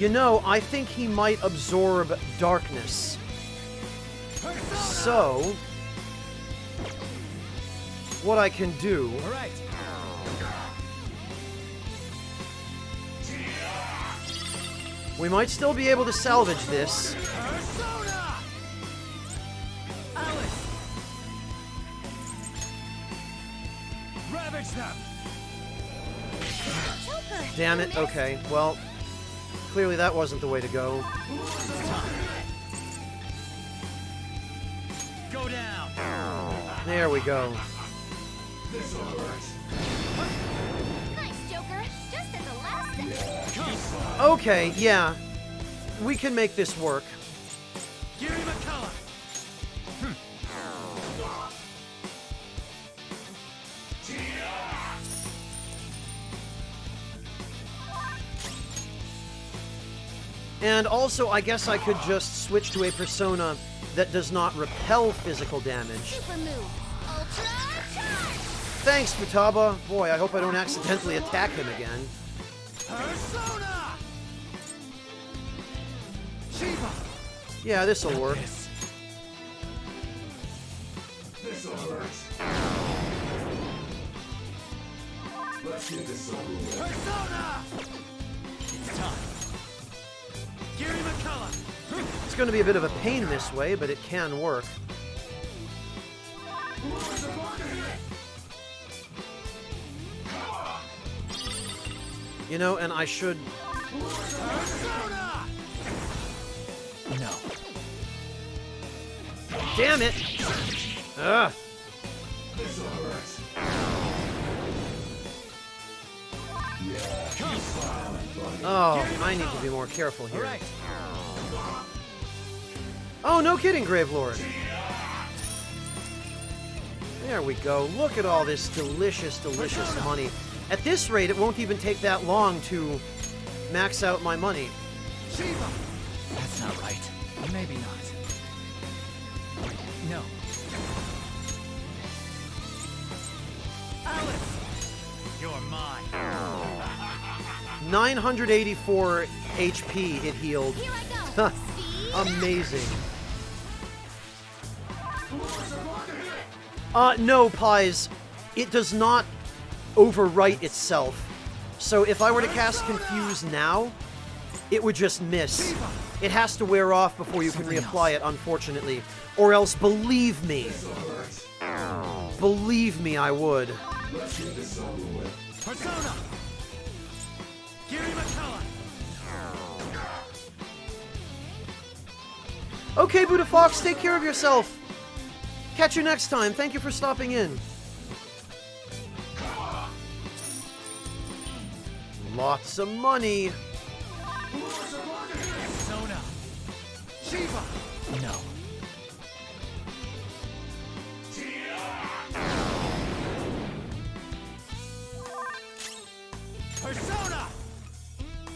You know, I think he might absorb darkness. So, what I can do... All right. We might still be able to salvage this. Persona! Alice! Ravage them! Damn it, okay. Well, clearly that wasn't the way to go. Go down! There we go. Nice, Joker. Just at the last second. Okay, yeah. We can make this work. Gary McCullough! And also, I guess I could just switch to a persona that does not repel physical damage. Super move. Ultra charge. Thanks, Futaba. Boy, I hope I don't accidentally attack him again. Persona! Shiva! Yeah, this'll work. Yes. Persona! It's time. Gary McCullough! It's going to be a bit of a pain this way, but it can work. You know, and I should... Persona! No. Damn it! Ugh. Oh, I need to be more careful All here. right. Oh, no kidding, Gravelord. There we go. Look at all this delicious, delicious money. At this rate, it won't even take that long to max out my money. Shiva! That's not right. Maybe not. No. Alice! You're mine. 984 HP it healed. Here I go. See? Amazing. No, Pies. It does not overwrite itself. So if I were to cast Confuse now, it would just miss. It has to wear off before you can reapply it, unfortunately. Or else, believe me. Believe me, I would. Persona! Gary McCullough! Okay, Buddha Fox, take care of yourself. Catch you next time. Thank you for stopping in. Lots of money. Persona! Shiva! No. Persona!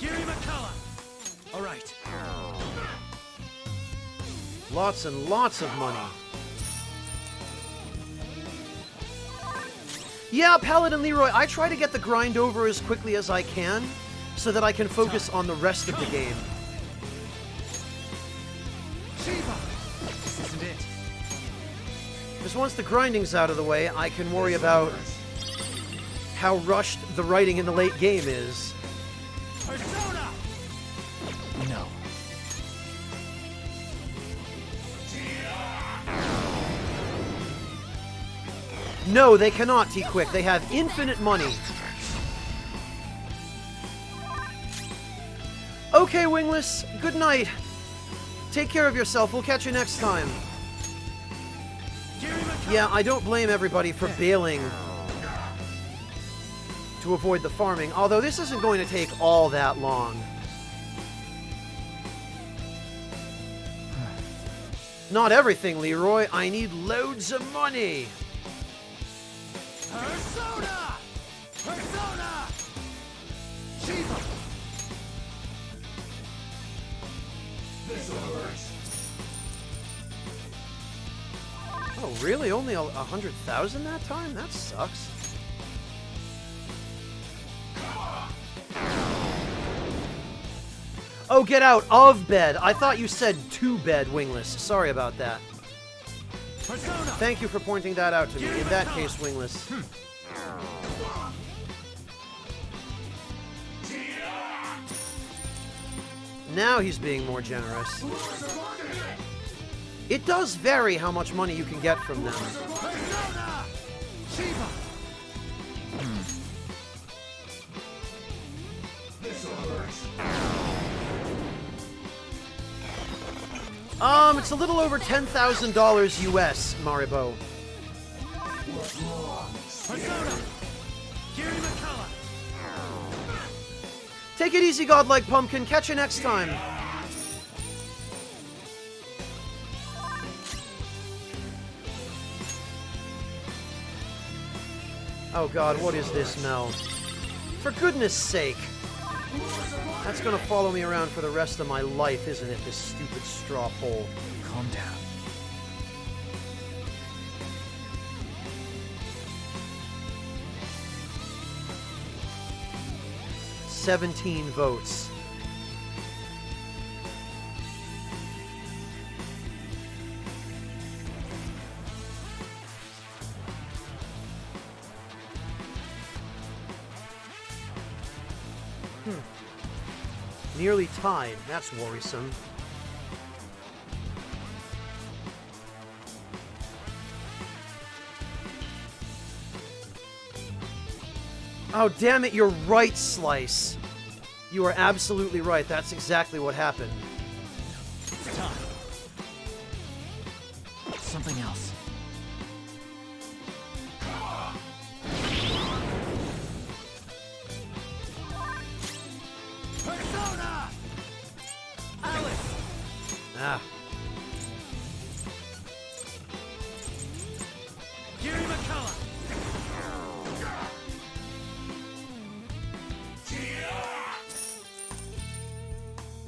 Gary McCullough! All right. Lots and lots of money. Yeah, Paladin Leroy, I try to get the grind over as quickly as I can so that I can focus on the rest of the game. Shiva! This isn't it. Because once the grinding's out of the way, I can worry about how rushed the writing in the late game is. Persona! No. No, they cannot, T-Quick. They have infinite money. Okay, Wingless. Good night. Take care of yourself. We'll catch you next time. Gary McCullough! Yeah, I don't blame everybody for bailing to avoid the farming, although this isn't going to take all that long. Not everything, Leroy. I need loads of money. Persona! Persona! Shiva! Oh, really? Only 100,000 that time? That sucks. Oh, get out of bed. I thought you said to bed, Wingless. Sorry about that. Thank you for pointing that out to me. In that case, Wingless. Now he's being more generous. It does vary how much money you can get from them. It's a little over $10,000 US, Maribo. Take it easy, godlike pumpkin. Catch you next time. Oh god, what is this, Mel? For goodness sake. That's gonna follow me around for the rest of my life, isn't it, this stupid straw poll? Calm down. "17 votes. Nearly tied. That's worrisome. Oh, damn it, you're right, Slice. You are absolutely right. That's exactly what happened. Time. Something else. Persona! Alice! Ah. Gary McCullough!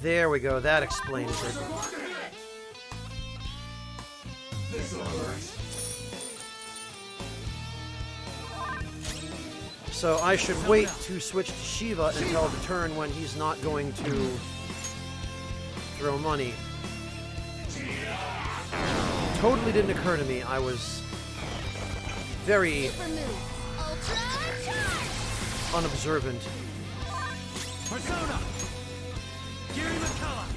There we go. That explains it. So I should wait to switch to Shiva until the turn when he's not going to throw money. Totally didn't occur to me. I was very unobservant. Persona! Gary McCullough!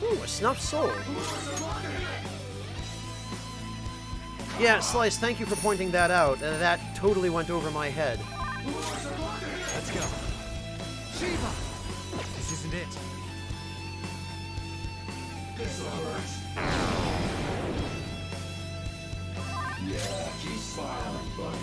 Ooh, a snuffed soul. Yeah, Slice, thank you for pointing that out. That totally went over my head. Let's go. Shiva! This isn't it. Yeah, keep smiling, buddy.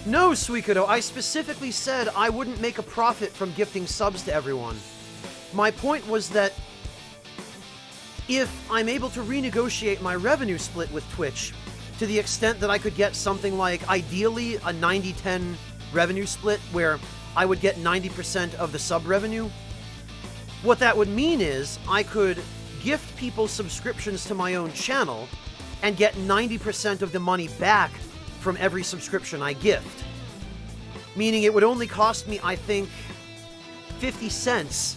No, Suikodo, I specifically said I wouldn't make a profit from gifting subs to everyone. My point was that if I'm able to renegotiate my revenue split with Twitch to the extent that I could get something like, ideally, a 90-10 revenue split where I would get 90% of the sub revenue, what that would mean is I could gift people subscriptions to my own channel and get 90% of the money back from every subscription I gift. Meaning it would only cost me, I think, 50 cents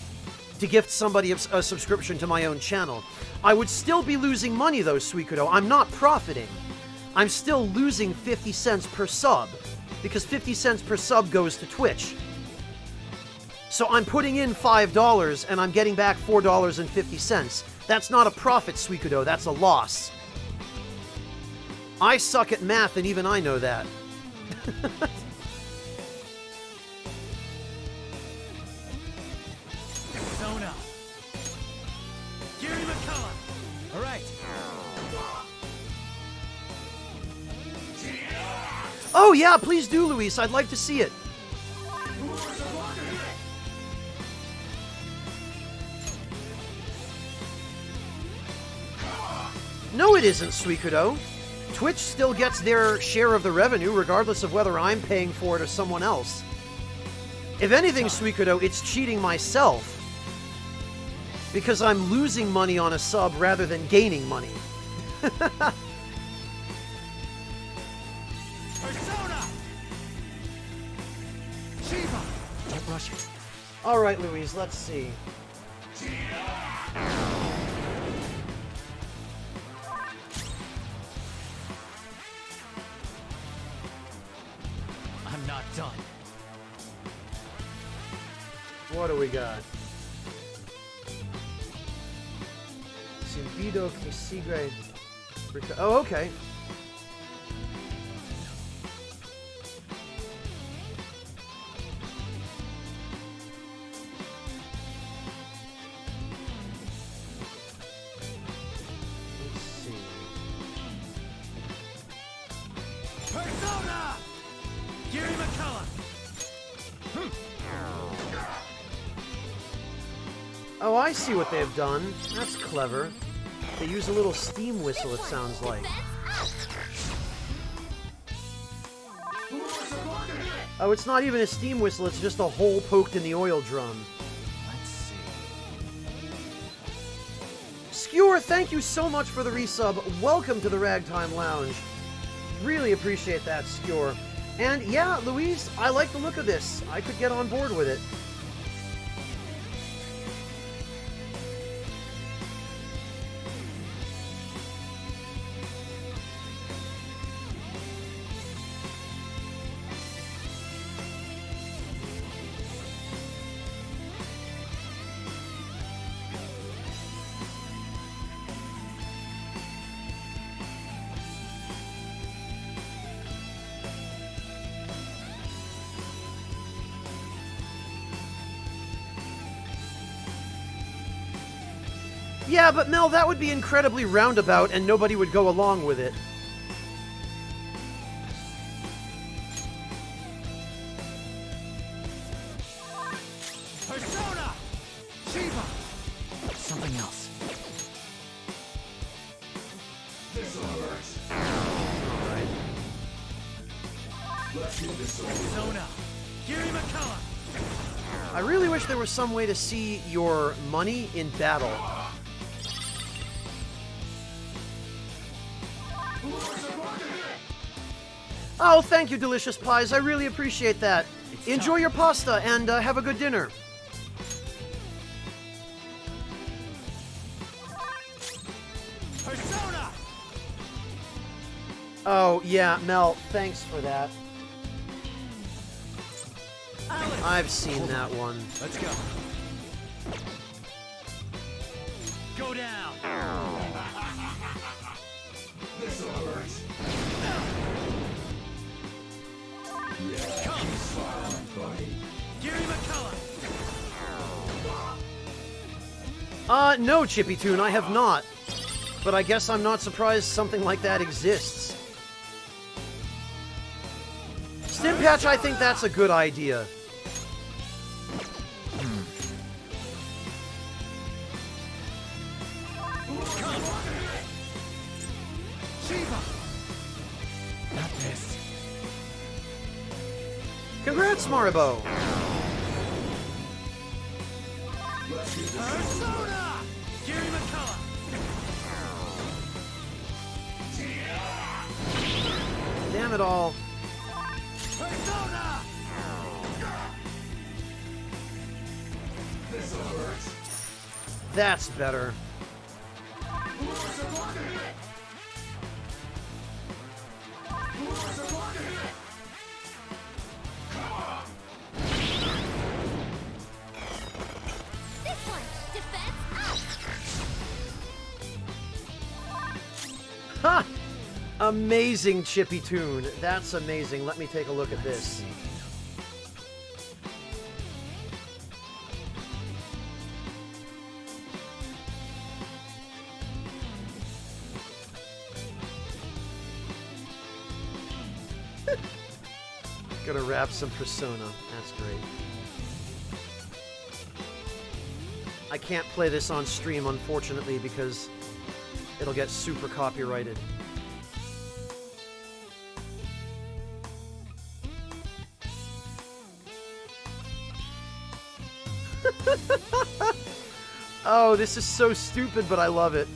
to gift somebody a subscription to my own channel. I would still be losing money though, Suikodo. I'm not profiting. I'm still losing 50 cents per sub, because 50 cents per sub goes to Twitch. So I'm putting in $5 and I'm getting back $4.50. That's not a profit, Suikodo, that's a loss. I suck at math and even I know that. Persona! Gary McCullough! Alright. Oh yeah, please do, Luis. I'd like to see it. No, it isn't, Suikodo. Twitch still gets their share of the revenue regardless of whether I'm paying for it or someone else. If anything, Suikodo, it's cheating myself. Because I'm losing money on a sub rather than gaining money. Persona! Shiva! Don't rush it. All right, Louise, let's see. I'm not done. What do we got? Simbido que sigre. Oh, okay. Let's see. Persona! Giri McCullough! Oh, I see what they've done. That's clever. They use a little steam whistle, it sounds like. Oh, it's not even a steam whistle, it's just a hole poked in the oil drum. Let's see. Skewer, thank you so much for the resub. Welcome to the Ragtime Lounge. Really appreciate that, Skewer. And yeah, Louise, I like the look of this. I could get on board with it. Yeah, but Mel, that would be incredibly roundabout and nobody would go along with it. Persona! Shiva! Something else. Alright. Persona! Giri McCullough! I really wish there was some way to see your money in battle. Oh, thank you, Delicious Pies. I really appreciate that. Enjoy your pasta and have a good dinner. Persona! Oh, yeah, Mel, thanks for that. Alex! I've seen that one. Let's go. Go down! This hurts. Come! Giri McCullough! No, Chippy Toon, I have not. But I guess I'm not surprised something like that exists. Stimpatch, I think that's a good idea. Shiva! Not this. Congrats, Maribo! Persona! Giri McCullough! Damn it all. Persona! That's better. This one, defense up. Ha! Amazing, Chippy Toon. That's amazing. Let me take a look at this. Gonna wrap some Persona. That's great. I can't play this on stream, unfortunately, because it'll get super copyrighted. Oh, this is so stupid, but I love it.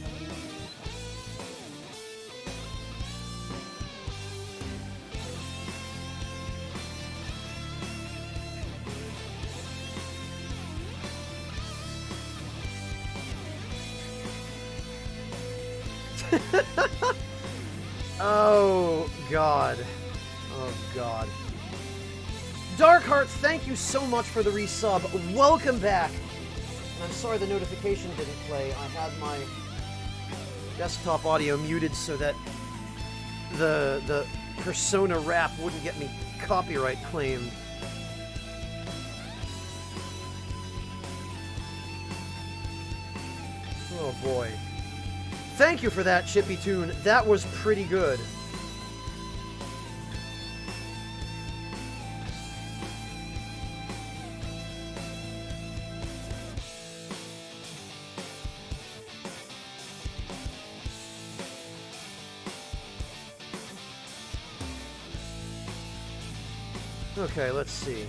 Oh, God. Oh, God. Darkheart, thank you so much for the resub. Welcome back. And I'm sorry the notification didn't play. I had my desktop audio muted so that the Persona rap wouldn't get me copyright claimed. Oh boy. Thank you for that, Chippy Tune. That was pretty good. Okay, let's see.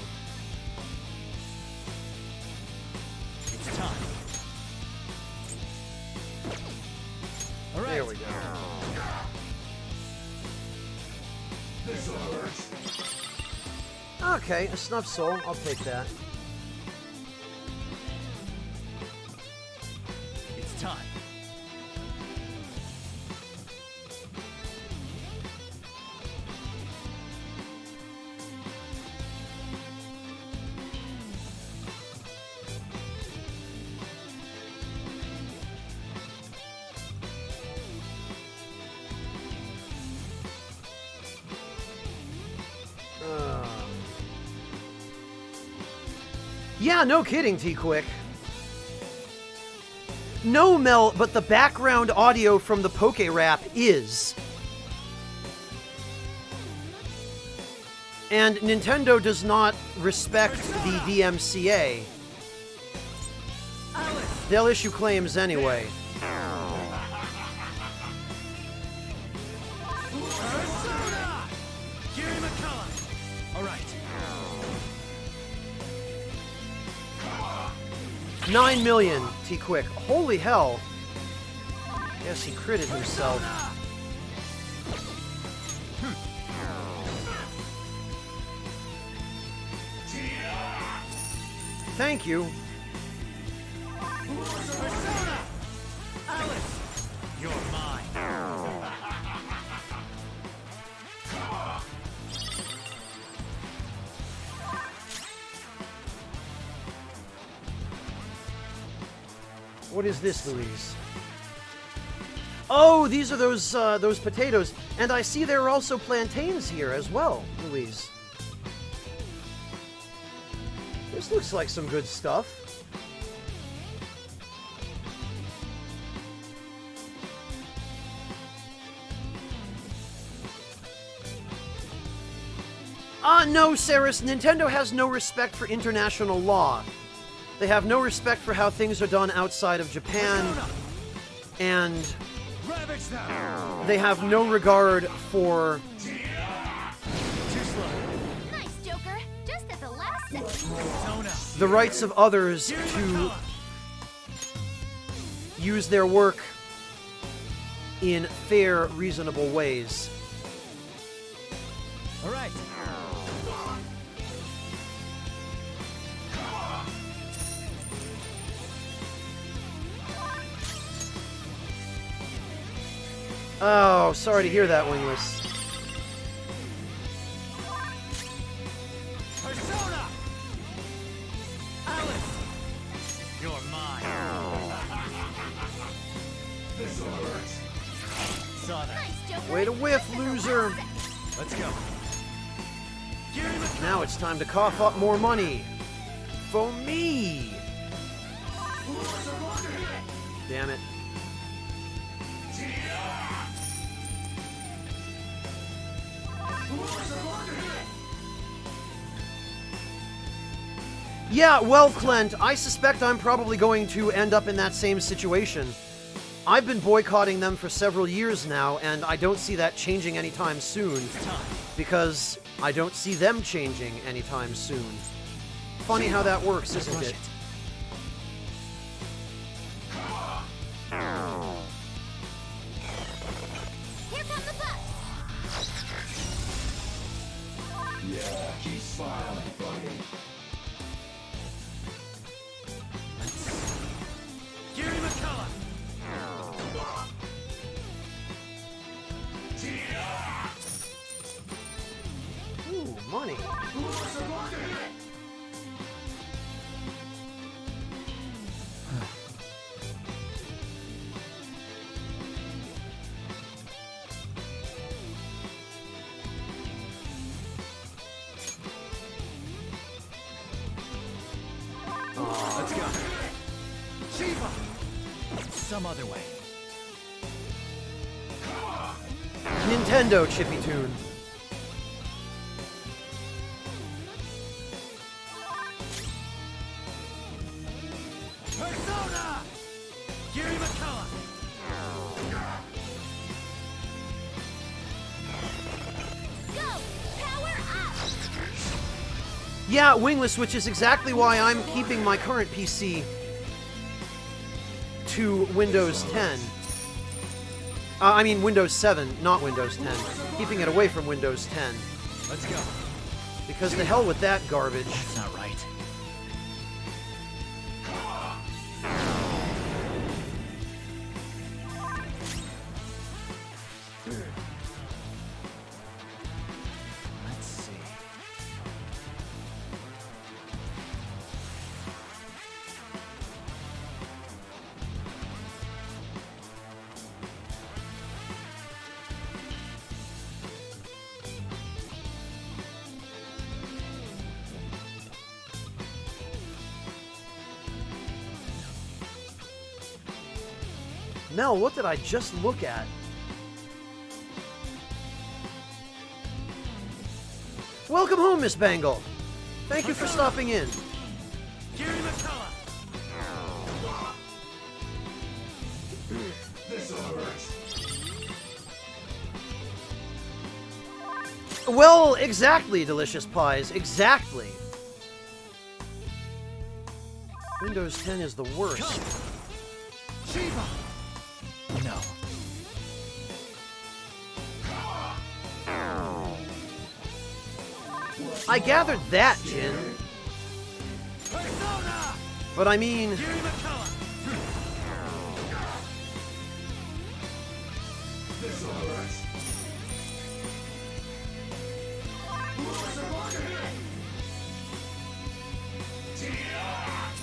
It's time. All right. There we go. Okay, a snuff soul. I'll take that. It's time. Yeah, no kidding, T-Quick. No, Mel, but the background audio from the Poke Rap is. And Nintendo does not respect the DMCA. They'll issue claims anyway. All right. 9 million, T-Quick. Holy hell. Guess he critted himself. Thank you. Alice, you're mine. What is this, Louise? Oh, these are those potatoes. And I see there are also plantains here as well, Louise. This looks like some good stuff. No, Saris. Nintendo has no respect for international law. They have no respect for how things are done outside of Japan, and they have no regard for Nice, Joker. Just at the last second. the rights of others to use their work in fair, reasonable ways. All right. Oh, sorry to hear that, Wingless. Persona! Alice! You're mine. This hurts. Saw that. Nice, Joker. Way to whiff, loser! Let's go. Now it's time to cough up more money. For me! Damn it. Yeah, well, Clint, I suspect I'm probably going to end up in that same situation. I've been boycotting them for several years now, and I don't see that changing anytime soon, because I don't see them changing anytime soon. Funny how that works, isn't it? Here comes the bus. Yeah, he's smiling, buddy. Gary McCullough! Let's go. Shiva! Some other way. Nintendo Chippy Tune. Persona! Giri Makala! Go! Power up! Yeah, Wingless, which is exactly why I'm keeping my current PC to Windows 10. I mean Windows 7, not Windows 10. Keeping it away from Windows 10. Let's go. Because the hell with that garbage. That's not right. Let's see. Mel, what did I just look at? Welcome home, Miss Bangle. Thank you for stopping in. Giri Makala! Well, exactly, Delicious Pies. Exactly. Windows 10 is the worst. Shiva! No. I gathered that, Jin. Persona! But I mean, Giri Makala!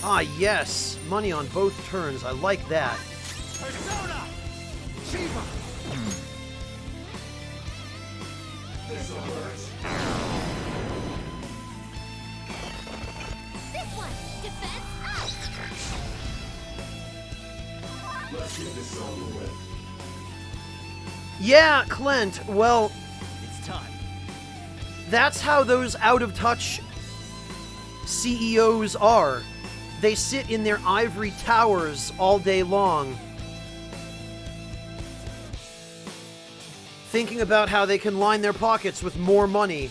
ah yes, money on both turns. I like that. Persona! Shiva! This one! Defense up! Yeah, Clint, well, It's time. that's how those out-of-touch CEOs are. They sit in their ivory towers all day long, thinking about how they can line their pockets with more money.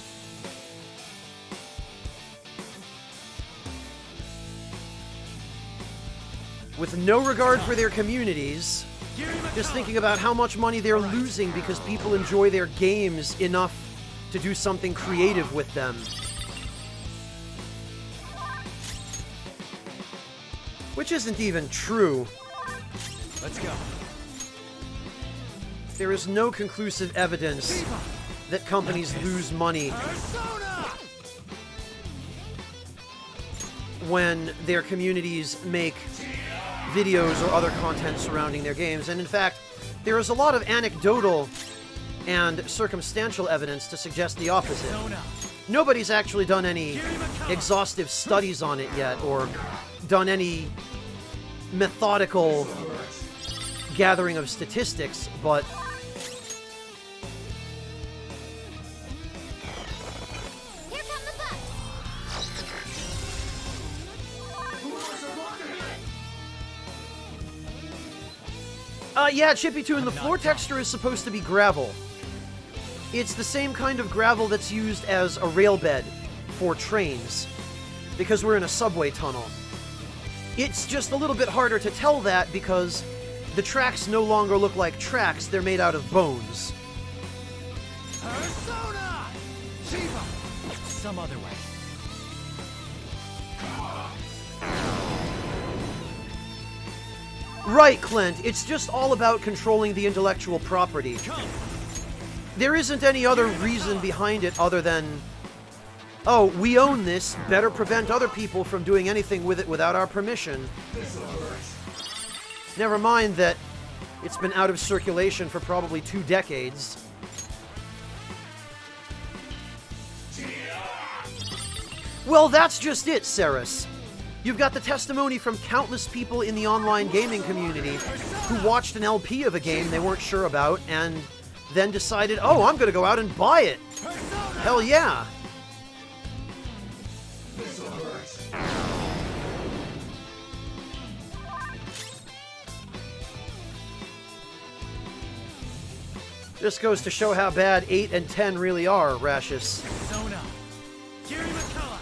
With no regard for their communities, just thinking about how much money they're losing because people enjoy their games enough to do something creative with them. Which isn't even true. Let's go. There is no conclusive evidence that companies lose money Persona! when their communities make videos or other content surrounding their games. And in fact, there is a lot of anecdotal and circumstantial evidence to suggest the opposite. Persona! Nobody's actually done any exhaustive studies on it yet, or done any methodical gathering of statistics, but Here come the bucks! yeah, Chippy Tune, the floor texture is supposed to be gravel. It's the same kind of gravel that's used as a rail bed for trains, because we're in a subway tunnel. It's just a little bit harder to tell that because the tracks no longer look like tracks, they're made out of bones. Persona! Shiva! Some other way. Right, Clint, it's just all about controlling the intellectual property. Come! There isn't any other reason behind it other than Oh, we own this. Better prevent other people from doing anything with it without our permission. Never mind that it's been out of circulation for probably 2 decades. Well, that's just it, Ceres. You've got the testimony from countless people in the online gaming community who watched an LP of a game they weren't sure about and then decided, oh, I'm gonna go out and buy it. Hell yeah. Just goes to show how bad 8 and 10 really are, Rashus. Persona. Gary McCullough.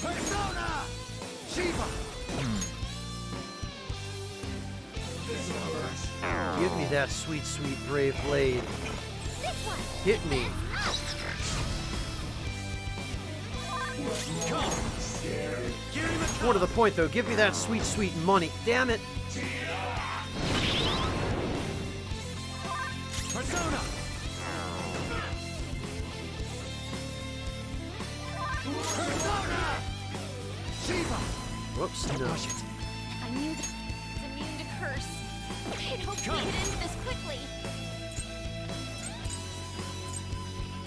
Persona! Shiva! Give me that sweet, sweet brave blade. Hit me. More to the point, though. Give me that sweet, sweet money. Damn it. Persona. Persona! Shiva! Whoops, no. I knew that it's immune to curse. I'd hoped to get into this quickly.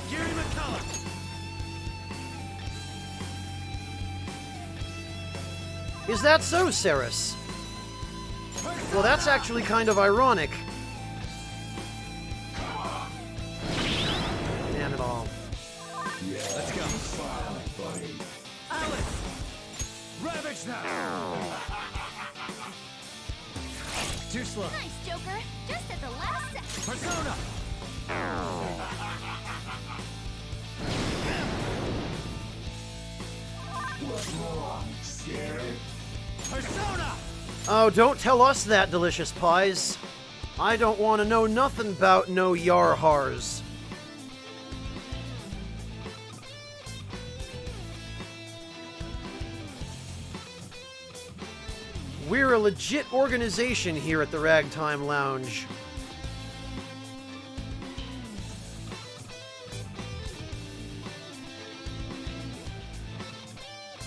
Gary McCullough. Is that so, Ceres? Well, that's actually kind of ironic. Damn it all. Let's go. Alice. Ravage now. Too slow. Nice, Joker. Just at the last second. Persona. Persona. Oh, don't tell us that, Delicious Pies. I don't want to know nothing about no Yarhars. We're a legit organization here at the Ragtime Lounge.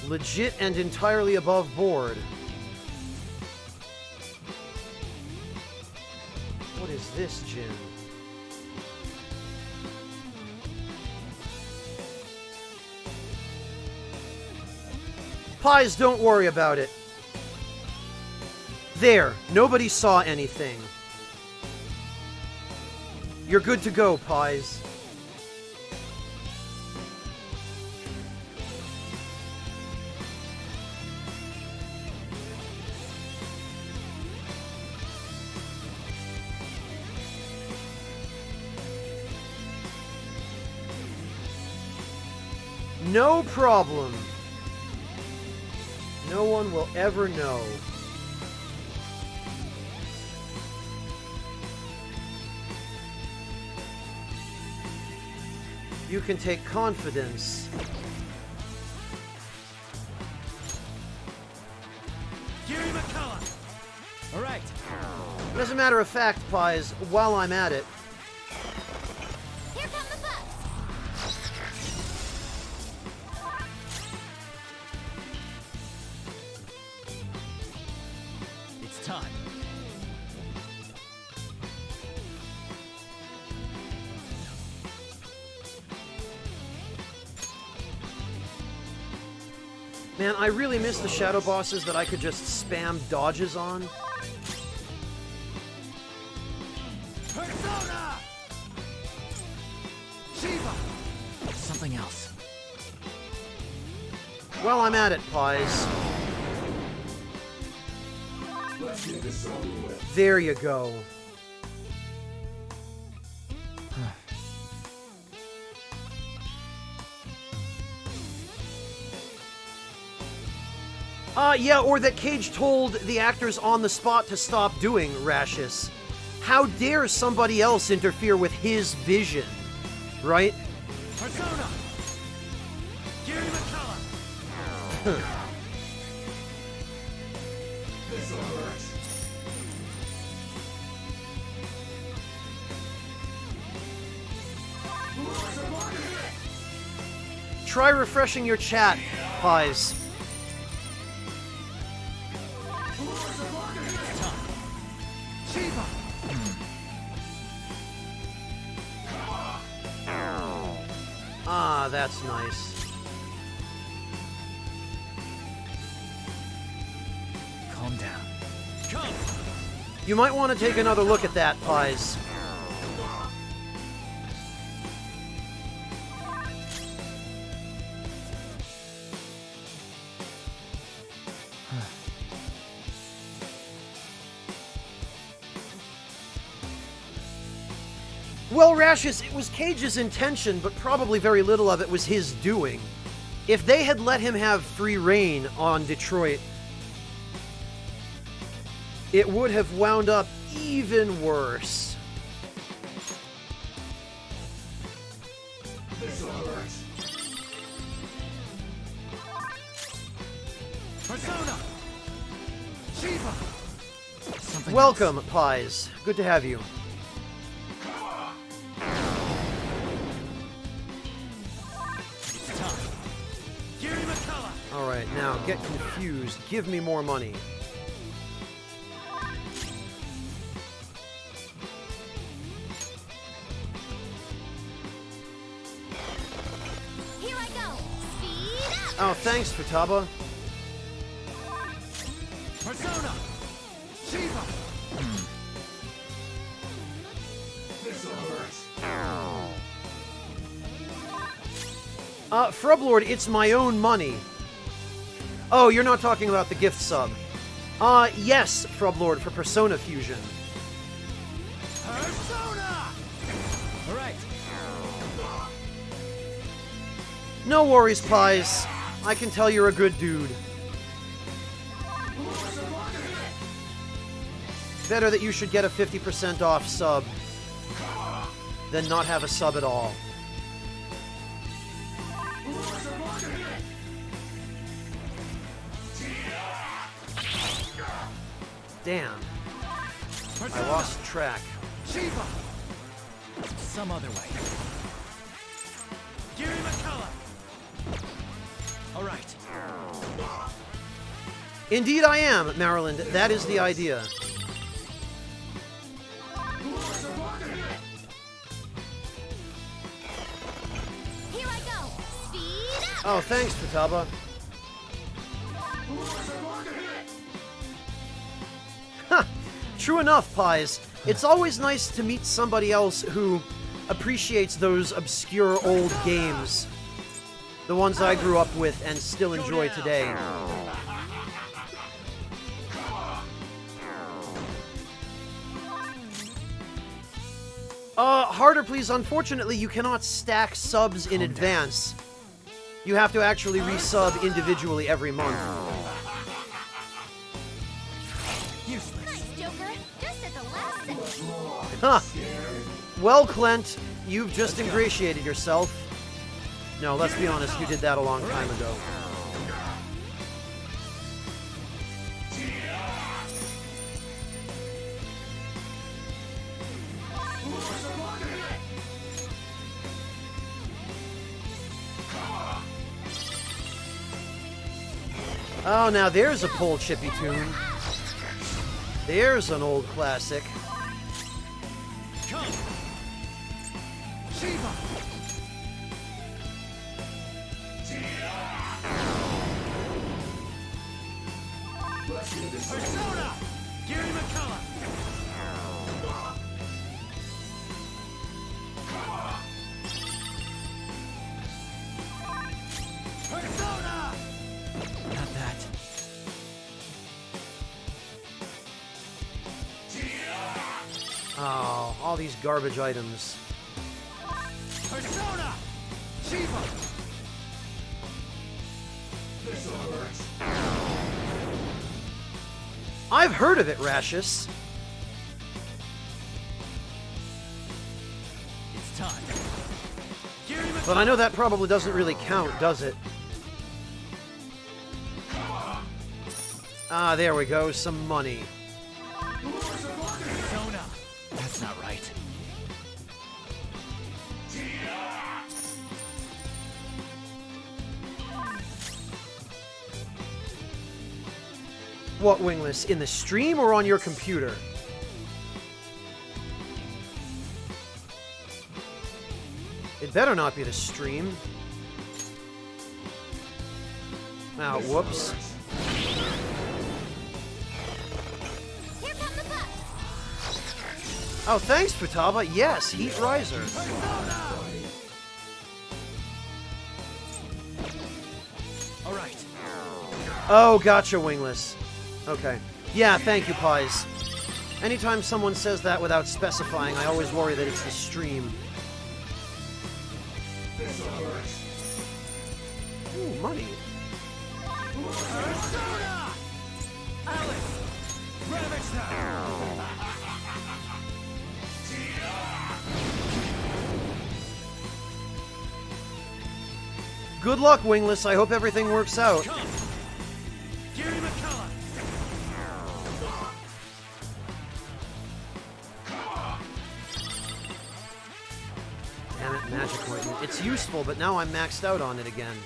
Legit and entirely above board. What is this, Jin? Pies, don't worry about it. There, nobody saw anything. You're good to go, Pies. No problem. No one will ever know. You can take confidence. Gary McCullough. All right. As a matter of fact, Pies, while I'm at it, Here come the bugs. It's time. man, I really miss the shadow bosses that I could just spam dodges on. Persona! Shiva! Something else. While I'm at it, Pies. There you go. Yeah, or that Cage told the actors on the spot to stop doing, Rashus. How dare somebody else interfere with his vision, right? Persona! Gary McCullough! Try refreshing your chat, Pies. Ah, that's nice. Calm down. Come! You might want to take another look at that, Pies. Well, Rashes, it was Cage's intention, but probably very little of it was his doing. If they had let him have free reign on Detroit, it would have wound up even worse. Persona! Shiva! Something Welcome, Pies. Good to have you. It's time. Gary McCullough! Alright, now, get confused. Give me more money. Here I go. Speed up. Oh, thanks, Futaba. Persona! Shiva! Frublord, it's my own money. Oh, you're not talking about the gift sub. Yes, Frublord, for Persona Fusion. Persona! Alright. No worries, Pies. I can tell you're a good dude. Better that you should get a 50% off sub than not have a sub at all. Damn. I lost track. Shiva! Some other way. Gary McCullough! Alright. Indeed I am, Maryland. That is the idea. Here I go. Speed up. Oh, thanks, Futaba. Huh. True enough, Pies. It's always nice to meet somebody else who appreciates those obscure old games. The ones I grew up with and still enjoy today. Harder, please. Unfortunately, you cannot stack subs in advance. You have to actually resub individually every month. Nice, Joker. Just at the last second. Huh. Well, Clint, you've just ingratiated yourself. No, let's be honest, you did that a long time ago. Oh, now there's a Pole Chippy tune. There's an old classic. Come! Shiva! Persona! Gary McCullough! Persona! Not that. Oh, all these garbage items. Persona! Shiva! I've heard of it, Rashius. It's time. But I know that probably doesn't really count, does it? Ah, there we go. Some money. Persona. That's not right. What, Wingless? In the stream or on your computer? It better not be the stream. Ah, whoops. Here come the pups. Oh, thanks, Futaba. Yes, Heat Riser. All right. Oh, gotcha, Wingless. Okay. Yeah, thank you, Pies. Anytime someone says that without specifying, I always worry that it's the stream. Ooh, money. Good luck, Wingless. I hope everything works out. Gary McCullough. Damn it, magic ointment. It's useful, but now I'm maxed out on it again.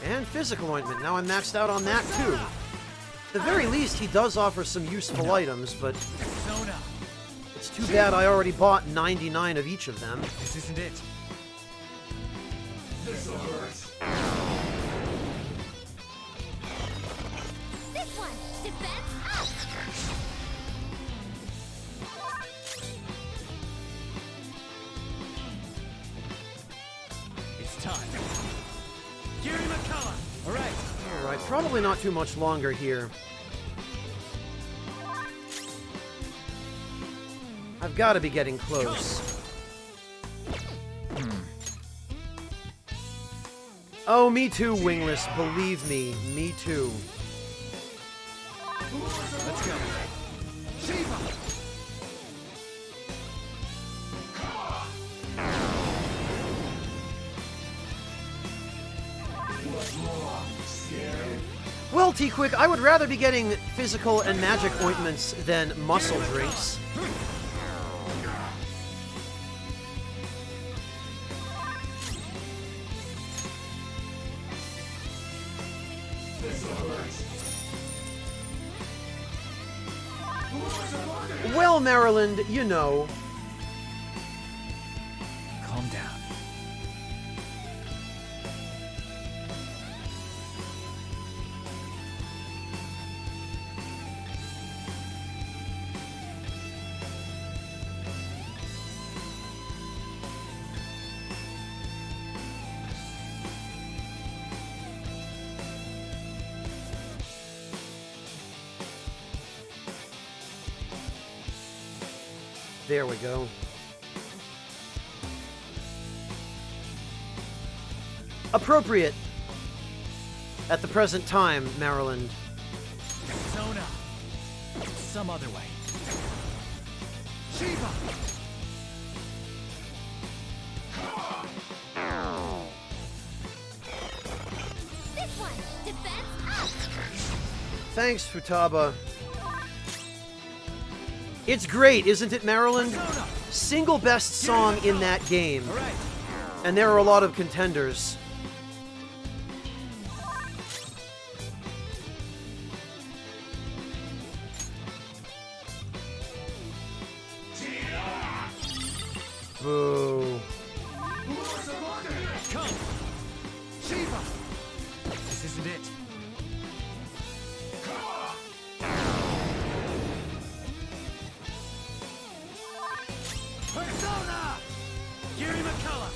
And physical ointment. Now I'm maxed out on that, too. At the very least, he does offer some useful items, but Persona. it's too bad I already bought 99 of each of them. This isn't it. This one. Defense up. It's time. Gary McCullough. All right. Alright, probably not too much longer here. I've got to be getting close. Oh, me too, Wingless. Believe me, me too. Let's go. Shiva. Well, T-Quick, I would rather be getting physical and magic ointments than muscle drinks. Well, Maryland, you know. Calm down. There we go. Appropriate at the present time, Maryland. Persona. Some other way. Shiva. This one. Defense up. Thanks, Futaba. It's great, isn't it, Maryland? Single best song in that game. All right. And there are a lot of contenders. Boo. Come. Shiva. This isn't it. Persona. Gary McCullough.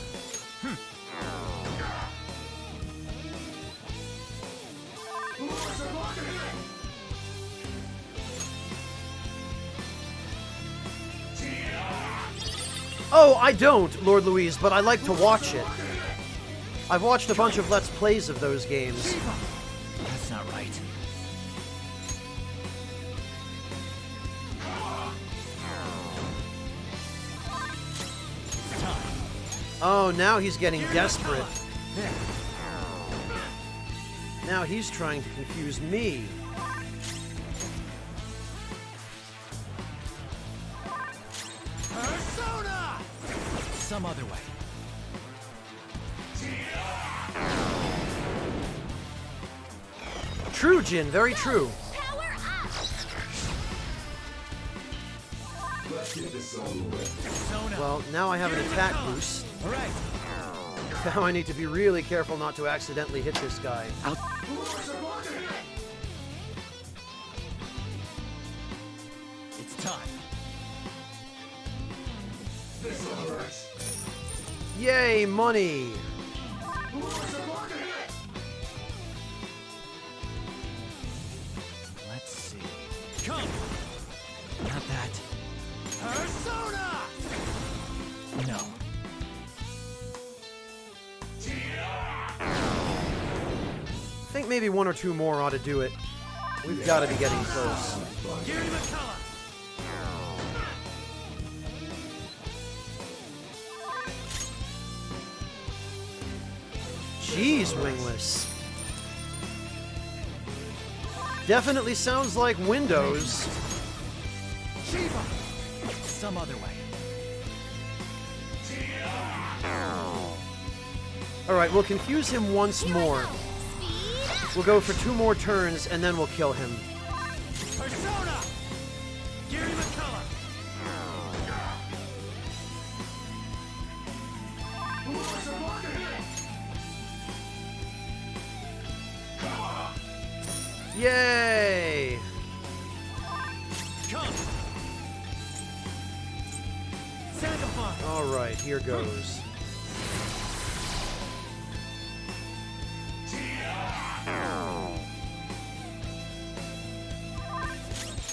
Oh, I don't, Lord Louise, but I like to watch it. I've watched a bunch of Let's Plays of those games. That's not right. Oh, now he's getting desperate. There. Now he's trying to confuse me. Persona! Some other way. True, Jin, very true. Power up! Persona. Well, now I have an attack boost. All right. Now I need to be really careful not to accidentally hit this guy. It's time. Yay, money! Let's see. Come. Not that. Persona. No. I think maybe one or two more ought to do it. We've got to be getting close. Gary McCullough. Jeez, Wingless. Definitely sounds like Windows. Shiva. Some other way. Alright, we'll confuse him once more. We'll go for 2 more turns, and then we'll kill him. Persona. Gary McCullough. Yay! Come. Sandalphon. Alright, here goes.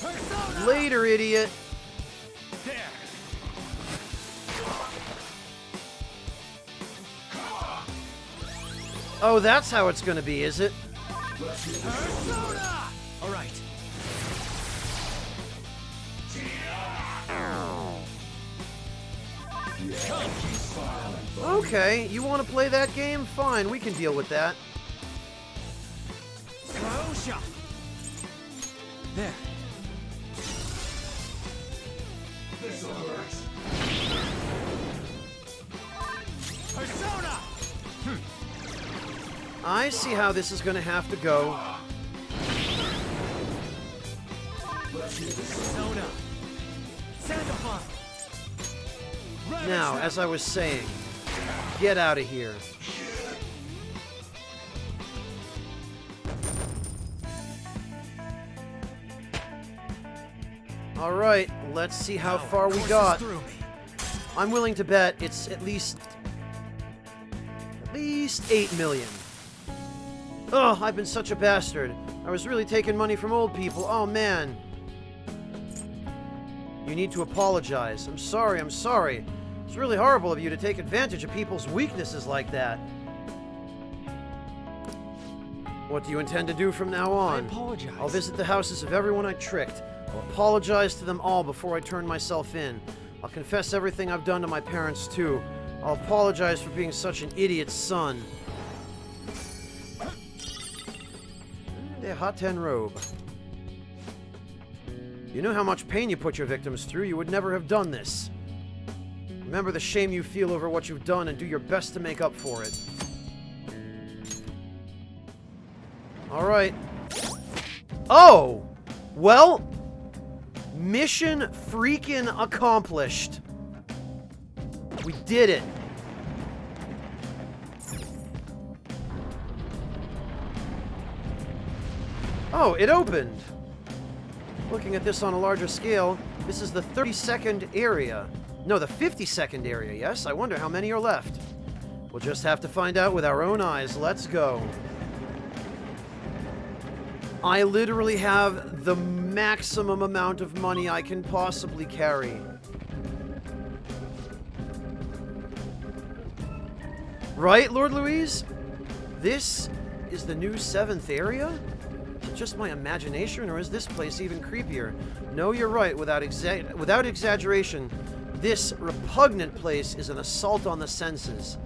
Persona. Later, idiot! There. Oh, that's how it's gonna be, is it? Persona. All right. Okay, you want to play that game? Fine, we can deal with that. Slow shot. There. Persona. I see how this is gonna have to go. Persona. Sandalphon. Now, as I was saying, get out of here. Alright, let's see how far we got. Through me. I'm willing to bet it's at least 8 million. Oh, I've been such a bastard. I was really taking money from old people. Oh, man. You need to apologize. I'm sorry, I'm sorry. It's really horrible of you to take advantage of people's weaknesses like that. What do you intend to do from now on? I apologize. I'll visit the houses of everyone I tricked. I'll apologize to them all before I turn myself in. I'll confess everything I've done to my parents, too. I'll apologize for being such an idiot son. The Haten robe. You know how much pain you put your victims through. You would never have done this. Remember the shame you feel over what you've done and do your best to make up for it. Alright. Oh! Well, mission freaking accomplished. We did it. Oh, it opened. Looking at this on a larger scale, this is the 32nd area. No, the 52nd area, yes? I wonder how many are left. We'll just have to find out with our own eyes. Let's go. I literally have the maximum amount of money I can possibly carry. Right, Lord Louise? This is the new 7th area? Is it just my imagination, or is this place even creepier? No, you're right. Without exaggeration, this repugnant place is an assault on the senses.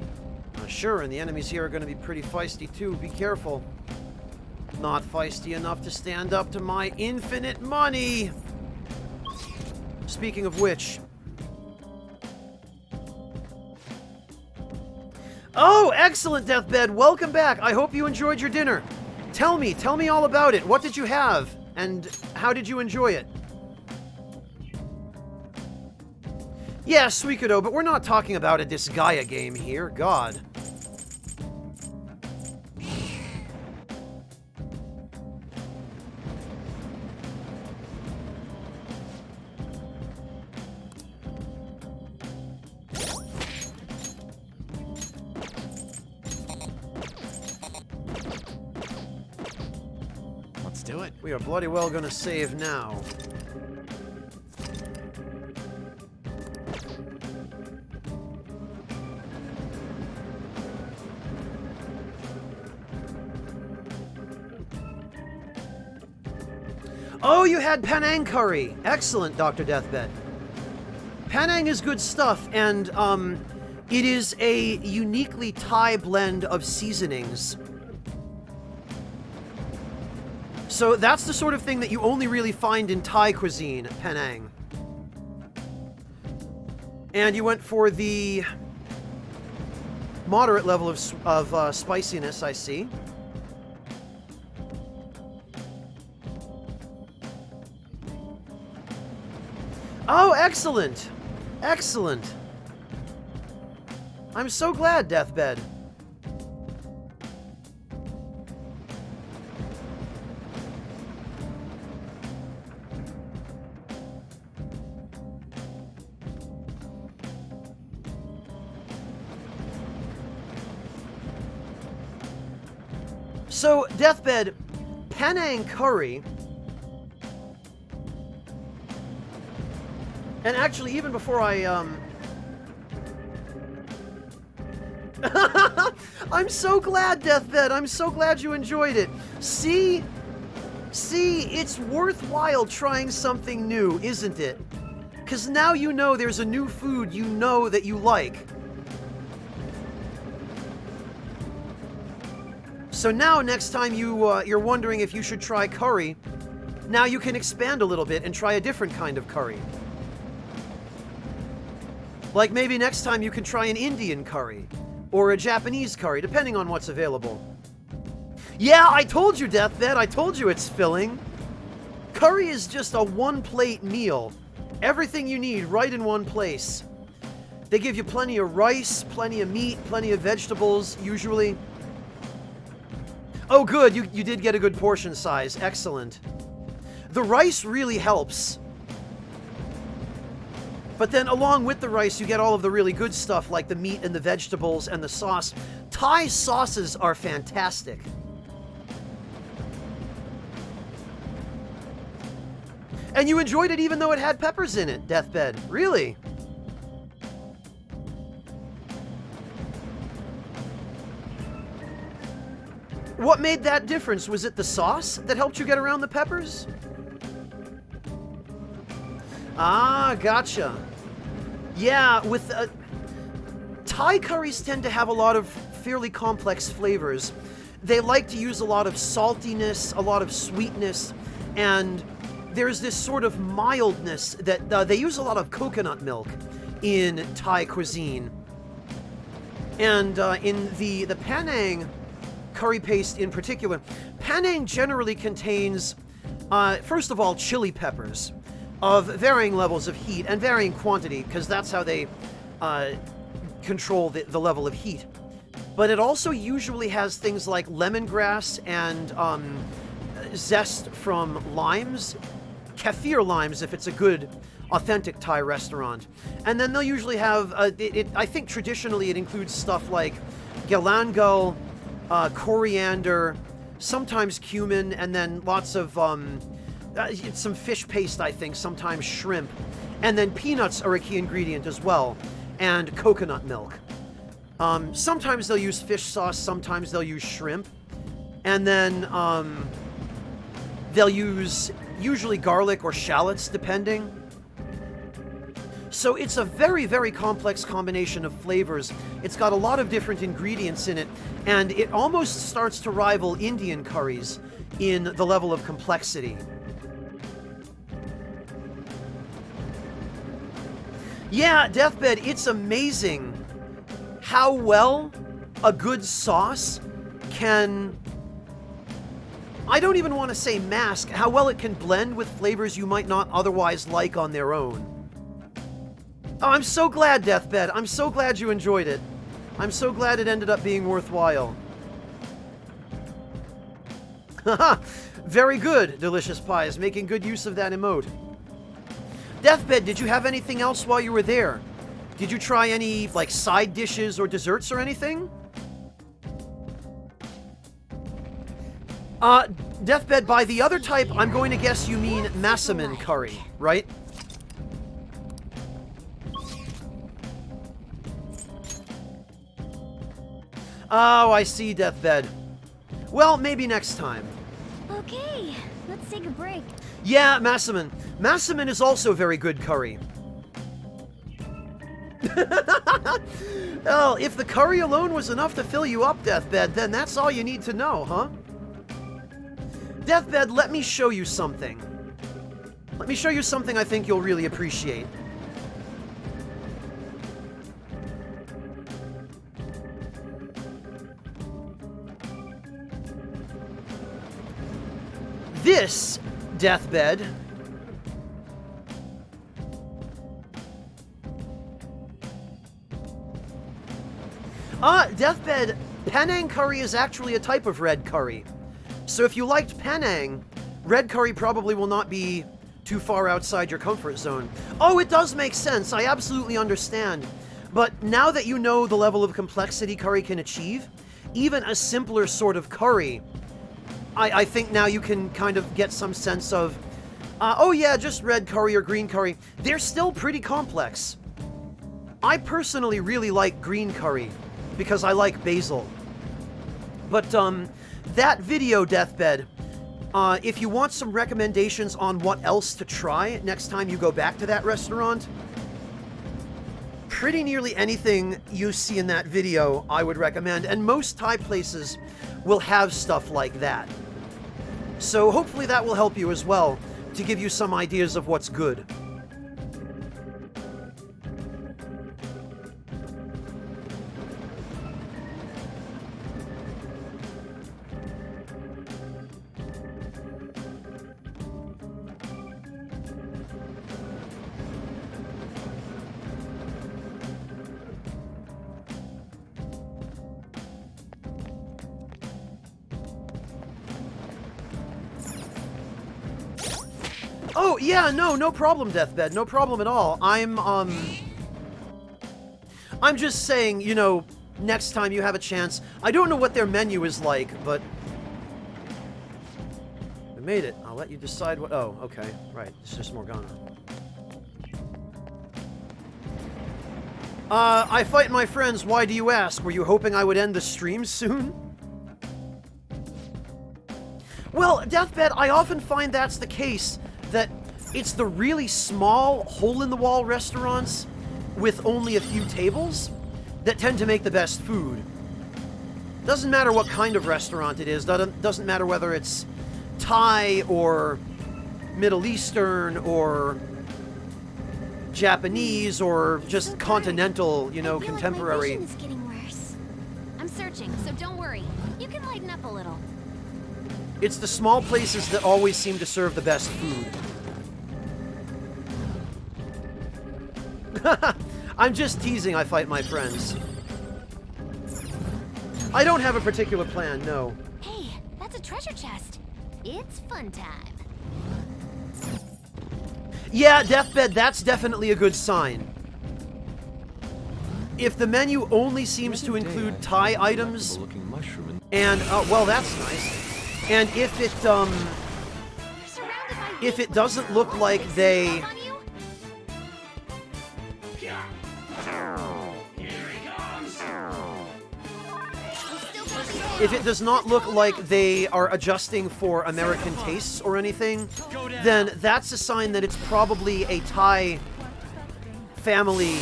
Sure, and the enemies here are going to be pretty feisty too. Be careful. Not feisty enough to stand up to my infinite money. Speaking of which... Oh, excellent, Deathbed. Welcome back. I hope you enjoyed your dinner. Tell me all about it. What did you have? And how did you enjoy it? Yeah, Suikodo, but we're not talking about a Disgaea game here. God. Let's do it. We are bloody well gonna save now. Oh, you had Penang curry. Excellent, Dr. Deathbed. Penang is good stuff, and it is a uniquely Thai blend of seasonings. So that's the sort of thing that you only really find in Thai cuisine, Penang. And you went for the moderate level of spiciness, I see. Oh, excellent! Excellent! I'm so glad, Deathbed. So, Deathbed, Penang curry... And actually, even before I, I'm so glad, Deathbed. I'm so glad you enjoyed it. See, it's worthwhile trying something new, isn't it? Because now you know there's a new food you know that you like. So now, next time you're wondering if you should try curry, now you can expand a little bit and try a different kind of curry. Like maybe next time you can try an Indian curry, or a Japanese curry, depending on what's available. Yeah, I told you, Deathbed, I told you it's filling. Curry is just a one-plate meal. Everything you need right in one place. They give you plenty of rice, plenty of meat, plenty of vegetables, usually. Oh good, you did get a good portion size, excellent. The rice really helps. But then along with the rice, you get all of the really good stuff like the meat and the vegetables and the sauce. Thai sauces are fantastic. And you enjoyed it even though it had peppers in it, Deathbed. Really? What made that difference? Was it the sauce that helped you get around the peppers? Ah, gotcha. Yeah, with Thai curries tend to have a lot of fairly complex flavors. They like to use a lot of saltiness, a lot of sweetness, and there's this sort of mildness that they use a lot of coconut milk in Thai cuisine. And in the Penang curry paste in particular, Penang generally contains, first of all, chili peppers of varying levels of heat and varying quantity, because that's how they control the level of heat. But it also usually has things like lemongrass and zest from limes, kaffir limes if it's a good, authentic Thai restaurant. And then they'll usually have, I think traditionally it includes stuff like galangal, coriander, sometimes cumin, and then lots of some fish paste, I think, sometimes shrimp. And then peanuts are a key ingredient as well, and coconut milk. Sometimes they'll use fish sauce, sometimes they'll use shrimp. And then they'll use usually garlic or shallots, depending. So it's a very, very complex combination of flavors. It's got a lot of different ingredients in it, and it almost starts to rival Indian curries in the level of complexity. Yeah, Deathbed, it's amazing how well a good sauce can... I don't even want to say mask, how well it can blend with flavors you might not otherwise like on their own. Oh, I'm so glad, Deathbed. I'm so glad you enjoyed it. I'm so glad it ended up being worthwhile. Haha, very good, Delicious Pies, making good use of that emote. Deathbed, did you have anything else while you were there? Did you try any, like, side dishes or desserts or anything? Deathbed, by the other type, I'm going to guess you mean Massaman curry, right? Oh, I see, Deathbed. Well, maybe next time. Okay, let's take a break. Yeah, Massaman. Massaman is also very good curry. Well, if the curry alone was enough to fill you up, Deathbed, then that's all you need to know, huh? Deathbed, let me show you something. Let me show you something I think you'll really appreciate. This, Deathbed, Deathbed, Penang curry is actually a type of red curry. So if you liked Penang, red curry probably will not be too far outside your comfort zone. Oh, it does make sense. I absolutely understand. But now that you know the level of complexity curry can achieve, even a simpler sort of curry, I think now you can kind of get some sense of, oh yeah, just red curry or green curry. They're still pretty complex. I personally really like green curry because I like basil. But, that video, Deathbed, if you want some recommendations on what else to try next time you go back to that restaurant, pretty nearly anything you see in that video I would recommend, and most Thai places will have stuff like that. So hopefully that will help you as well, to give you some ideas of what's good. Oh, yeah, no problem, Deathbed. No problem at all. I'm just saying, you know, next time you have a chance. I don't know what their menu is like, but... I made it. I'll let you decide what... Oh, okay. Right. It's just Morgana. I fight my friends. Why do you ask? Were you hoping I would end the stream soon? Well, Deathbed, I often find that's the case. That it's the really small, hole-in-the-wall restaurants with only a few tables that tend to make the best food. Doesn't matter what kind of restaurant it is, doesn't matter whether it's Thai or Middle Eastern or Japanese or just continental, you know, contemporary. I feel like my vision is getting worse. I'm searching, so don't worry. You can lighten up a little. It's the small places that always seem to serve the best food. I'm just teasing, I fight my friends. I don't have a particular plan, no. Hey, that's a treasure chest. It's fun time. Yeah, Deathbed, that's definitely a good sign. If the menu only seems to include Thai items, and, well, that's nice. And if it doesn't look like they... If it does not look like they are adjusting for American tastes or anything, then that's a sign that it's probably a Thai family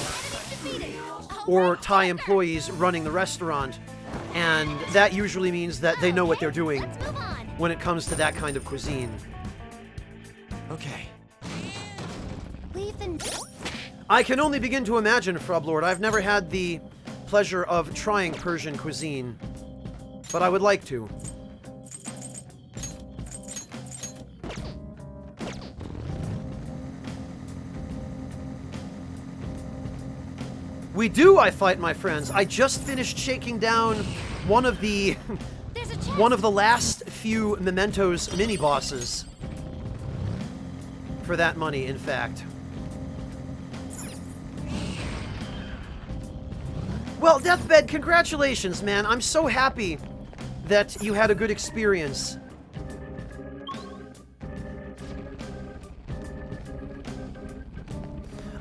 or Thai employees running the restaurant, and that usually means that they know what they're doing. Let's move on. when it comes to that kind of cuisine. Okay. Leave the... I can only begin to imagine, Frublord. I've never had the pleasure of trying Persian cuisine, but I would like to. We do, I fight, my friends. I just finished shaking down one of the There's a chest. one of the last few Mementos mini-bosses. For that money, in fact. Well, Deathbed, congratulations, man. I'm so happy that you had a good experience.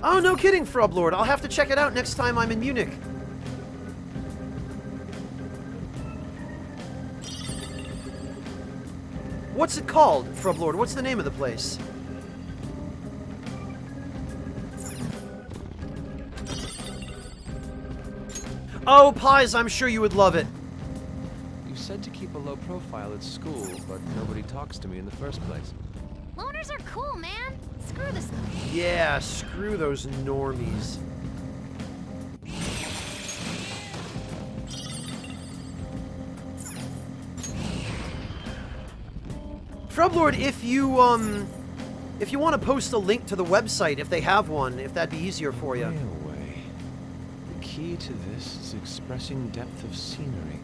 Oh, no kidding, Frublord. I'll have to check it out next time I'm in Munich. What's it called, Frublord? What's the name of the place? Oh, Pies, I'm sure you would love it. You said to keep a low profile at school, but nobody talks to me in the first place. Loners are cool, man. Screw this. Yeah, screw those normies. Frublord, if you want to post a link to the website, if they have one, if that'd be easier for you. Railway. The key to this is expressing depth of scenery.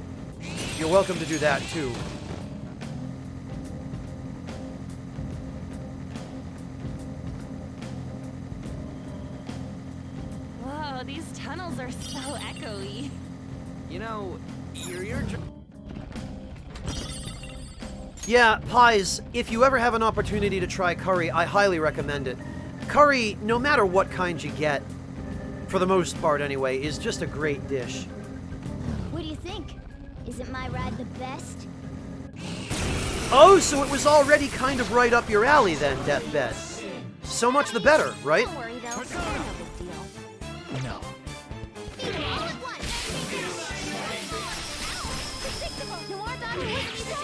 You're welcome to do that, too. Whoa, these tunnels are so echoey. You know, your eardrum. Yeah, Pies, if you ever have an opportunity to try curry, I highly recommend it. Curry, no matter what kind you get, for the most part anyway, is just a great dish. What do you think? Isn't my ride the best? Oh, so it was already kind of right up your alley then, Deathbed. So much the better, right? Don't worry though, it's no big deal. No. All at once. Predictable. Noir Dodger wouldn't be dead.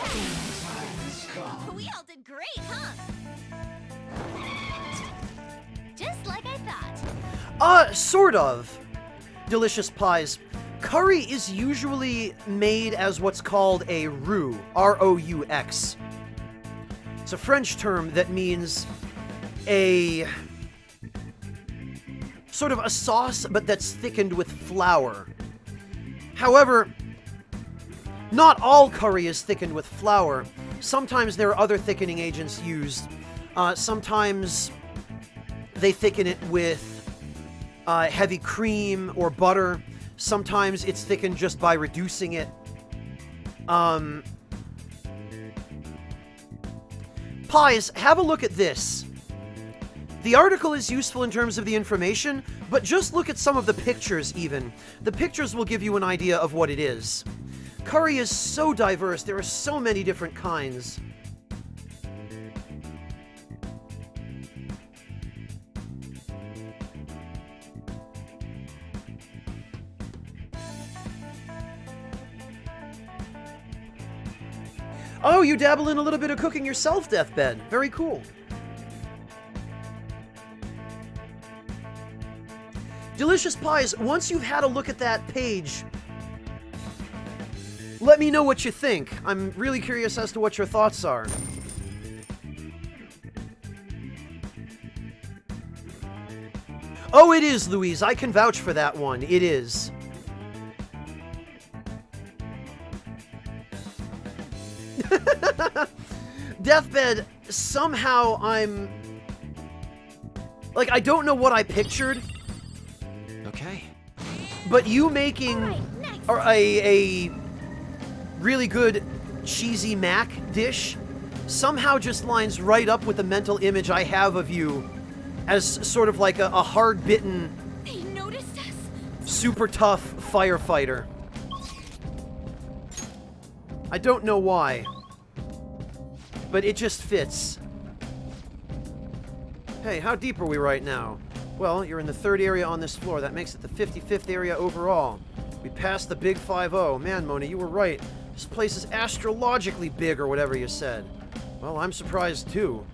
We all did great, huh? Just like I thought. Sort of. Delicious Pies. Curry is usually made as what's called a roux, R-O-U-X. It's a French term that means a sort of a sauce, but that's thickened with flour. However, not all curry is thickened with flour. Sometimes there are other thickening agents used. Sometimes they thicken it with heavy cream or butter. Sometimes it's thickened just by reducing it. Pies, have a look at this. The article is useful in terms of the information, but just look at some of the pictures even. The pictures will give you an idea of what it is. Curry is so diverse, there are so many different kinds. Oh, you dabble in a little bit of cooking yourself, Deathbed. Very cool. Delicious Pies, once you've had a look at that page, let me know what you think. I'm really curious as to what your thoughts are. Oh, it is, Louise. I can vouch for that one. It is. Deathbed, somehow I'm... like, I don't know what I pictured, Okay. but you making Alright, next. or a really good cheesy mac dish somehow just lines right up with the mental image I have of you as sort of like a hard-bitten, They noticed us. super tough firefighter. I don't know why, but it just fits. Hey, how deep are we right now? Well, you're in the 3rd area on this floor. That makes it the 55th area overall. We passed the big 5-0. Man, Mona, you were right. This place is astrologically big, or whatever you said. Well, I'm surprised too.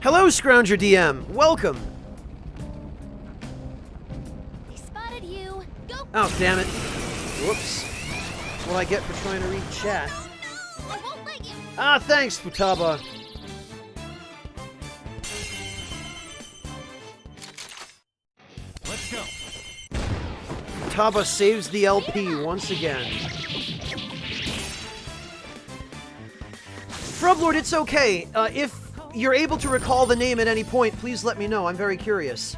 Hello, Scrounger DM. Welcome. I spotted you. Go. Oh, damn it. Whoops. That's what I get for trying to read chat. I won't let you. Ah, thanks, Futaba. Let's go. Futaba saves the LP once again. Frublord, it's okay. If you're able to recall the name at any point, please let me know. I'm very curious.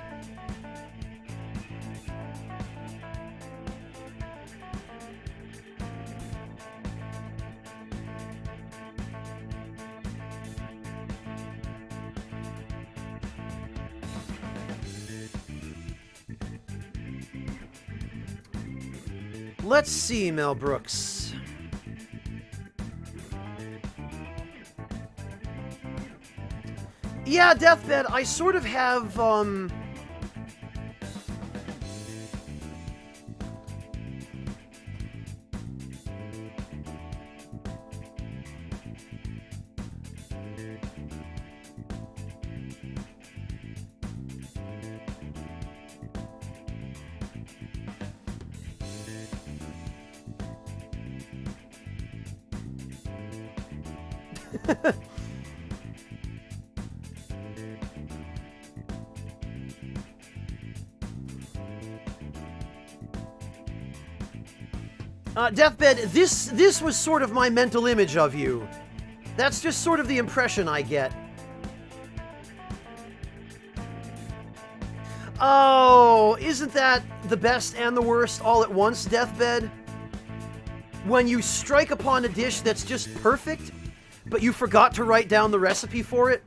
Let's see, Mel Brooks. Yeah, Deathbed, I sort of have, Deathbed, this was sort of my mental image of you. That's just sort of the impression I get. Oh, isn't that the best and the worst all at once, Deathbed? When you strike upon a dish that's just perfect, but you forgot to write down the recipe for it?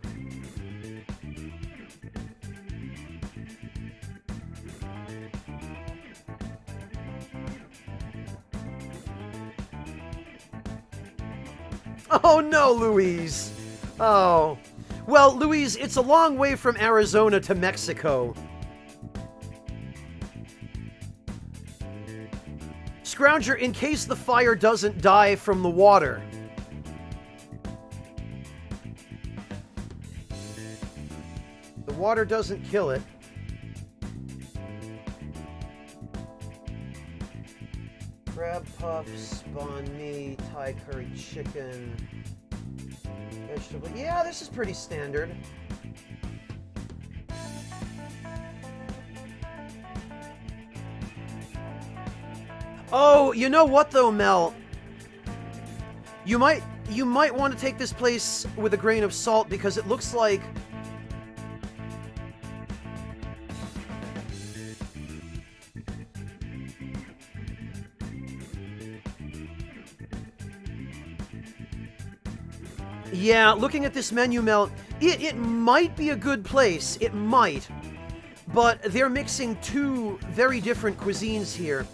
Oh no, Louise! Oh. Well, Louise, it's a long way from Arizona to Mexico. Scrounger, in case the fire doesn't die from the water. The water doesn't kill it. Crab puffs, banh mi, Thai curry chicken, vegetable. Yeah, this is pretty standard. Oh, you know what though, Mel? You might want to take this place with a grain of salt because it looks like yeah, looking at this menu, Mel, it might be a good place. It might. But they're mixing two very different cuisines here.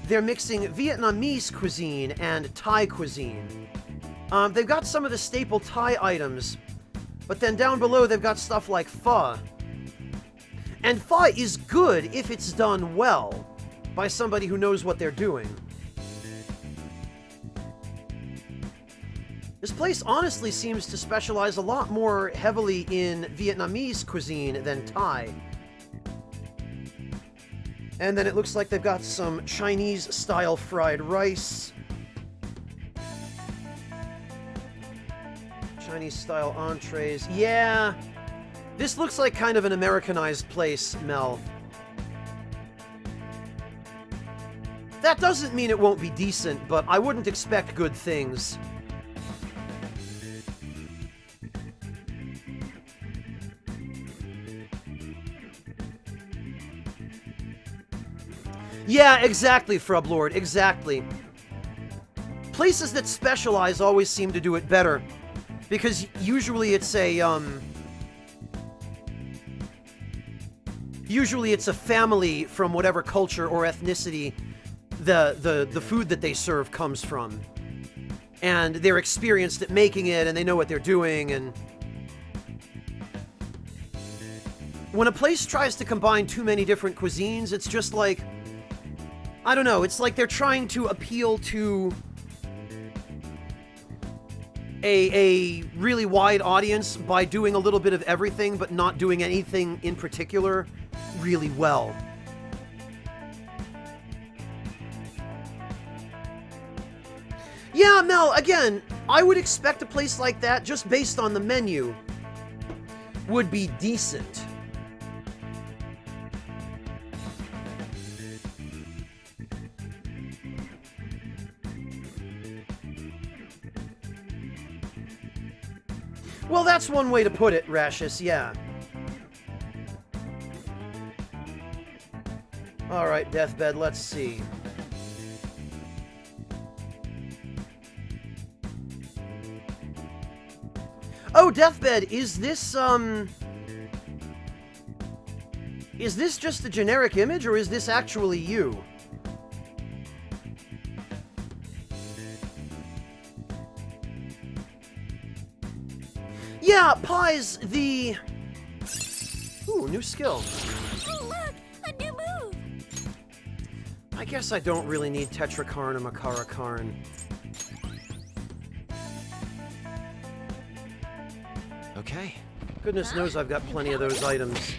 They're mixing Vietnamese cuisine and Thai cuisine. They've got some of the staple Thai items, but then down below they've got stuff like pho. And pho is good if it's done well, by somebody who knows what they're doing. This place honestly seems to specialize a lot more heavily in Vietnamese cuisine than Thai. And then it looks like they've got some Chinese-style fried rice. Chinese-style entrees. Yeah, this looks like kind of an Americanized place, Mel. That doesn't mean it won't be decent, but I wouldn't expect good things. Yeah, exactly, Frublord, exactly. Places that specialize always seem to do it better, because usually it's a, usually it's a family from whatever culture or ethnicity the food that they serve comes from. And they're experienced at making it, and they know what they're doing, and... When a place tries to combine too many different cuisines, it's just like, I don't know, it's like they're trying to appeal to a really wide audience by doing a little bit of everything, but not doing anything in particular really well. Yeah, Mel, again, I would expect a place like that, just based on the menu, would be decent. Well, that's one way to put it, Rashus, yeah. Alright, Deathbed, let's see. Oh, Deathbed, is this just a generic image, or is this actually you? Yeah, Pies, the... Ooh, new skill. Oh, look! A new move! I guess I don't really need Tetrakarn or Makarakarn. Okay. Goodness knows I've got plenty of those items.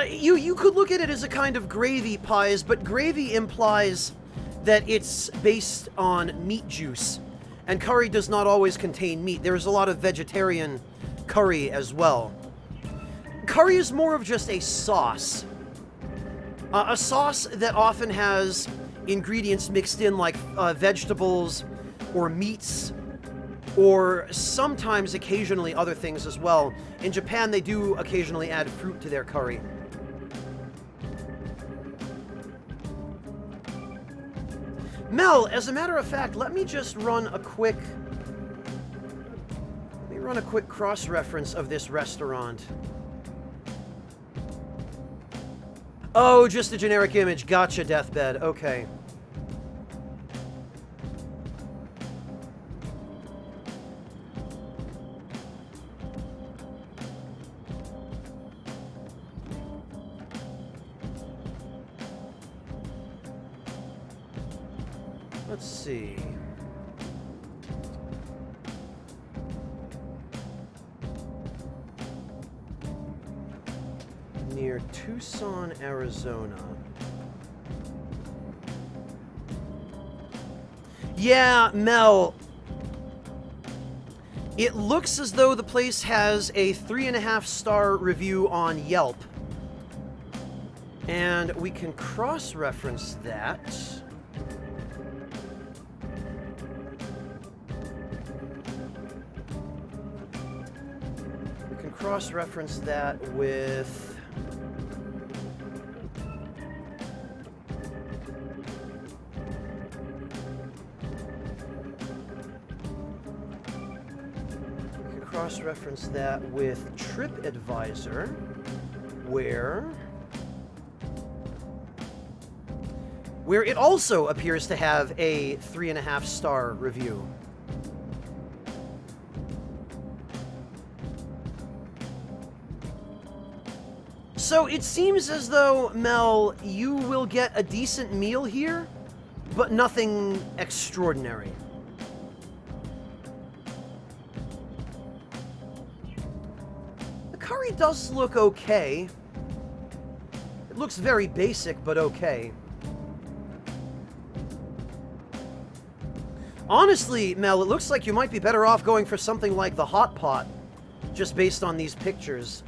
You could look at it as a kind of gravy, Pies, but gravy implies that it's based on meat juice. And curry does not always contain meat. There's a lot of vegetarian curry as well. Curry is more of just a sauce. A sauce that often has ingredients mixed in like vegetables or meats, or sometimes occasionally other things as well. In Japan, they do occasionally add fruit to their curry. Mel, as a matter of fact, let me just run a quick cross-reference of this restaurant. Oh, just a generic image. Gotcha, Deathbed. Okay. Let's see. Near Tucson, Arizona. Yeah, Mel. It looks as though the place has a 3.5-star review on Yelp. And we can cross-reference that. Cross-reference that with... cross-reference that with TripAdvisor, where it also appears to have a 3.5-star review. So it seems as though, Mel, you will get a decent meal here, but nothing extraordinary. The curry does look okay. It looks very basic, but okay. Honestly, Mel, it looks like you might be better off going for something like the hot pot, just based on these pictures.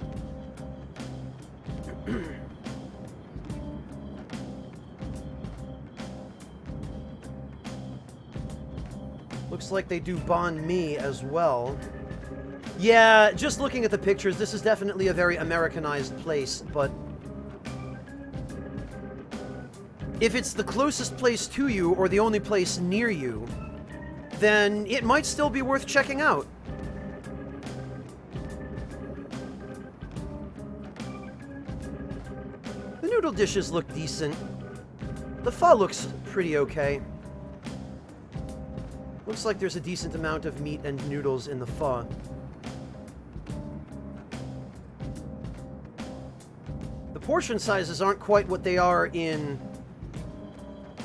Looks like they do banh mi as well. Yeah, just looking at the pictures, this is definitely a very Americanized place, but if it's the closest place to you or the only place near you, then it might still be worth checking out. The noodle dishes look decent. The pho looks pretty okay. Looks like there's a decent amount of meat and noodles in the pho. portion sizes aren't quite what they are in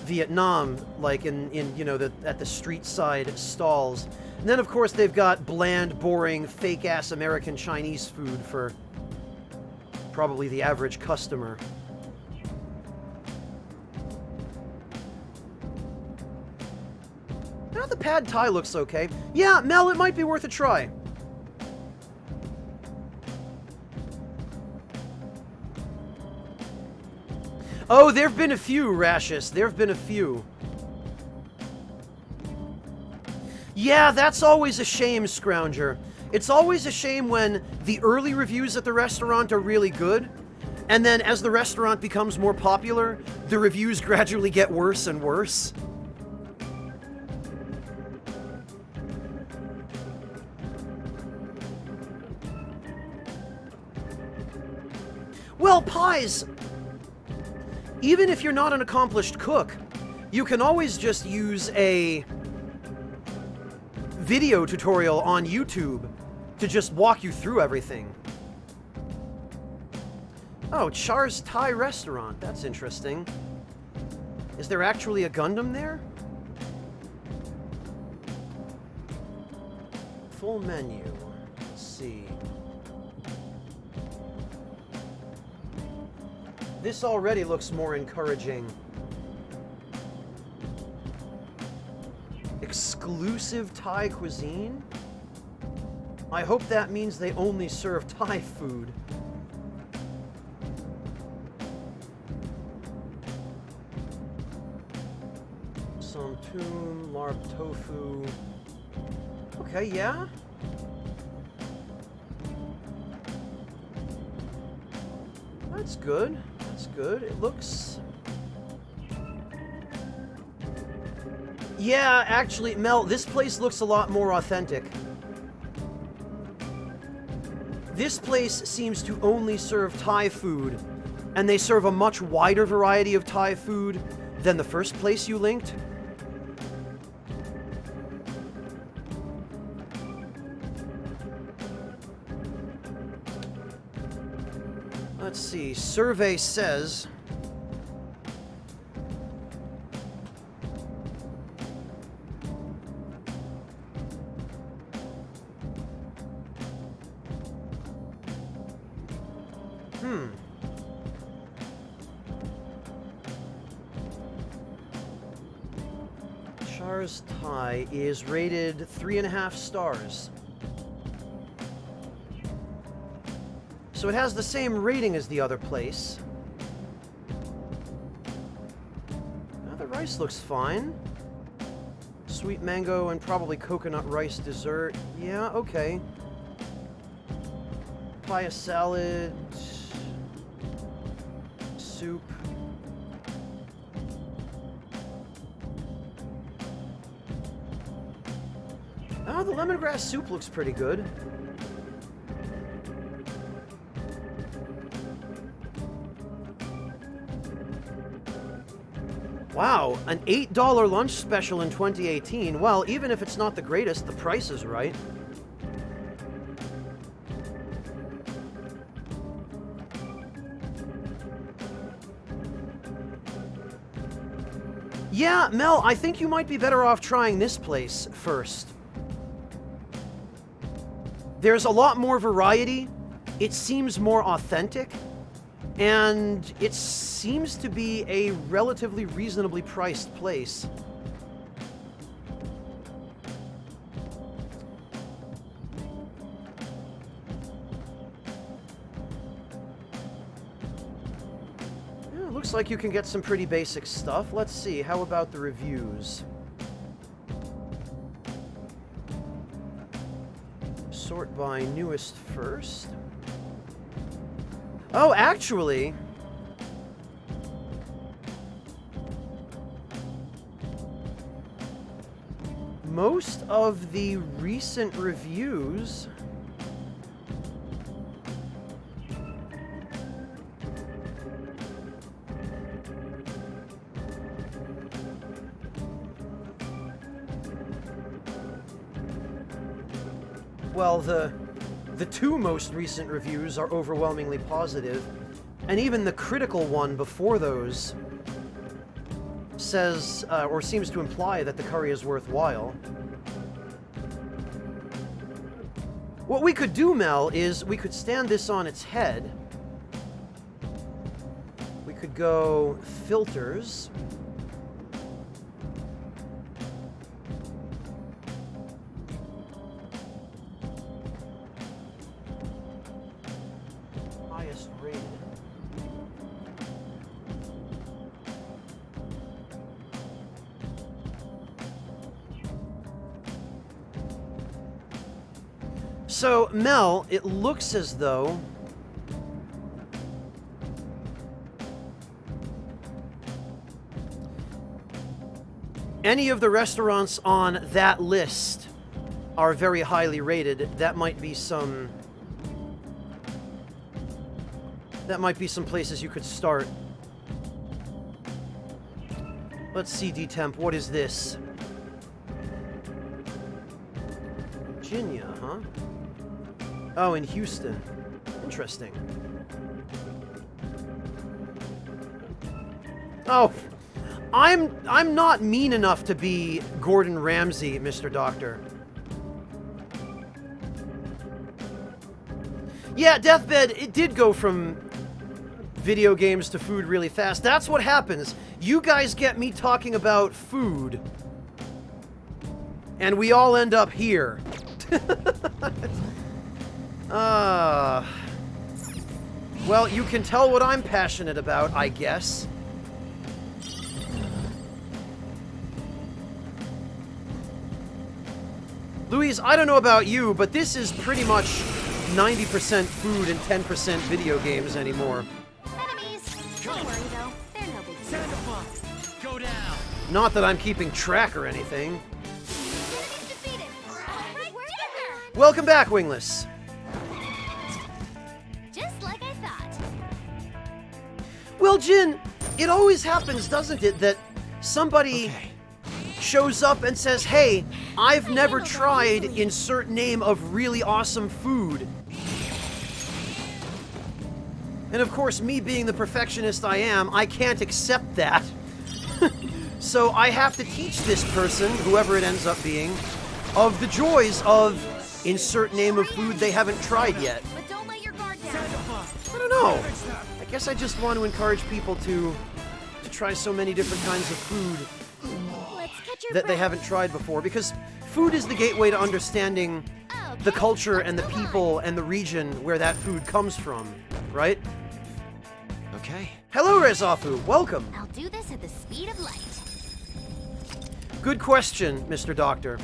Vietnam, like in you know, at the street side stalls. And then, of course, they've got bland, boring, fake-ass American Chinese food for probably the average customer. Now, the pad thai looks okay. Yeah, Mel, it might be worth a try. Oh, there have been a few, Rashus. There have been a few. Yeah, that's always a shame, Scrounger. It's always a shame when the early reviews at the restaurant are really good, and then as the restaurant becomes more popular, the reviews gradually get worse and worse. Well, pies... Even if you're not an accomplished cook, you can always just use a video tutorial on YouTube to just walk you through everything. Oh, Char's Thai restaurant. That's interesting. Is there actually a Gundam there? Full menu. Let's see. This already looks more encouraging. Exclusive Thai cuisine? I hope that means they only serve Thai food. Som Tum, Larb Tofu. Okay, yeah. That's good. That's good. It looks... Yeah, actually, Mel, this place looks a lot more authentic. This place seems to only serve Thai food, and they serve a much wider variety of Thai food than the first place you linked. Let's see, survey says... Char's Thai is rated 3.5 stars. So it has the same rating as the other place. Now the rice looks fine. Sweet mango and probably coconut rice dessert. Yeah, okay. Papaya salad. Soup. Oh, the lemongrass soup looks pretty good. Wow, an $8 lunch special in 2018. Well, even if it's not the greatest, the price is right. Yeah, Mel, I think you might be better off trying this place first. There's a lot more variety, it seems more authentic, and it seems to be a relatively reasonably priced place. Yeah, looks like you can get some pretty basic stuff. Let's see, how about the reviews? Sort by newest first. Oh, actually... most of the recent reviews... Well, the two most recent reviews are overwhelmingly positive. And even the critical one before those says, or seems to imply that the curry is worthwhile. What we could do, Mel, is we could stand this on its head. We could go filters. Highest rated. So, Mel, it looks as though any of the restaurants on that list are very highly rated. That might be some places you could start. Let's see, D-Temp, what is this? Virginia, huh? Oh, in Houston. Interesting. Oh, I'm not mean enough to be Gordon Ramsay, Mr. Doctor. Yeah, Deathbed, it did go from video games to food really fast. That's what happens. You guys get me talking about food, and we all end up here. Well, you can tell what I'm passionate about, I guess. Louise, I don't know about you, but this is pretty much 90% food and 10% video games anymore. Enemies! Don't worry though, they're no big deal. Sanderfall, go down. Not that I'm keeping track or anything. Enemies defeated! Right there! Welcome back, Wingless. Just like I thought. Well, Jin, it always happens, doesn't it, that somebody shows up and says, hey, I've never tried insert name of really awesome food. And of course, me being the perfectionist I am, I can't accept that. So I have to teach this person, whoever it ends up being, of the joys of insert name of food they haven't tried yet. But don't let your guard down. I don't know. I guess I just want to encourage people to try so many different kinds of food Let's catch your that they breath. haven't tried before, because food is the gateway to understanding the culture and the people and the region where that food comes from, right? Okay. Hello, Rezafu. Welcome. I'll do this at the speed of light. Good question, Mr. Doctor.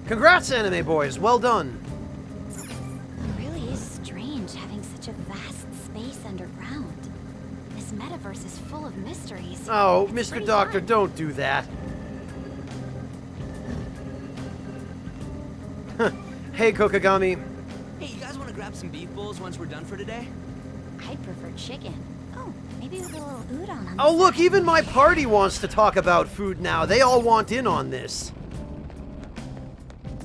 Congrats, anime boys. Well done. It really is strange having such a vast space underground. This metaverse is full of mysteries. Oh, It's Mr. pretty Doctor, fun. don't do that. Hey, Kokagami. Hey, you guys want to grab some beef bowls once we're done for today? I'd prefer chicken. Oh, maybe with a little udon on Oh, the look, side. even my party wants to talk about food now. They all want in on this.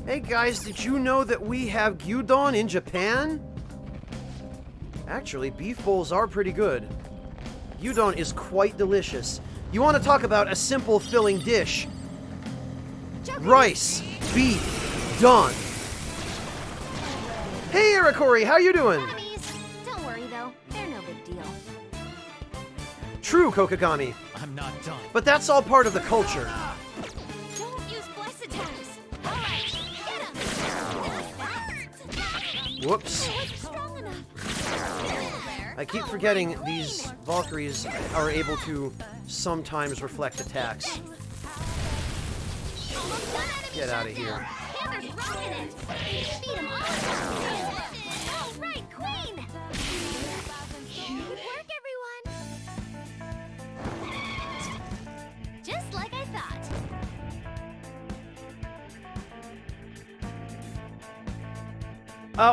Hey, guys, did you know that we have gyudon in Japan? Actually, beef bowls are pretty good. Gyudon is quite delicious. You want to talk about a simple filling dish. Rice, beef, done. Hey, Erikori, how you doing? Enemies! Don't worry though, they're no big deal. True, Kokagami. I'm not done. But that's all part of the culture. Don't use blessed attacks! Alright, get him! That hurts! Whoops. I wasn't strong enough. I keep forgetting these Valkyries are able to sometimes reflect attacks. Almost done, enemy Get out of shutdown. here. Panther's rocking it! Defeat him all! All right, Queen! Good work, everyone! Just like I thought.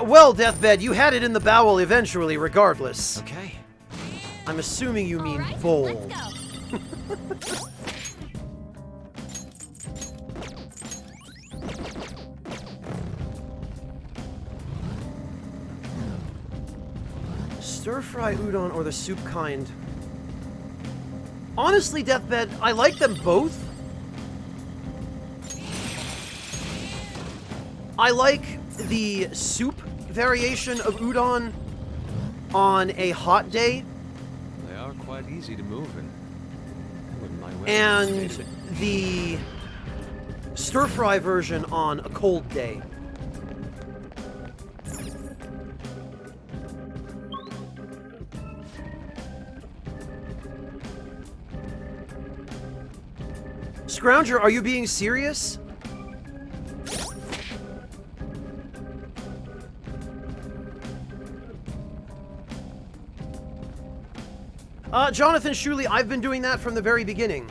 Well, Deathbed, you had it in the bowel eventually, regardless. Okay. I'm assuming you mean All right, bowl. let's go. Stir-fry udon or the soup kind? Honestly, Deathbed, I like them both. I like the soup variation of udon on a hot day. They are quite easy to move in. Wouldn't mind And the stir-fry version on a cold day. Scrounger, are you being serious? Jonathan Shuley, I've been doing that from the very beginning.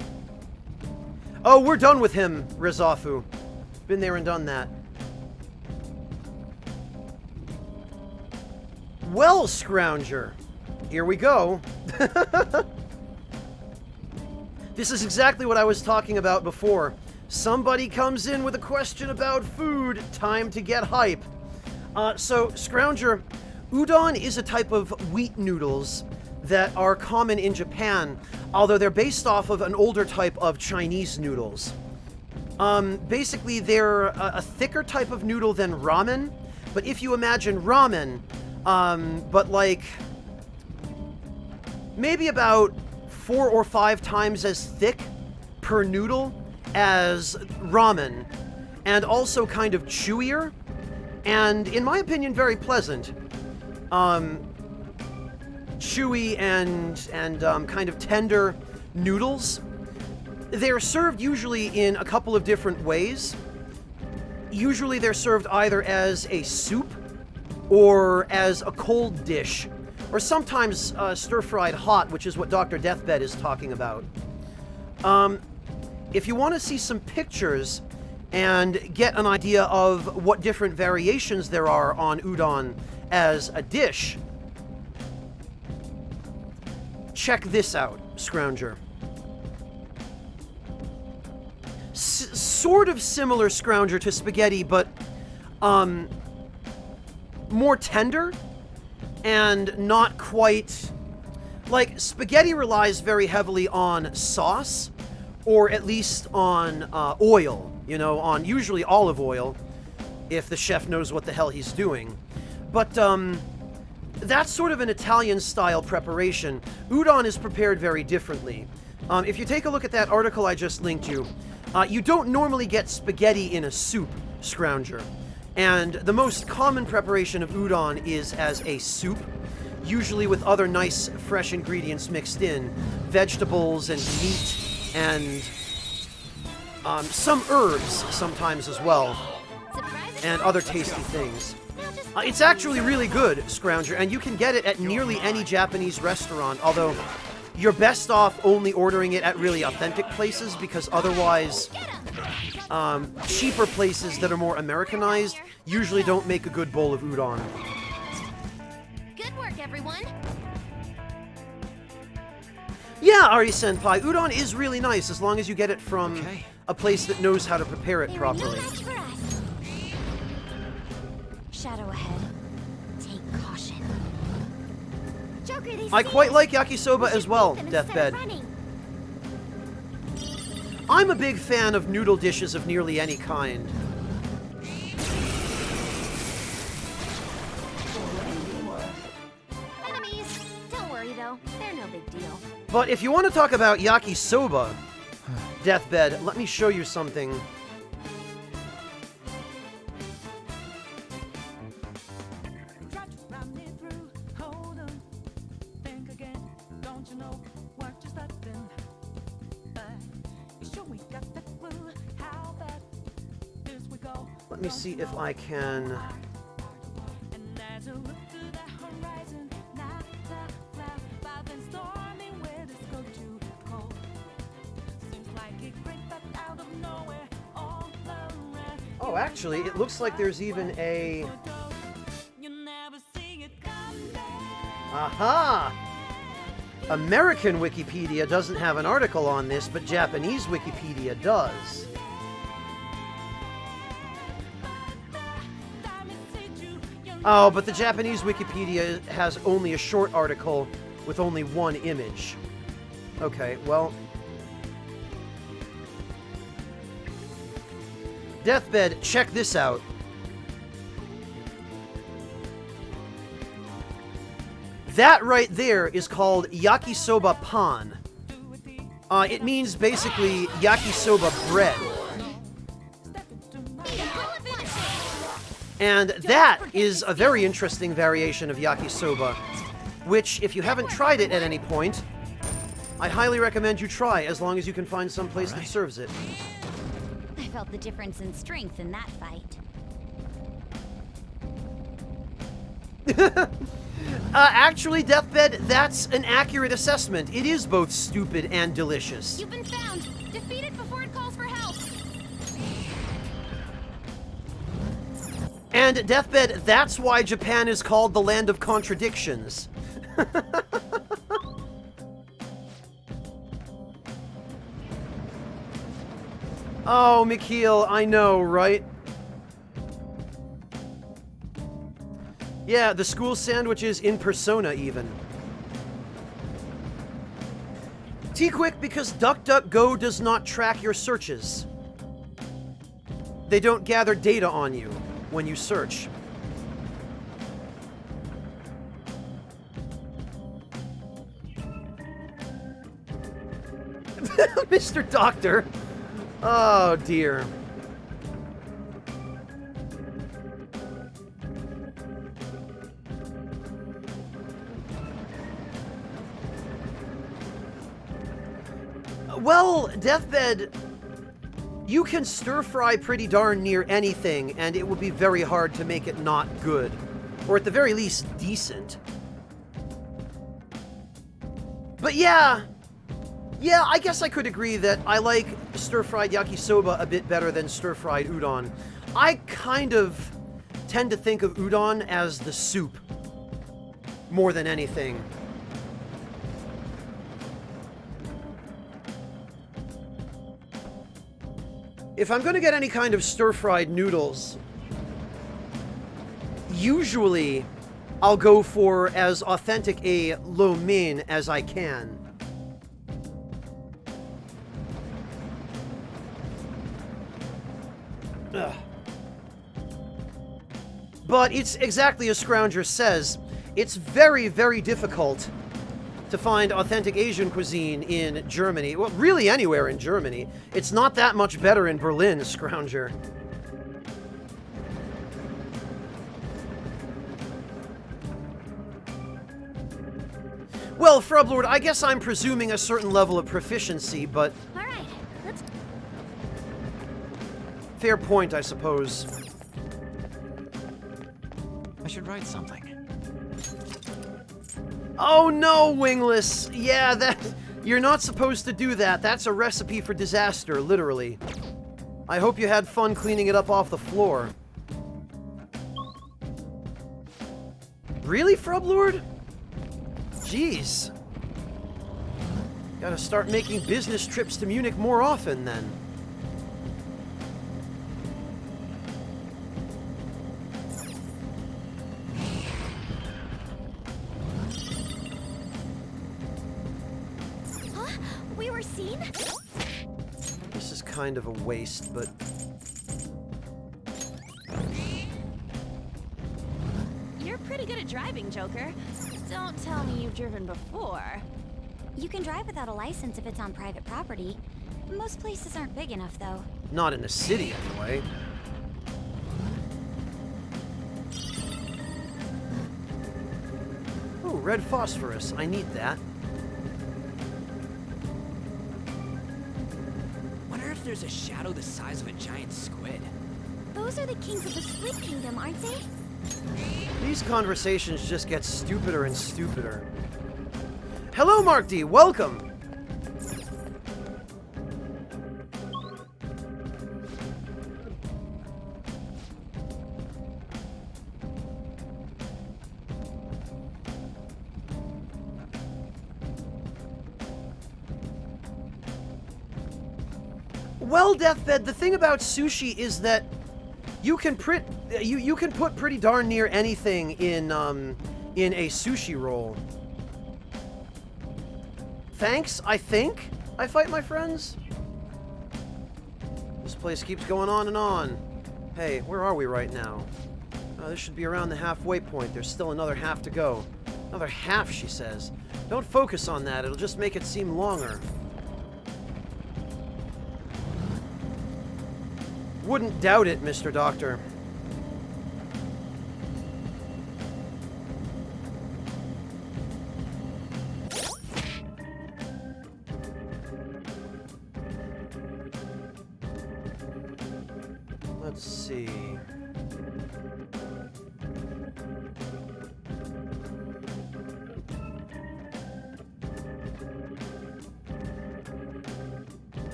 Oh, we're done with him, Rizafu. Been there and done that. Well, Scrounger, here we go. This is exactly what I was talking about before. Somebody comes in with a question about food. Time to get hype. So, Scrounger, udon is a type of wheat noodles that are common in Japan, although they're based off of an older type of Chinese noodles. Basically, they're a thicker type of noodle than ramen, but if you imagine ramen, but like maybe about 4 or 5 times as thick per noodle as ramen, and also kind of chewier, and in my opinion, very pleasant. Chewy and kind of tender noodles. They're served usually in a couple of different ways. Usually they're served either as a soup or as a cold dish, or sometimes stir-fried hot, which is what Dr. Deathbed is talking about. If you want to see some pictures and get an idea of what different variations there are on udon as a dish, check this out, Scrounger. Sort of similar, Scrounger, to spaghetti, but more tender and not quite... Like, spaghetti relies very heavily on sauce, or at least on oil, you know, on usually olive oil, if the chef knows what the hell he's doing. But that's sort of an Italian-style preparation. Udon is prepared very differently. If you take a look at that article I just linked you, you don't normally get spaghetti in a soup, Scrounger. And the most common preparation of udon is as a soup, usually with other nice, fresh ingredients mixed in. Vegetables and meat and some herbs sometimes as well, and other tasty things. It's actually really good, Scrounger, and you can get it at nearly any Japanese restaurant, although you're best off only ordering it at really authentic places, because otherwise cheaper places that are more Americanized usually don't make a good bowl of udon. Good work, everyone. Yeah, Ari-senpai, udon is really nice as long as you get it from a place that knows how to prepare it properly. Shadow ahead. Take caution. Joker, I quite like yakisoba as well, Deathbed. I'm a big fan of noodle dishes of nearly any kind. Enemies. Don't worry though, they're no big deal. But if you want to talk about yakisoba, Deathbed, let me show you something. Let me see if I can... Oh, actually, it looks like there's even a... Aha! American Wikipedia doesn't have an article on this, but Japanese Wikipedia does. Oh, but the Japanese Wikipedia has only a short article with only one image. Okay, well... Deathbed, check this out. That right there is called yakisoba pan. It means basically yakisoba bread. And that is a very interesting variation of yakisoba, which, if you haven't tried it at any point, I highly recommend you try, as long as you can find some place that serves it. I felt the difference in strength in that fight. Actually, Deathbed, that's an accurate assessment. It is both stupid and delicious. You've been found. Defeat it before it calls for help. And Deathbed, that's why Japan is called the land of contradictions. Oh, Mikhail, I know, right? Yeah, the school sandwiches in persona, even. T-Quick, because DuckDuckGo does not track your searches. They don't gather data on you when you search. Mr. Doctor. Oh, dear. Well, Deathbed, you can stir-fry pretty darn near anything, and it would be very hard to make it not good. Or at the very least, decent. But yeah, I guess I could agree that I like stir-fried yakisoba a bit better than stir-fried udon. I kind of tend to think of udon as the soup more than anything. If I'm going to get any kind of stir-fried noodles, usually I'll go for as authentic a lo mein as I can. Ugh. But it's exactly as Scrounger says, it's very, very difficult to find authentic Asian cuisine in Germany. Well, really anywhere in Germany. It's not that much better in Berlin, Scrounger. Well, Frublord, I guess I'm presuming a certain level of proficiency, but... Alright, let's... Fair point, I suppose. I should write something. Oh no, Wingless! Yeah, that... You're not supposed to do that. That's a recipe for disaster, literally. I hope you had fun cleaning it up off the floor. Really, Frublord? Jeez. Gotta start making business trips to Munich more often, then. We were seen? This is kind of a waste, but... You're pretty good at driving, Joker. Don't tell me you've driven before. You can drive without a license if it's on private property. Most places aren't big enough, though. Not in the city, anyway. Oh, red phosphorus. I need that. Wonder if there's a shadow the size of a giant squid. Those are the kings of the Squid Kingdom, aren't they? These conversations just get stupider and stupider. Hello, Mark D. Welcome. Well, Deathbed, the thing about sushi is that You can you can put pretty darn near anything in a sushi roll. Thanks, I think. I fight my friends. This place keeps going on and on. Hey, where are we right now? This should be around the halfway point. There's still another half to go. Another half, she says. Don't focus on that. It'll just make it seem longer. Wouldn't doubt it, Mr. Doctor. Let's see.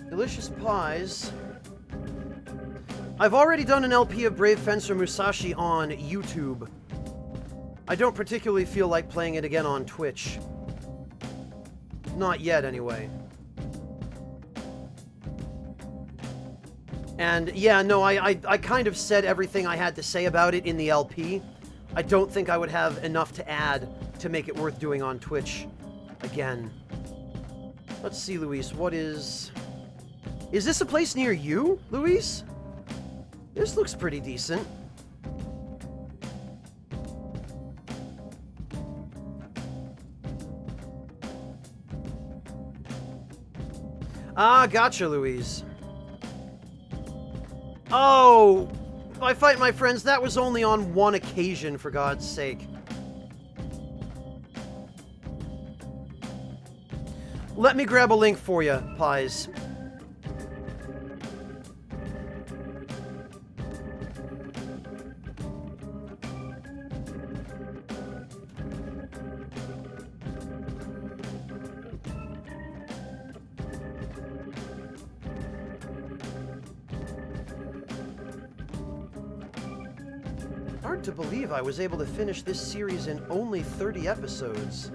Delicious pies. I've already done an LP of Brave Fencer Musashi on YouTube. I don't particularly feel like playing it again on Twitch. Not yet, anyway. And yeah, no, I kind of said everything I had to say about it in the LP. I don't think I would have enough to add to make it worth doing on Twitch again. Let's see, Luis, what is... Is this a place near you, Luis? This looks pretty decent. Ah, gotcha, Luis. Oh, if I fight my friends, that was only on one occasion, for God's sake. Let me grab a link for you, Pies. Hard to believe I was able to finish this series in only 30 episodes.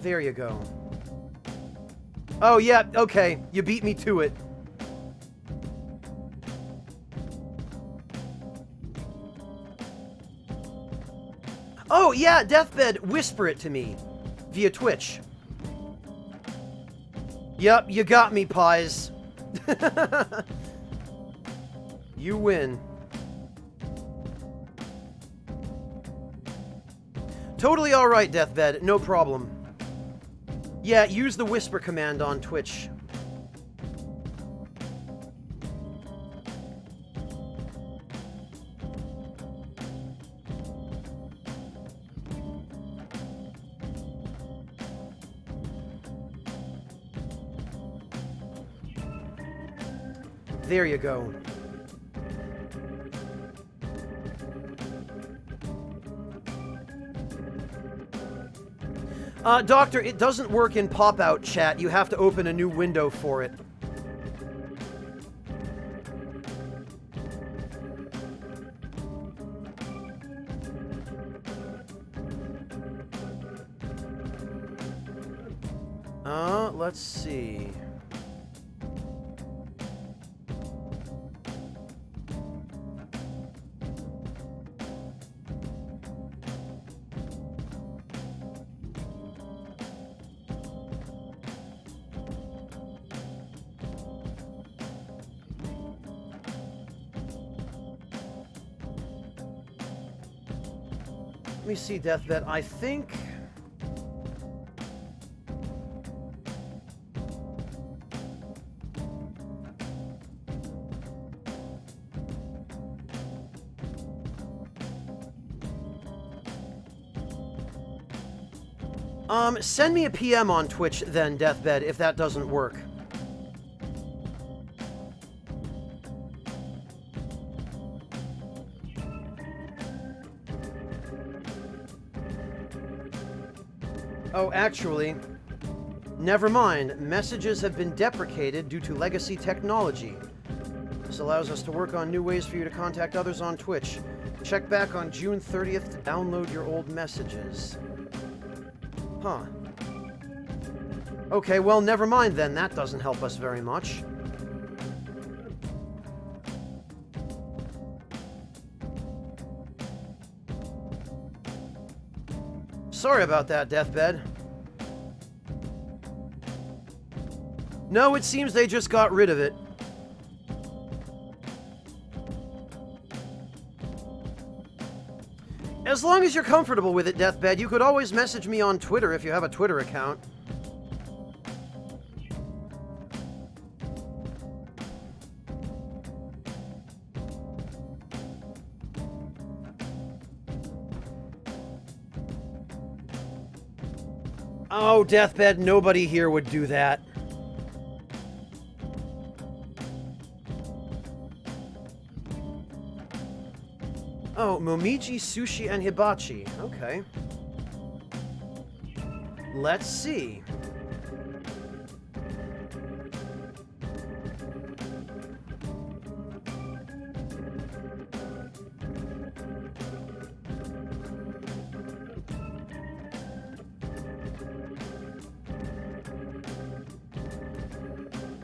There you go. Oh, yeah, okay. You beat me to it. Oh, yeah, Deathbed, whisper it to me. Via Twitch. Yep, you got me, Pies. You win. Totally alright, Deathbed. No problem. Yeah, use the whisper command on Twitch. There you go. Doctor, it doesn't work in pop-out chat. You have to open a new window for it. Let's see. Let me see, Deathbed. I think... send me a PM on Twitch then, Deathbed, if that doesn't work. Oh, actually, never mind. Messages have been deprecated due to legacy technology. This allows us to work on new ways for you to contact others on Twitch. Check back on June 30th to download your old messages. Huh. Okay, well, never mind then. That doesn't help us very much. Sorry about that, Deathbed. No, it seems they just got rid of it. As long as you're comfortable with it, Deathbed, you could always message me on Twitter if you have a Twitter account. Oh, Deathbed, nobody here would do that. Oh, Momiji, Sushi, and Hibachi. Okay. Let's see.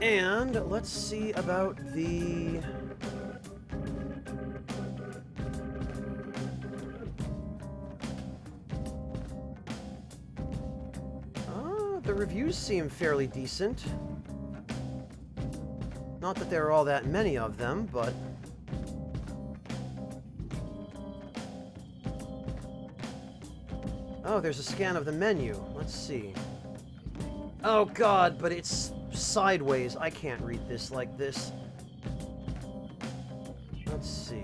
And let's see about the... The reviews seem fairly decent. Not that there are all that many of them, but... Oh, there's a scan of the menu. Let's see. Oh god, but it's sideways. I can't read this like this. Let's see.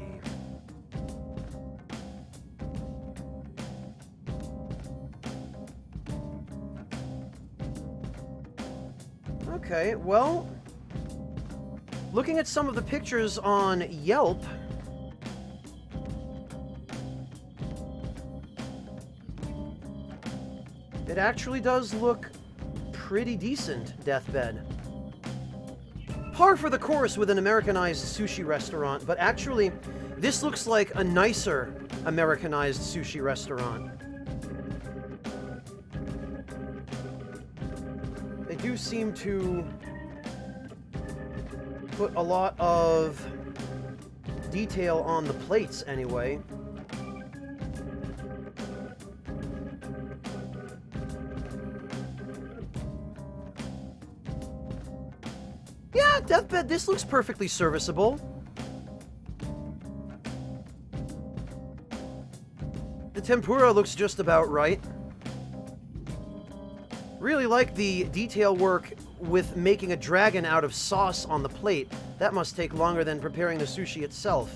Okay, well, looking at some of the pictures on Yelp, it actually does look pretty decent, Deathbed. Par for the course with an Americanized sushi restaurant, but actually, this looks like a nicer Americanized sushi restaurant. They do seem to put a lot of detail on the plates, anyway. Yeah, Deathbed, this looks perfectly serviceable. The tempura looks just about right. Really like the detail work with making a dragon out of sauce on the plate. That must take longer than preparing the sushi itself.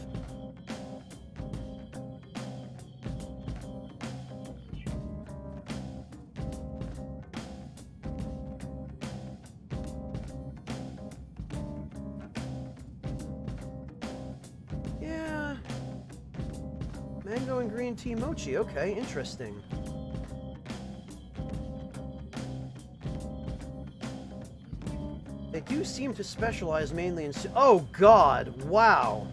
Yeah. Mango and green tea mochi. Okay, interesting. They do seem to specialize mainly in... Oh, God! Wow!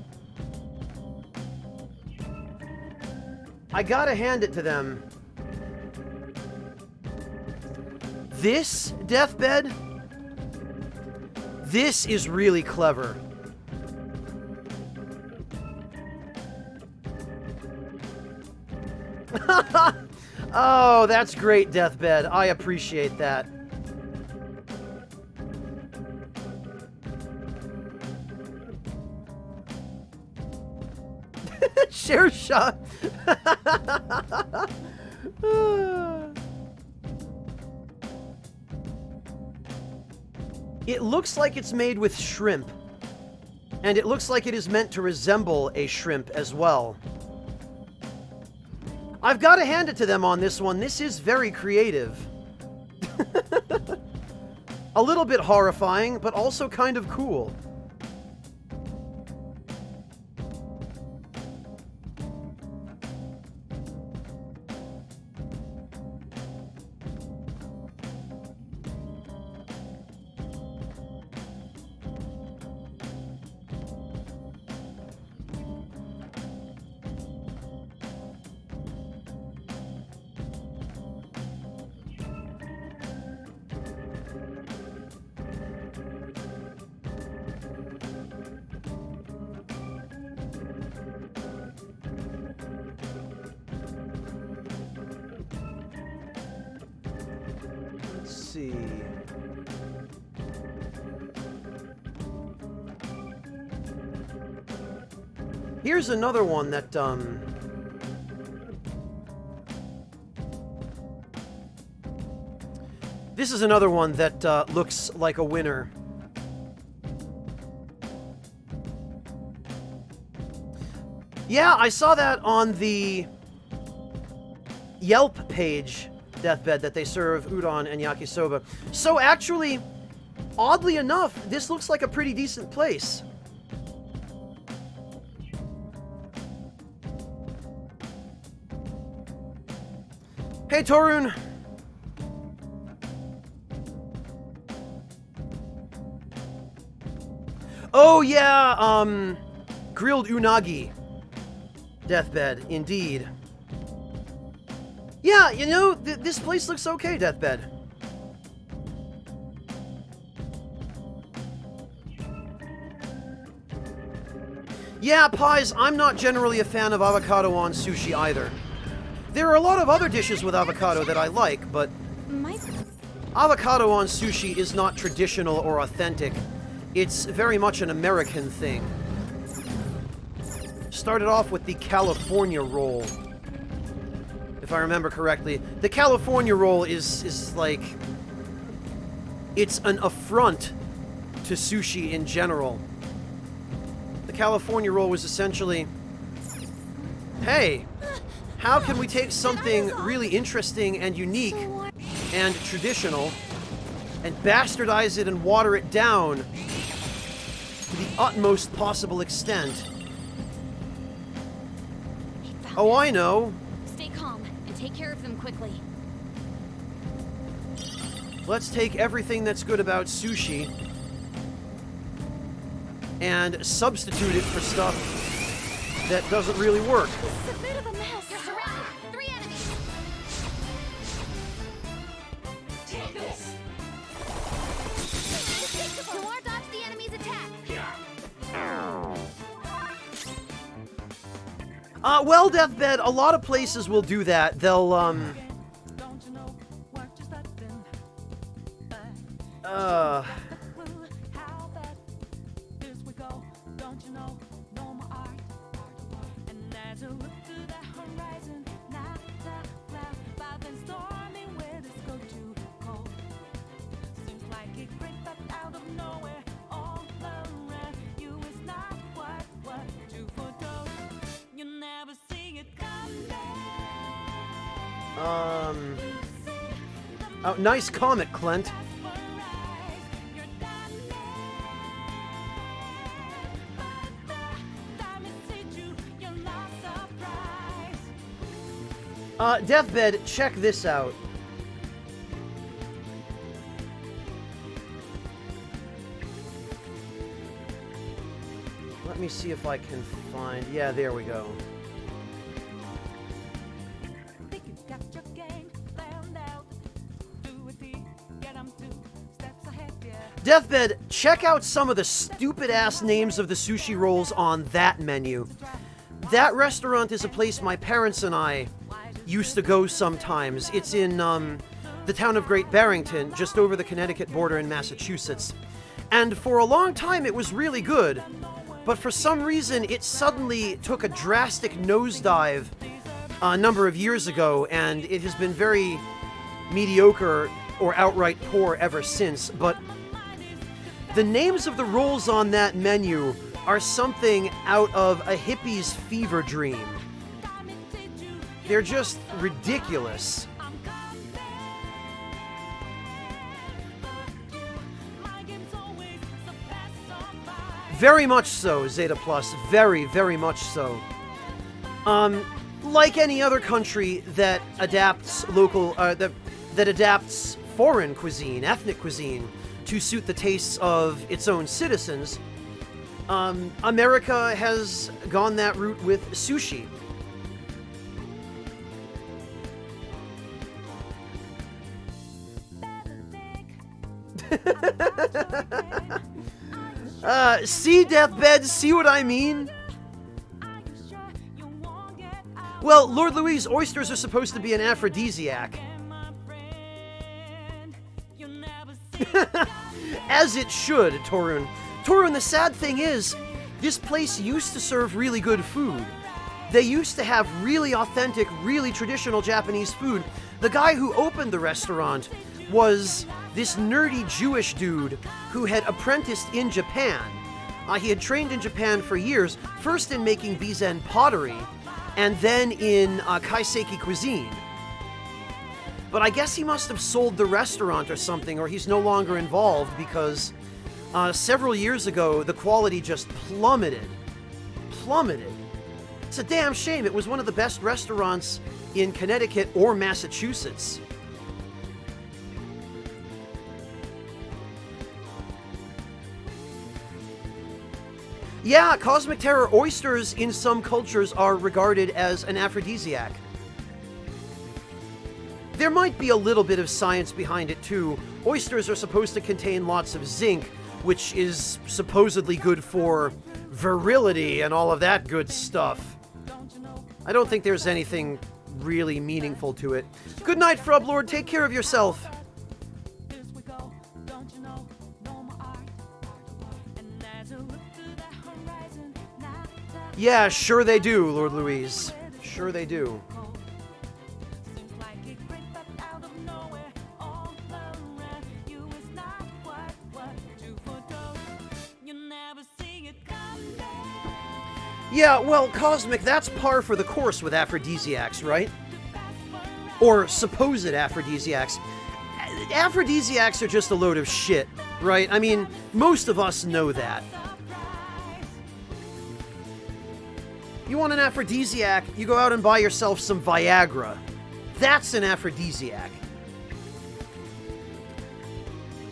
I gotta hand it to them. This, Deathbed? This is really clever. Oh, that's great, Deathbed. I appreciate that. Share shot. It looks like it's made with shrimp. And it looks like it is meant to resemble a shrimp as well. I've got to hand it to them on this one. This is very creative. A little bit horrifying, but also kind of cool. see. Here's another one that, this is another one that looks like a winner. Yeah, I saw that on the Yelp page, Deathbed, that they serve udon and yakisoba. So actually, oddly enough, this looks like a pretty decent place. Hey, Torun. Oh, yeah, grilled unagi. Deathbed, indeed. Yeah, you know, this place looks okay, Deathbed. Yeah, Pies, I'm not generally a fan of avocado on sushi either. There are a lot of other dishes with avocado that I like, but avocado on sushi is not traditional or authentic. It's very much an American thing. Started off with the California roll, if I remember correctly. The California roll is like, it's an affront to sushi in general. The California roll was essentially, hey, how can we take something really interesting and unique and traditional and bastardize it and water it down to the utmost possible extent? Oh, I know. Stay calm and take care of them quickly. Let's take everything that's good about sushi and substitute it for stuff that doesn't really work. This is a bit of a mess. You're surrounded. 3 enemies. Take this. Noir dodge the enemy's attack. Well, Deathbed, a lot of places will do that. They'll, Don't you know what just happened? How bad is we go? Don't you know? No more art. And as I look to the horizon, not the cloud, but then stormy winds go too cold. Seems like it crept up out of nowhere, all around you is not what you foretold. You never see it come back. Oh, nice comic, Clint. Deathbed, check this out. Let me see if I can find... Yeah, there we go. Think you got your game planned out. Do it deep, get 'em 2 steps ahead, yeah. Deathbed, check out some of the stupid-ass names of the sushi rolls on that menu. That restaurant is a place my parents and I used to go sometimes. It's in, the town of Great Barrington, just over the Connecticut border in Massachusetts. And for a long time, it was really good. But for some reason, it suddenly took a drastic nosedive a number of years ago, and it has been very mediocre or outright poor ever since. But the names of the rolls on that menu are something out of a hippie's fever dream. They're just ridiculous. Very much so, Zeta Plus. Very, very much so. Like any other country that adapts that adapts foreign cuisine, ethnic cuisine, to suit the tastes of its own citizens, America has gone that route with sushi. See, Deathbed, see what I mean? Well, Lord Louise, oysters are supposed to be an aphrodisiac. You As it should, Torun. Torun, the sad thing is, this place used to serve really good food. They used to have really authentic, really traditional Japanese food. The guy who opened the restaurant was this nerdy Jewish dude who had apprenticed in Japan. He had trained in Japan for years, first in making Bizen pottery, and then in kaiseki cuisine. But I guess he must have sold the restaurant or something, or he's no longer involved, because several years ago, the quality just plummeted. Plummeted. It's a damn shame. It was one of the best restaurants in Connecticut or Massachusetts. Yeah, Cosmic Terror oysters in some cultures are regarded as an aphrodisiac. There might be a little bit of science behind it too. Oysters are supposed to contain lots of zinc, which is supposedly good for virility and all of that good stuff. I don't think there's anything really meaningful to it. Good night, Frublord. Take care of yourself. Yeah, sure they do, Lord Louise. Sure they do. Yeah, well, Cosmic, that's par for the course with aphrodisiacs, right? Or supposed aphrodisiacs. Aphrodisiacs are just a load of shit, right? I mean, most of us know that. You want an aphrodisiac, you go out and buy yourself some Viagra. That's an aphrodisiac.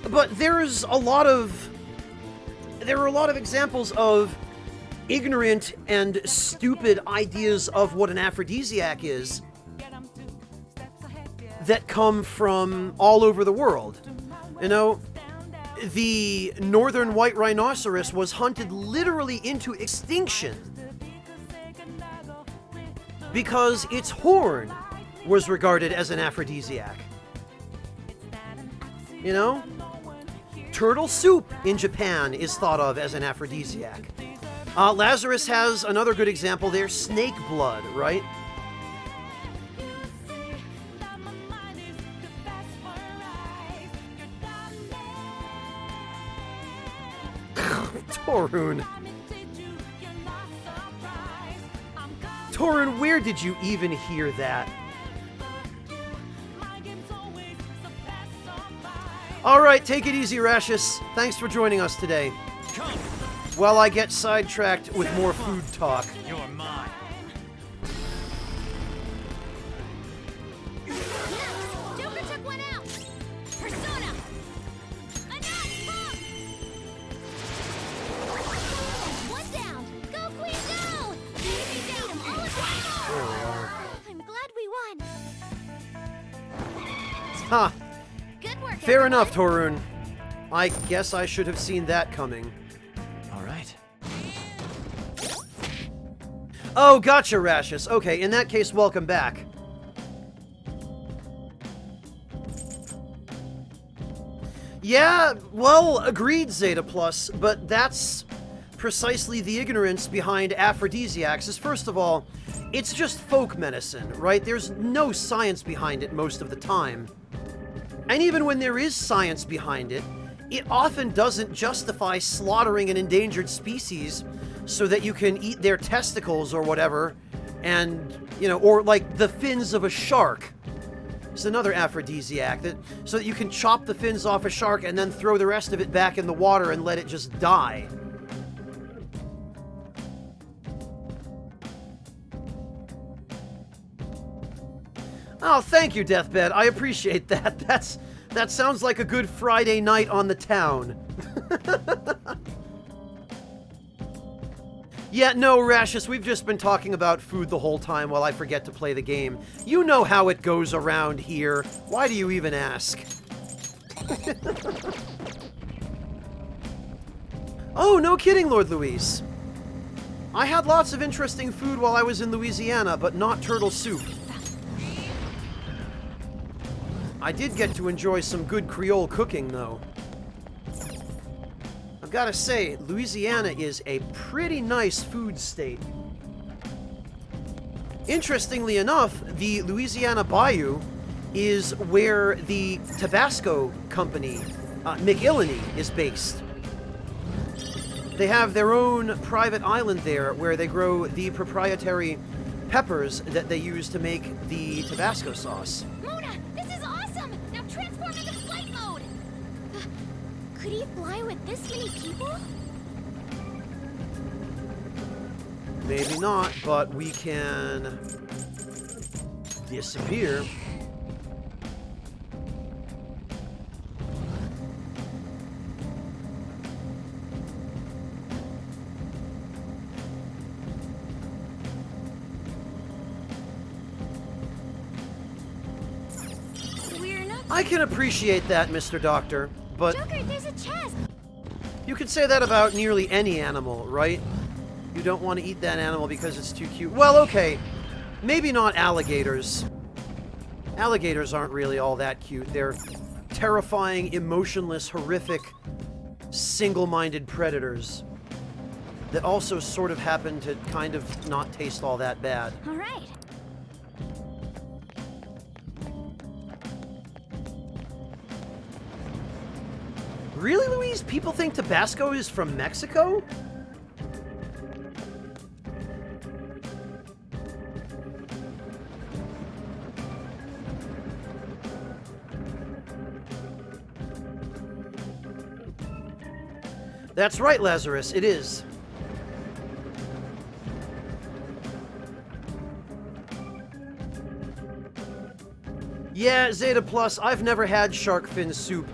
But there are a lot of examples of ignorant and stupid ideas of what an aphrodisiac is that come from all over the world. You know, the northern white rhinoceros was hunted literally into extinction because its horn was regarded as an aphrodisiac. You know? Turtle soup in Japan is thought of as an aphrodisiac. Lazarus has another good example there, snake blood, right? Torun. Torun, where did you even hear that? Alright, take it easy, Rashus. Thanks for joining us today. While I get sidetracked with more food talk. You're mine. Joker took one out. Persona. One down. Go, Queen, go. Easy Datum, all at once. There we are. I'm glad we won. Ha! Good work. Fair everyone. enough, Torun. I guess I should have seen that coming. All right. Oh, gotcha, Rashus. Okay, in that case, welcome back. Yeah, well, agreed, Zeta Plus, but that's precisely the ignorance behind aphrodisiacs. Is first of all, it's just folk medicine, right? There's no science behind it most of the time. And even when there is science behind it, it often doesn't justify slaughtering an endangered species so that you can eat their testicles or whatever, and, you know, or like the fins of a shark. It's another aphrodisiac, so that you can chop the fins off a shark and then throw the rest of it back in the water and let it just die. Oh, thank you, Deathbed. I appreciate that. That sounds like a good Friday night on the town. Yeah, no, Rashus, we've just been talking about food the whole time while I forget to play the game. You know how it goes around here. Why do you even ask? Oh, no kidding, Lord Luis. I had lots of interesting food while I was in Louisiana, but not turtle soup. I did get to enjoy some good Creole cooking, though. I've got to say, Louisiana is a pretty nice food state. Interestingly enough, the Louisiana Bayou is where the Tabasco company, McIlhenny, is based. They have their own private island there where they grow the proprietary peppers that they use to make the Tabasco sauce. Mona, this is awesome! Now transform into flight mode! Could he fly with this many people? Maybe not, but we can disappear. We're not... I can appreciate that, Mr. Doctor, but Joker, there's a chest! you could say that about nearly any animal, right? You don't want to eat that animal because it's too cute. Well, okay. Maybe not alligators. Alligators aren't really all that cute. They're terrifying, emotionless, horrific, single-minded predators that also sort of happen to kind of not taste all that bad. All right. Really, Louise? People think Tabasco is from Mexico? That's right, Lazarus, it is. Yeah, Zeta Plus, I've never had shark fin soup.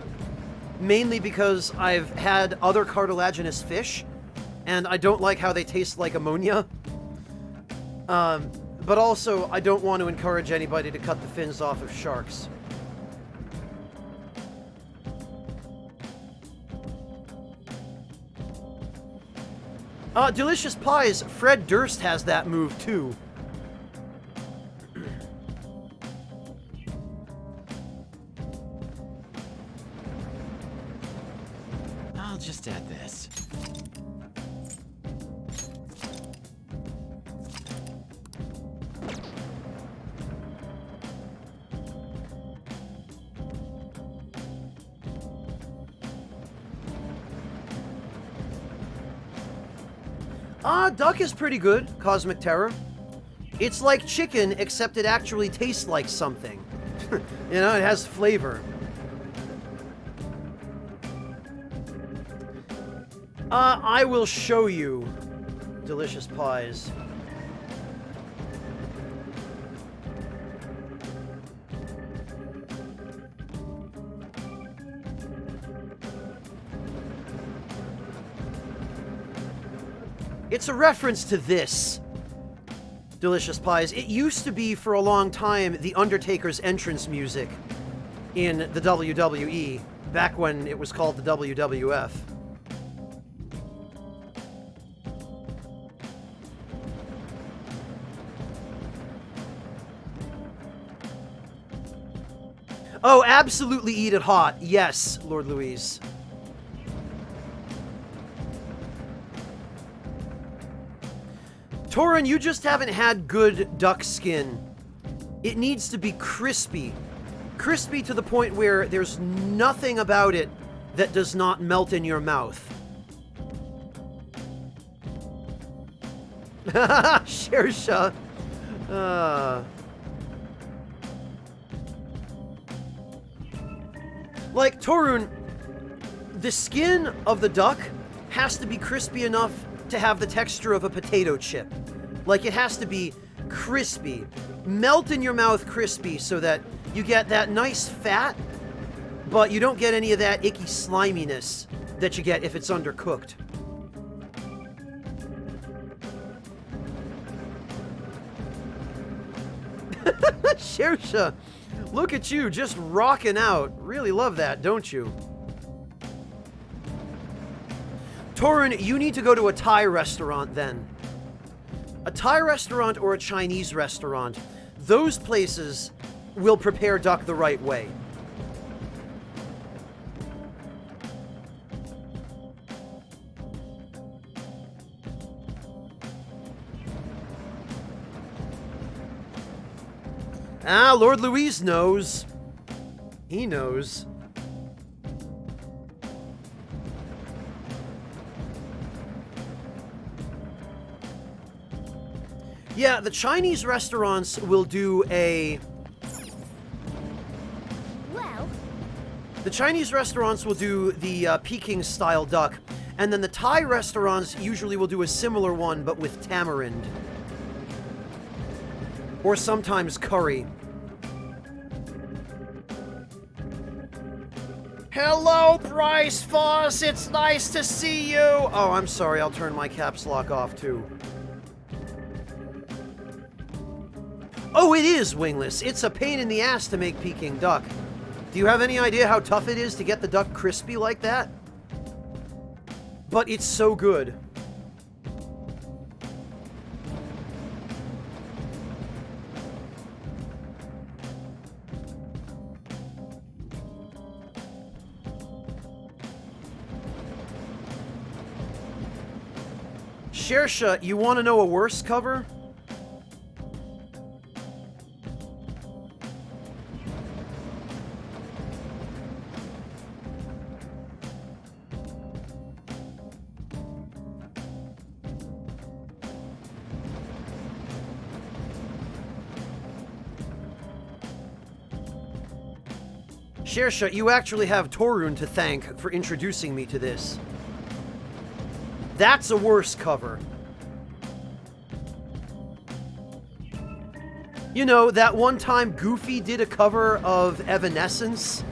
Mainly because I've had other cartilaginous fish, and I don't like how they taste like ammonia. But also, I don't want to encourage anybody to cut the fins off of sharks. Delicious Pies, Fred Durst has that move too. I'll just add this. Duck is pretty good, Cosmic Terror. It's like chicken, except it actually tastes like something. You know, it has flavor. I will show you Delicious Pies. It's a reference to this, Delicious Pies. It used to be, for a long time, The Undertaker's entrance music in the WWE, back when it was called the WWF. Oh, absolutely eat it hot. Yes, Lord Louise. Torin, you just haven't had good duck skin. It needs to be crispy. Crispy to the point where there's nothing about it that does not melt in your mouth. Shersha. Like, Torun, the skin of the duck has to be crispy enough to have the texture of a potato chip. Like, it has to be crispy. Melt in your mouth crispy so that you get that nice fat, but you don't get any of that icky sliminess that you get if it's undercooked. Shersha, look at you, just rocking out. Really love that, don't you? Torin, you need to go to a Thai restaurant then. A Thai restaurant or a Chinese restaurant. Those places will prepare duck the right way. Ah, Lord Louise knows. He knows. Yeah, the Chinese restaurants will do a... Well, The Chinese restaurants will do the Peking-style duck, and then the Thai restaurants usually will do a similar one, but with tamarind. Or sometimes curry. Hello, Bryce Foss! It's nice to see you! Oh, I'm sorry, I'll turn my caps lock off, too. Oh, it is wingless. It's a pain in the ass to make Peking duck. Do you have any idea how tough it is to get the duck crispy like that? But it's so good. Shersha, you want to know a worse cover? Shersha, you actually have Torun to thank for introducing me to this. That's a worse cover. You know, that one time Goofy did a cover of Evanescence?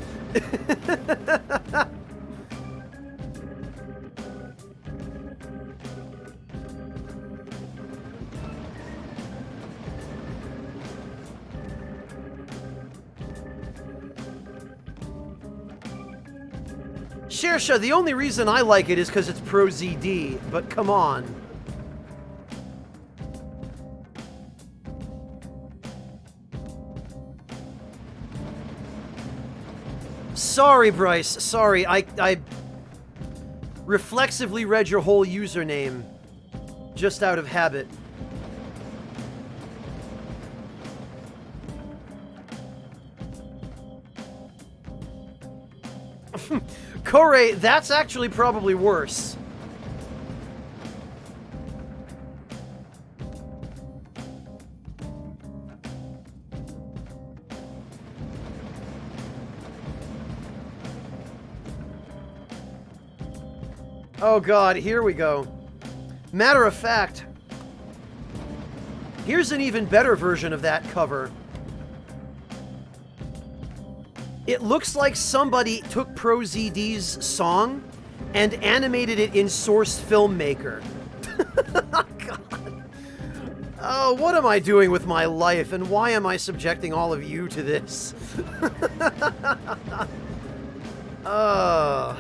Shersha, the only reason I like it is because it's Pro ZD, but come on. Sorry, Bryce. Sorry, I reflexively read your whole username just out of habit. Corey, that's actually probably worse. Oh god, here we go. Matter of fact, here's an even better version of that cover. It looks like somebody took Pro ZD's song and animated it in Source Filmmaker. God. Oh, what am I doing with my life, and why am I subjecting all of you to this? Oh,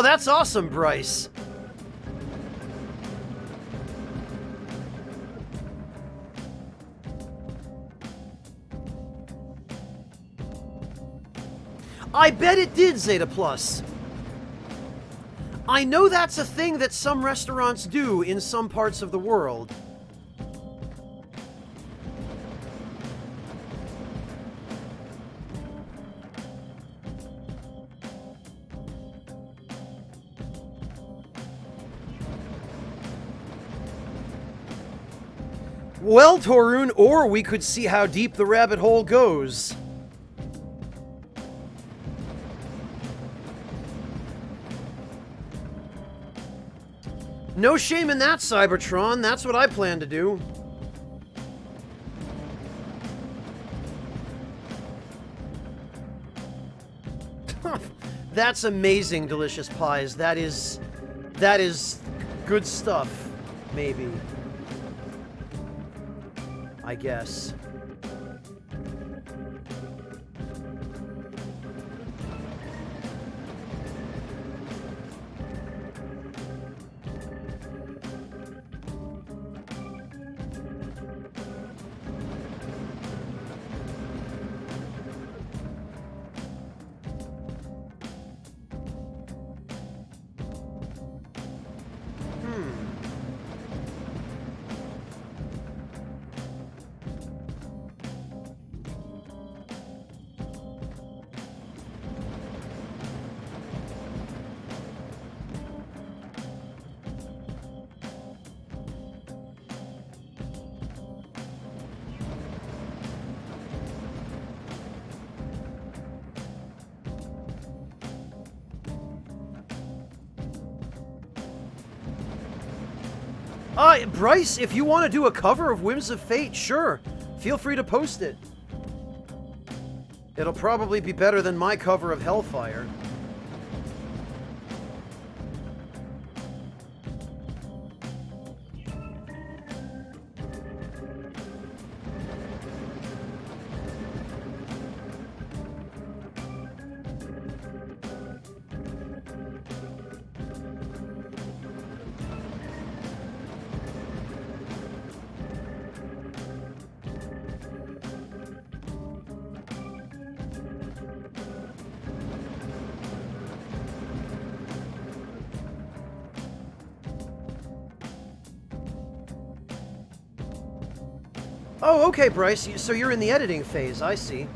that's awesome, Bryce. I bet it did, Zeta Plus. I know that's a thing that some restaurants do in some parts of the world. Well, Torun, or we could see how deep the rabbit hole goes. No shame in that, Cybertron. That's what I plan to do. That's amazing, Delicious Pies. That is good stuff, maybe. I guess. Bryce, if you want to do a cover of Whims of Fate, sure. Feel free to post it. It'll probably be better than my cover of Hellfire. Oh, okay, Bryce. So you're in the editing phase. I see.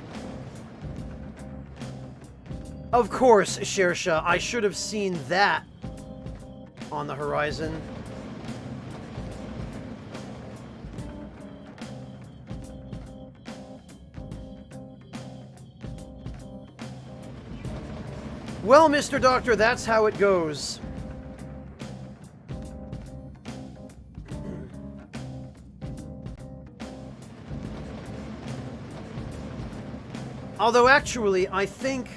Of course, Shersha. I should have seen that on the horizon. Well, Mr. Doctor, that's how it goes. Although, actually, I think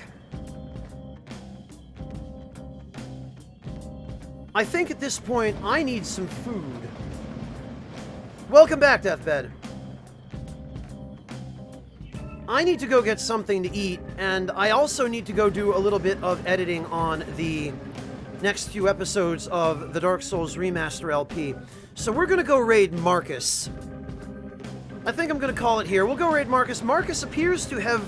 at this point, I need some food. Welcome back, Deathbed. I need to go get something to eat, and I also need to go do a little bit of editing on the next few episodes of the Dark Souls Remaster LP. So we're gonna go raid Marcus. I think I'm gonna call it here. We'll go raid Marcus. Marcus appears to have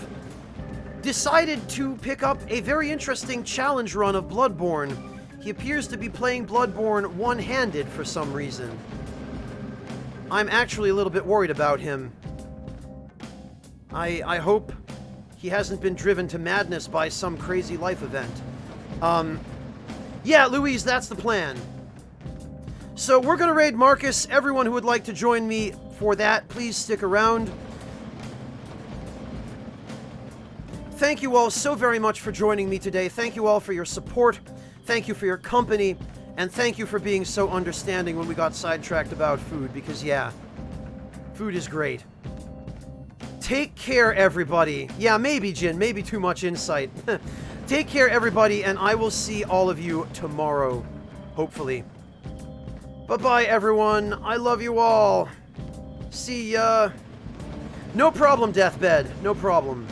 decided to pick up a very interesting challenge run of Bloodborne. He appears to be playing Bloodborne one-handed for some reason. I'm actually a little bit worried about him. I hope he hasn't been driven to madness by some crazy life event. Yeah, Louise, that's the plan. So we're gonna raid Marcus. Everyone who would like to join me for that, please stick around. Thank you all so very much for joining me today. Thank you all for your support. Thank you for your company. And thank you for being so understanding when we got sidetracked about food, because yeah, food is great. Take care, everybody. Yeah, maybe, Jin, maybe too much insight. Take care, everybody, and I will see all of you tomorrow, hopefully. Bye-bye, everyone. I love you all. See ya. No problem, Deathbed. No problem.